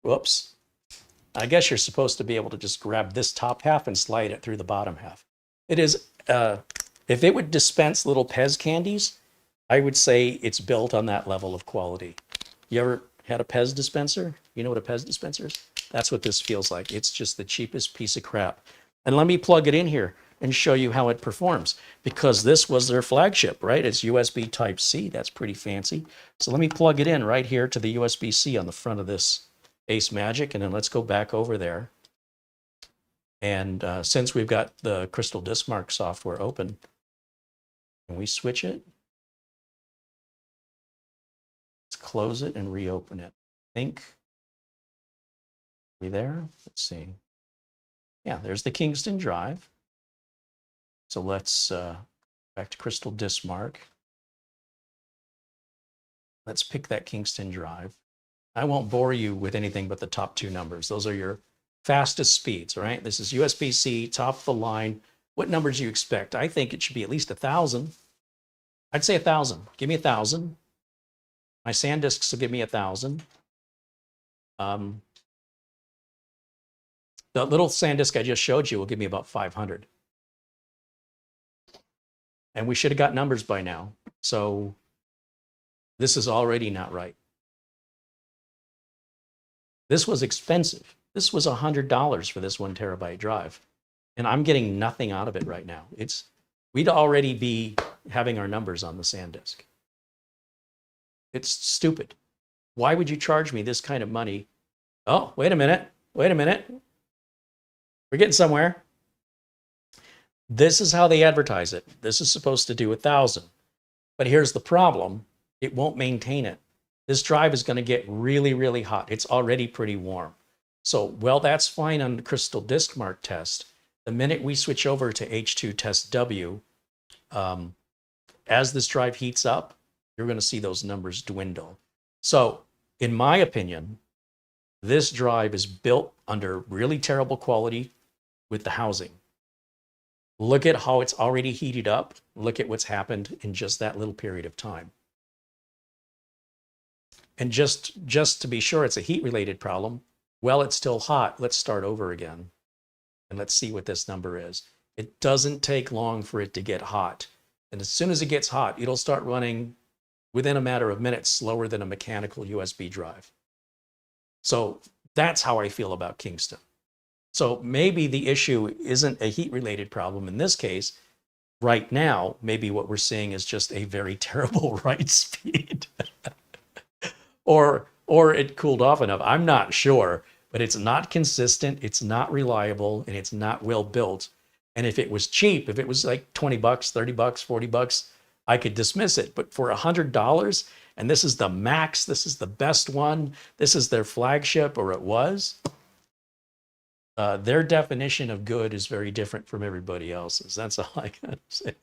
Whoops. I guess you're supposed to be able to just grab this top half and slide it through the bottom half. It is, if it would dispense little Pez candies, I would say it's built on that level of quality. You ever had a Pez dispenser? You know what a Pez dispenser is? That's what this feels like. It's just the cheapest piece of crap. And let me plug it in here and show you how it performs, because this was their flagship, right? It's USB Type-C. That's pretty fancy. So let me plug it in right here to the USB-C on the front of this AceMagic, and then let's go back over there. And since we've got the Crystal Diskmark software open, can we switch it? Let's close it and reopen it. I think, are we there? Let's see. Yeah, there's the Kingston drive. So let's back to Crystal Diskmark. Let's pick that Kingston drive. I won't bore you with anything but the top two numbers. Those are your fastest speeds, right? This is USB-C, top of the line. What numbers do you expect? I think it should be at least 1,000. I'd say 1,000. Give me 1,000. My SanDisks will give me 1,000. The little SanDisk I just showed you will give me about 500. And we should have got numbers by now. So this is already not right. This was expensive. This was $100 for this 1 terabyte drive. And I'm getting nothing out of it right now. We'd already be having our numbers on the SanDisk. It's stupid. Why would you charge me this kind of money? Oh, wait a minute. Wait a minute. We're getting somewhere. This is how they advertise it. This is supposed to do 1,000. But here's the problem. It won't maintain it. This drive is going to get really, really hot. It's already pretty warm. So, well, that's fine on the Crystal Diskmark test. The minute we switch over to H2 test W, as this drive heats up, you're going to see those numbers dwindle. So, in my opinion, this drive is built under really terrible quality with the housing. Look at how it's already heated up. Look at what's happened in just that little period of time. And just to be sure it's a heat-related problem, well, it's still hot. Let's start over again. And let's see what this number is. It doesn't take long for it to get hot. And as soon as it gets hot, it'll start running within a matter of minutes slower than a mechanical USB drive. So that's how I feel about Kingston. So maybe the issue isn't a heat-related problem in this case. Right now, maybe what we're seeing is just a very terrible write speed. or it cooled off enough. I'm not sure, but it's not consistent, it's not reliable, and it's not well built. And if it was cheap, if it was like 20 bucks, 30 bucks, 40 bucks, I could dismiss it. But for $100, and this is the max, this is the best one, this is their flagship, or it was, their definition of good is very different from everybody else's. That's all I gotta say.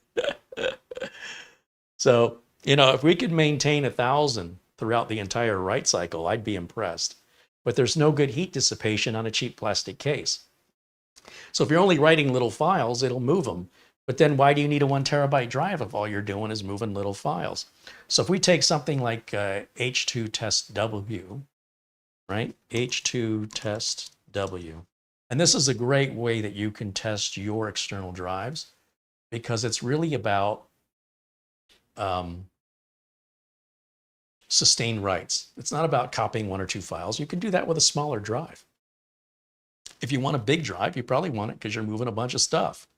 So, if we could maintain 1,000 throughout the entire write cycle, I'd be impressed. But there's no good heat dissipation on a cheap plastic case. So if you're only writing little files, it'll move them. But then why do you need a 1 terabyte drive if all you're doing is moving little files? So if we take something like H2 test W, right? H2 test W. And this is a great way that you can test your external drives, because it's really about sustained writes. It's not about copying 1 or 2 files. You can do that with a smaller drive. If you want a big drive, you probably want it because you're moving a bunch of stuff.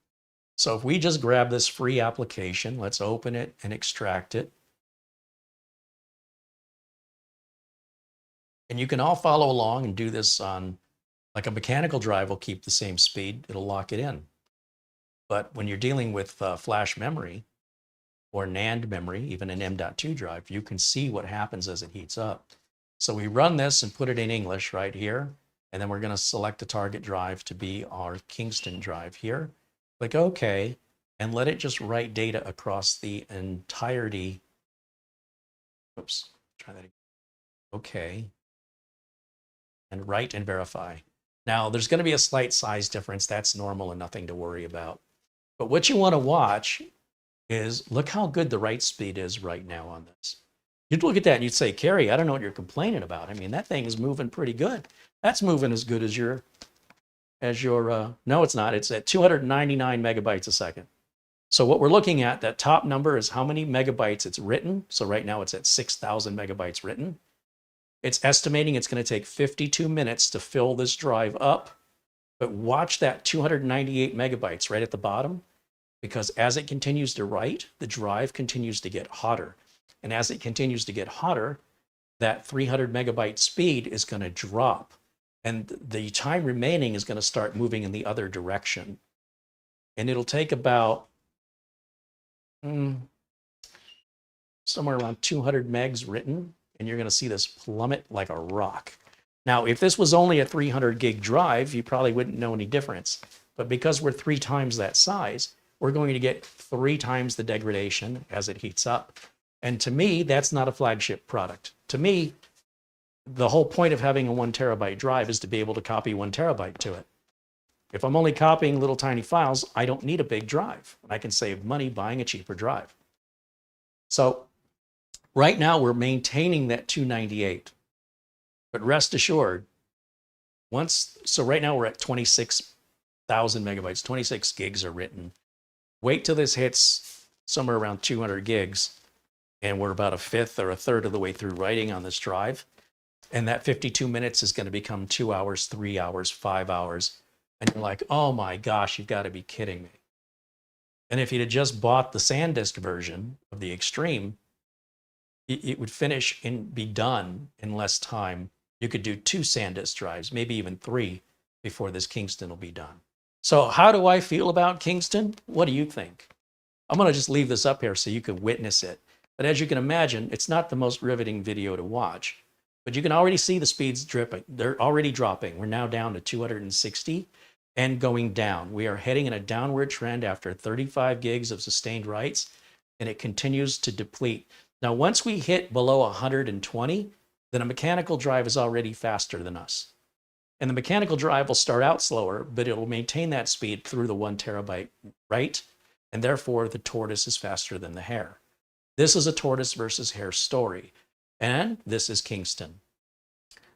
So if we just grab this free application, let's open it and extract it. And you can all follow along and do this on, like a mechanical drive will keep the same speed. It'll lock it in. But when you're dealing with flash memory or NAND memory, even an M.2 drive, you can see what happens as it heats up. So we run this and put it in English right here. And then we're going to select a target drive to be our Kingston drive here. Click OK, and let it just write data across the entirety. Oops, try that again. Okay. And write and verify. Now, there's going to be a slight size difference. That's normal and nothing to worry about. But what you want to watch is look how good the write speed is right now on this. You'd look at that and you'd say, Carey, I don't know what you're complaining about. I mean, that thing is moving pretty good. That's moving as good as your, no, it's not. It's at 299 megabytes a second. So what we're looking at, that top number is how many megabytes it's written. So right now it's at 6,000 megabytes written. It's estimating it's going to take 52 minutes to fill this drive up. But watch that 298 megabytes right at the bottom, because as it continues to write, the drive continues to get hotter. And as it continues to get hotter, that 300 megabyte speed is going to drop. And the time remaining is going to start moving in the other direction. And it'll take about somewhere around 200 megs written, and you're going to see this plummet like a rock. Now, if this was only a 300 gig drive, you probably wouldn't know any difference. But because we're 3 times that size, we're going to get 3 times the degradation as it heats up. And to me, that's not a flagship product. To me, the whole point of having a 1 terabyte drive is to be able to copy 1 terabyte to it. If I'm only copying little tiny files, I don't need a big drive. I can save money buying a cheaper drive. So right now we're maintaining that 298. But rest assured, so right now we're at 26,000 megabytes, 26 gigs are written. Wait till this hits somewhere around 200 gigs, and we're about a fifth or a third of the way through writing on this drive. And that 52 minutes is going to become 2 hours, 3 hours, 5 hours. And you're like, oh my gosh, you've got to be kidding me. And if you'd have just bought the SanDisk version of the Extreme, it would finish and be done in less time. You could do 2 SanDisk drives, maybe even 3, before this Kingston will be done. So how do I feel about Kingston? What do you think? I'm going to just leave this up here so you can witness it. But as you can imagine, it's not the most riveting video to watch. But you can already see the speeds dripping. They're already dropping. We're now down to 260 and going down. We are heading in a downward trend after 35 gigs of sustained writes, and it continues to deplete. Now, once we hit below 120, then a mechanical drive is already faster than us. And the mechanical drive will start out slower, but it'll maintain that speed through the 1 terabyte write, and therefore the tortoise is faster than the hare. This is a tortoise versus hare story, and this is Kingston.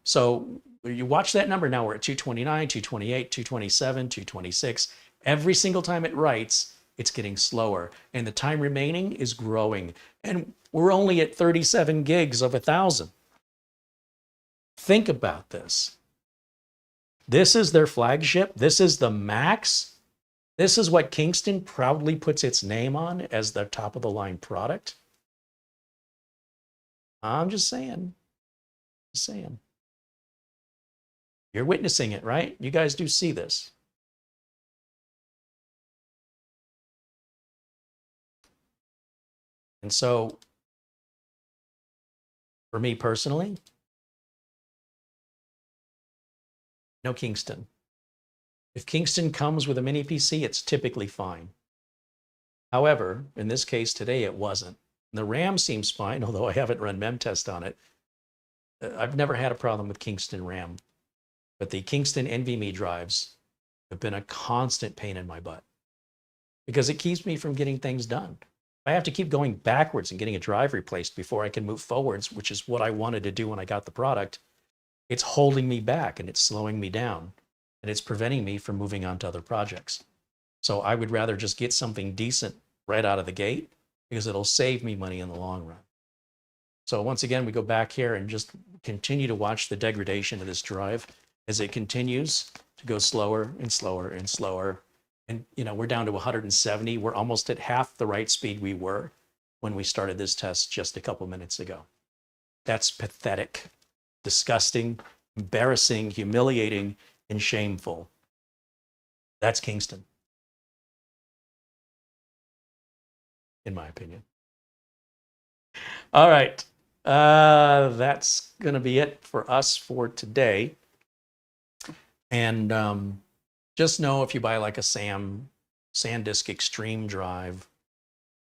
So you watch that number now, we're at 229, 228, 227, 226. Every single time it writes, it's getting slower, and the time remaining is growing. And we're only at 37 gigs of 1,000. Think about this. This is their flagship. This is the max. This is what Kingston proudly puts its name on as their top of the line product. I'm just saying. Just saying. You're witnessing it, right? You guys do see this. And so, for me personally, no Kingston. If Kingston comes with a mini PC, it's typically fine. However, in this case today, it wasn't. The RAM seems fine, although I haven't run memtest on it. I've never had a problem with Kingston RAM, but the Kingston NVMe drives have been a constant pain in my butt because it keeps me from getting things done. I have to keep going backwards and getting a drive replaced before I can move forwards, which is what I wanted to do when I got the product. It's holding me back and it's slowing me down and it's preventing me from moving on to other projects. So I would rather just get something decent right out of the gate because it'll save me money in the long run. So once again, we go back here and just continue to watch the degradation of this drive as it continues to go slower and slower and slower. And we're down to 170. We're almost at half the write speed we were when we started this test just a couple minutes ago. That's pathetic, disgusting, embarrassing, humiliating, and shameful. That's Kingston, in my opinion. All right. That's going to be it for us for today. And just know if you buy like a SanDisk Extreme drive,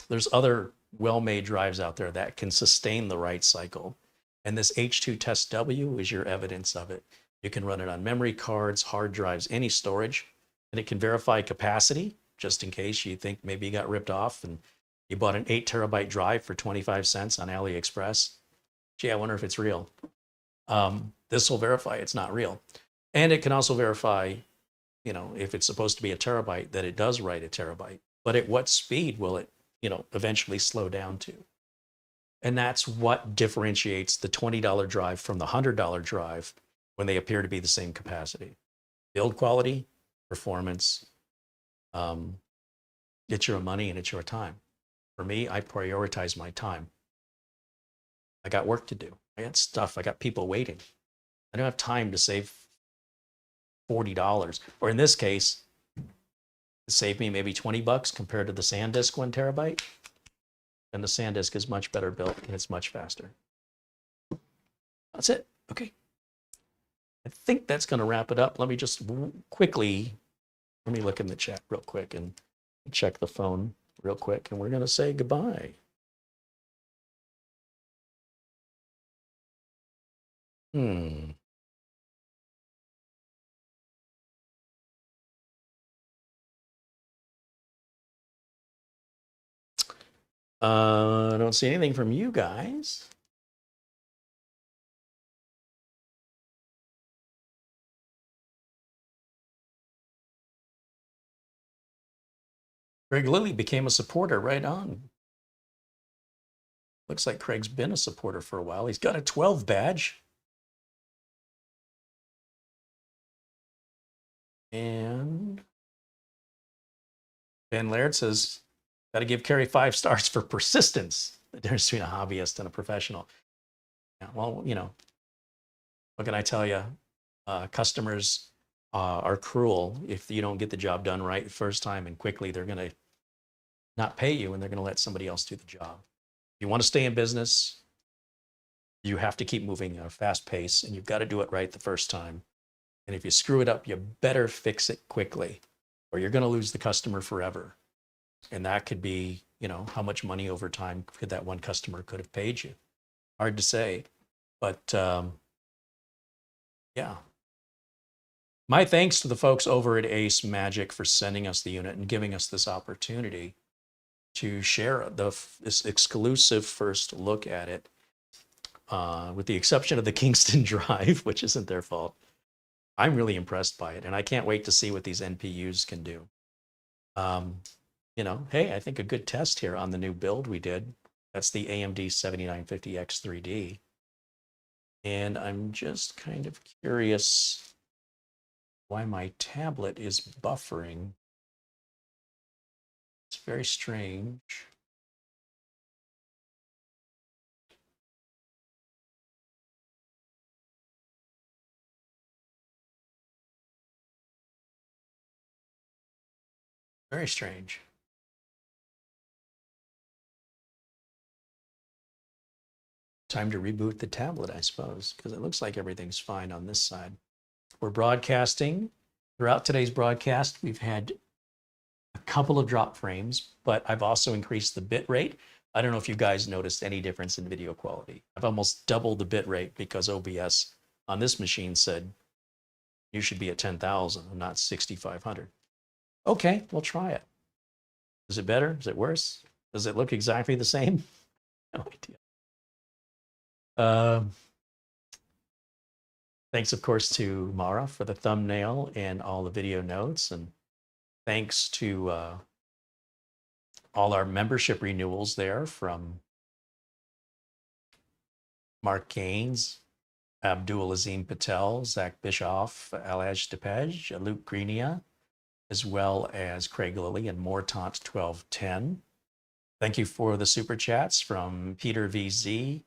there's other well-made drives out there that can sustain the write cycle. And this H2 Test W is your evidence of it. You can run it on memory cards, hard drives, any storage, and it can verify capacity just in case you think maybe you got ripped off and you bought an 8 terabyte drive for 25 cents on AliExpress. Gee, I wonder if it's real. This will verify it's not real. And it can also verify, if it's supposed to be a terabyte, that it does write a terabyte. But at what speed will it, eventually slow down to? And that's what differentiates the $20 drive from the $100 drive when they appear to be the same capacity. Build quality, performance, it's your money and it's your time. For me, I prioritize my time. I got work to do. I got stuff. I got people waiting. I don't have time to save $40. Or in this case, it saved me maybe $20 compared to the SanDisk 1 terabyte. And the SanDisk is much better built and it's much faster. That's it. Okay. I think that's going to wrap it up. Let me just quickly, let me look in the chat real quick and check the phone real quick. And we're going to say goodbye. I don't see anything from you guys. Craig Lilly became a supporter, right on. Looks like Craig's been a supporter for a while. He's got a 12 badge. And Ben Laird says, got to give Carey 5 stars for persistence. The difference between a hobbyist and a professional. Yeah, well, what can I tell you? Customers are cruel. If you don't get the job done right the first time and quickly, they're going to not pay you and they're going to let somebody else do the job. If you want to stay in business, you have to keep moving at a fast pace and you've got to do it right the first time. And if you screw it up, you better fix it quickly or you're going to lose the customer forever. And that could be, how much money over time could that one customer could have paid you? Hard to say, but yeah. My thanks to the folks over at AceMagic for sending us the unit and giving us this opportunity to share this exclusive first look at it, with the exception of the Kingston drive, which isn't their fault. I'm really impressed by it, and I can't wait to see what these NPUs can do. Hey, I think a good test here on the new build we did. That's the AMD 7950X3D. And I'm just kind of curious why my tablet is buffering. It's very strange. Very strange. Time to reboot the tablet, I suppose, because it looks like everything's fine on this side. We're broadcasting. Throughout today's broadcast, we've had a couple of drop frames, but I've also increased the bit rate. I don't know if you guys noticed any difference in video quality. I've almost doubled the bit rate because OBS on this machine said you should be at 10,000 and not 6,500. Okay, we'll try it. Is it better? Is it worse? Does it look exactly the same? No idea. Thanks, of course, to Mara for the thumbnail and all the video notes. And thanks to all our membership renewals there from Mark Gaines, Abdul Azim Patel, Zach Bischoff, Alaj Depej, Luke Greenia, as well as Craig Lilly and Mortant1210. Thank you for the super chats from Peter VZ,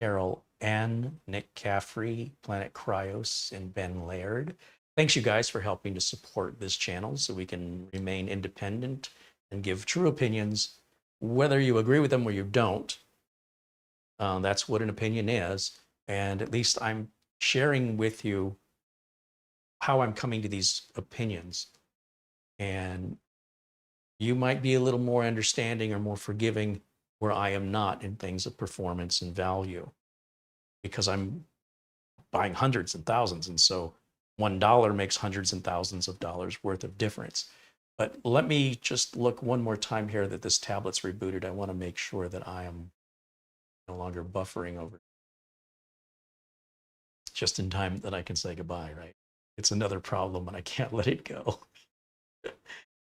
Carol N, Nick Caffrey, Planet Cryos, and Ben Laird. Thanks, you guys, for helping to support this channel so we can remain independent and give true opinions, whether you agree with them or you don't. That's what an opinion is. And at least I'm sharing with you how I'm coming to these opinions. And you might be a little more understanding or more forgiving where I am not in things of performance and value. because I'm buying hundreds and thousands. And so $1 makes hundreds and thousands of dollars worth of difference. But let me just look one more time here that this tablet's rebooted. I want to make sure that I am no longer buffering over just in time that I can say goodbye, right? It's another problem and I can't let it go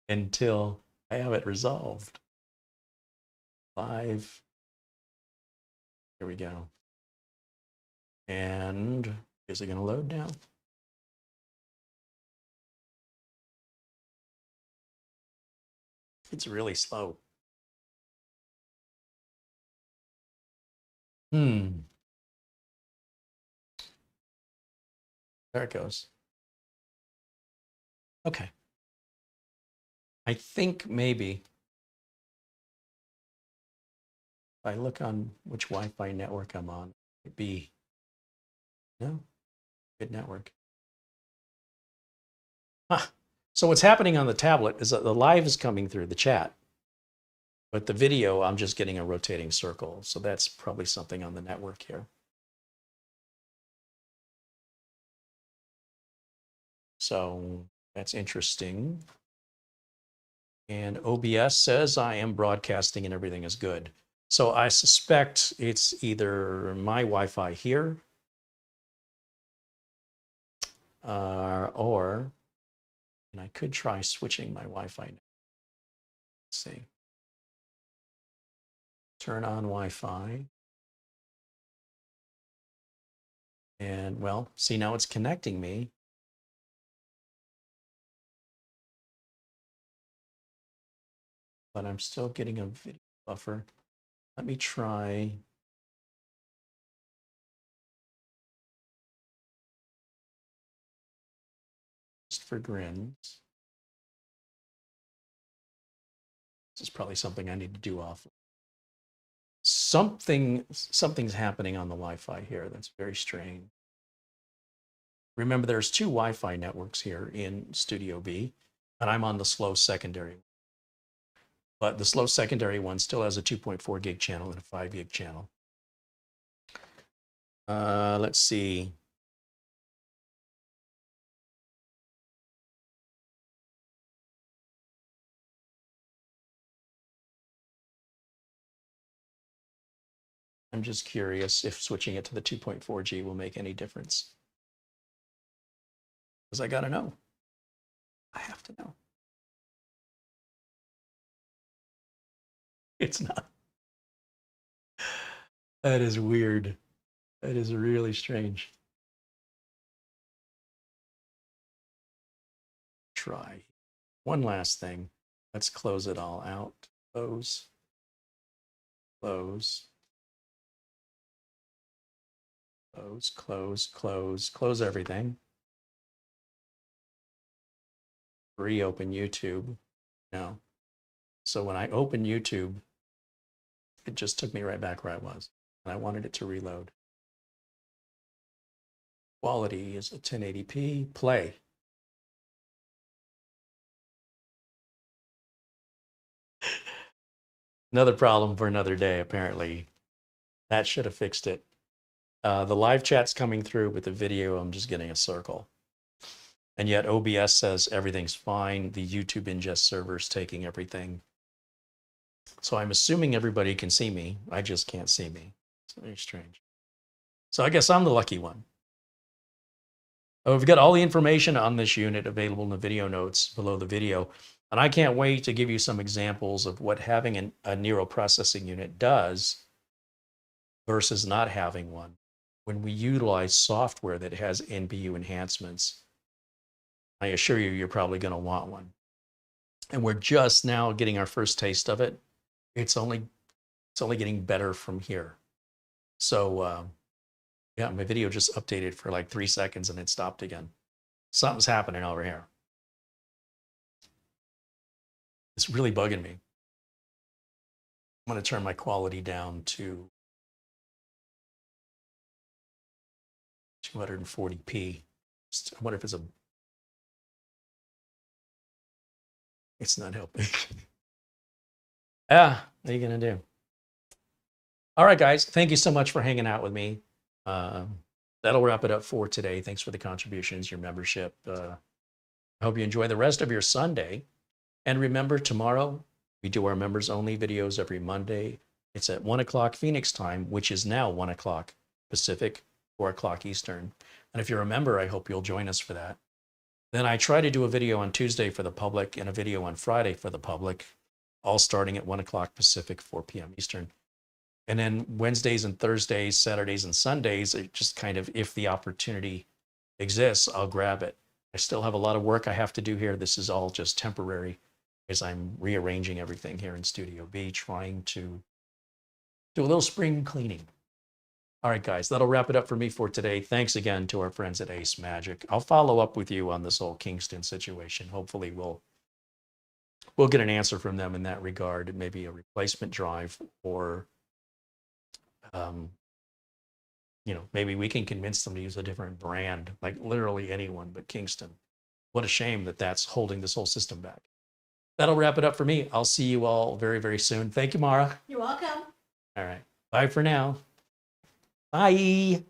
until I have it resolved. Live. Here we go. And is it going to load now? It's really slow. There it goes. Okay. I think maybe if I look on which Wi-Fi network I'm on, it'd be, no, good network. Huh. So what's happening on the tablet is that the live is coming through the chat, but the video, I'm just getting a rotating circle. So that's probably something on the network here. So that's interesting. And OBS says I am broadcasting and everything is good. So I suspect it's either my Wi-Fi here or, and I could try switching my Wi-Fi. Let's see. Turn on Wi-Fi. And well, see, now it's connecting me. But I'm still getting a video buffer. Let me try. Just for grins. This is probably something I need to do off. Something's happening on the Wi-Fi here that's very strange. Remember, there's two Wi-Fi networks here in Studio B, and I'm on the slow secondary. But the slow secondary one still has a 2.4 gig channel and a 5 gig channel. Let's see. I'm just curious if switching it to the 2.4G will make any difference. Because I gotta know. I have to know. It's not. That is weird. That is really strange. Try. One last thing. Let's close it all out. Close. Close. Close, close, close, close everything. Reopen YouTube. No. So when I open YouTube, it just took me right back where I was. And I wanted it to reload. Quality is a 1080p. Play. Another problem for another day, apparently. That should have fixed it. The live chat's coming through, but the video, I'm just getting a circle. And yet OBS says everything's fine. The YouTube ingest server's taking everything. So I'm assuming everybody can see me. I just can't see me. It's very strange. So I guess I'm the lucky one. Oh, we've got all the information on this unit available in the video notes below the video. And I can't wait to give you some examples of what having a neural processing unit does versus not having one when we utilize software that has NPU enhancements. I assure you, you're probably going to want one. And we're just now getting our first taste of it. It's only getting better from here. So yeah, my video just updated for like 3 seconds and it stopped again. Something's happening over here. It's really bugging me. I'm going to turn my quality down to 240p. I wonder if it's not helping. What are you going to do? All right, guys, thank you so much for hanging out with me. That'll wrap it up for today. Thanks for the contributions, your membership. I hope you enjoy the rest of your Sunday. And remember, tomorrow we do our members only videos every Monday. It's at 1 o'clock Phoenix time, which is now 1 o'clock Pacific, 4 o'clock Eastern. And if you're a member, I hope you'll join us for that. Then I try to do a video on Tuesday for the public and a video on Friday for the public, all starting at 1 o'clock Pacific, 4 p.m. Eastern. And then Wednesdays and Thursdays, Saturdays and Sundays, it just kind of, if the opportunity exists, I'll grab it. I still have a lot of work I have to do here. This is all just temporary as I'm rearranging everything here in Studio B, trying to do a little spring cleaning. All right, guys, that'll wrap it up for me for today. Thanks again to our friends at AceMagic. I'll follow up with you on this whole Kingston situation. Hopefully we'll get an answer from them in that regard, maybe a replacement drive, or maybe we can convince them to use a different brand, like literally anyone but Kingston. What a shame that that's holding this whole system back. That'll wrap it up for me. I'll see you all very, very soon. Thank you, Mara. You're welcome. All right. Bye for now. Bye.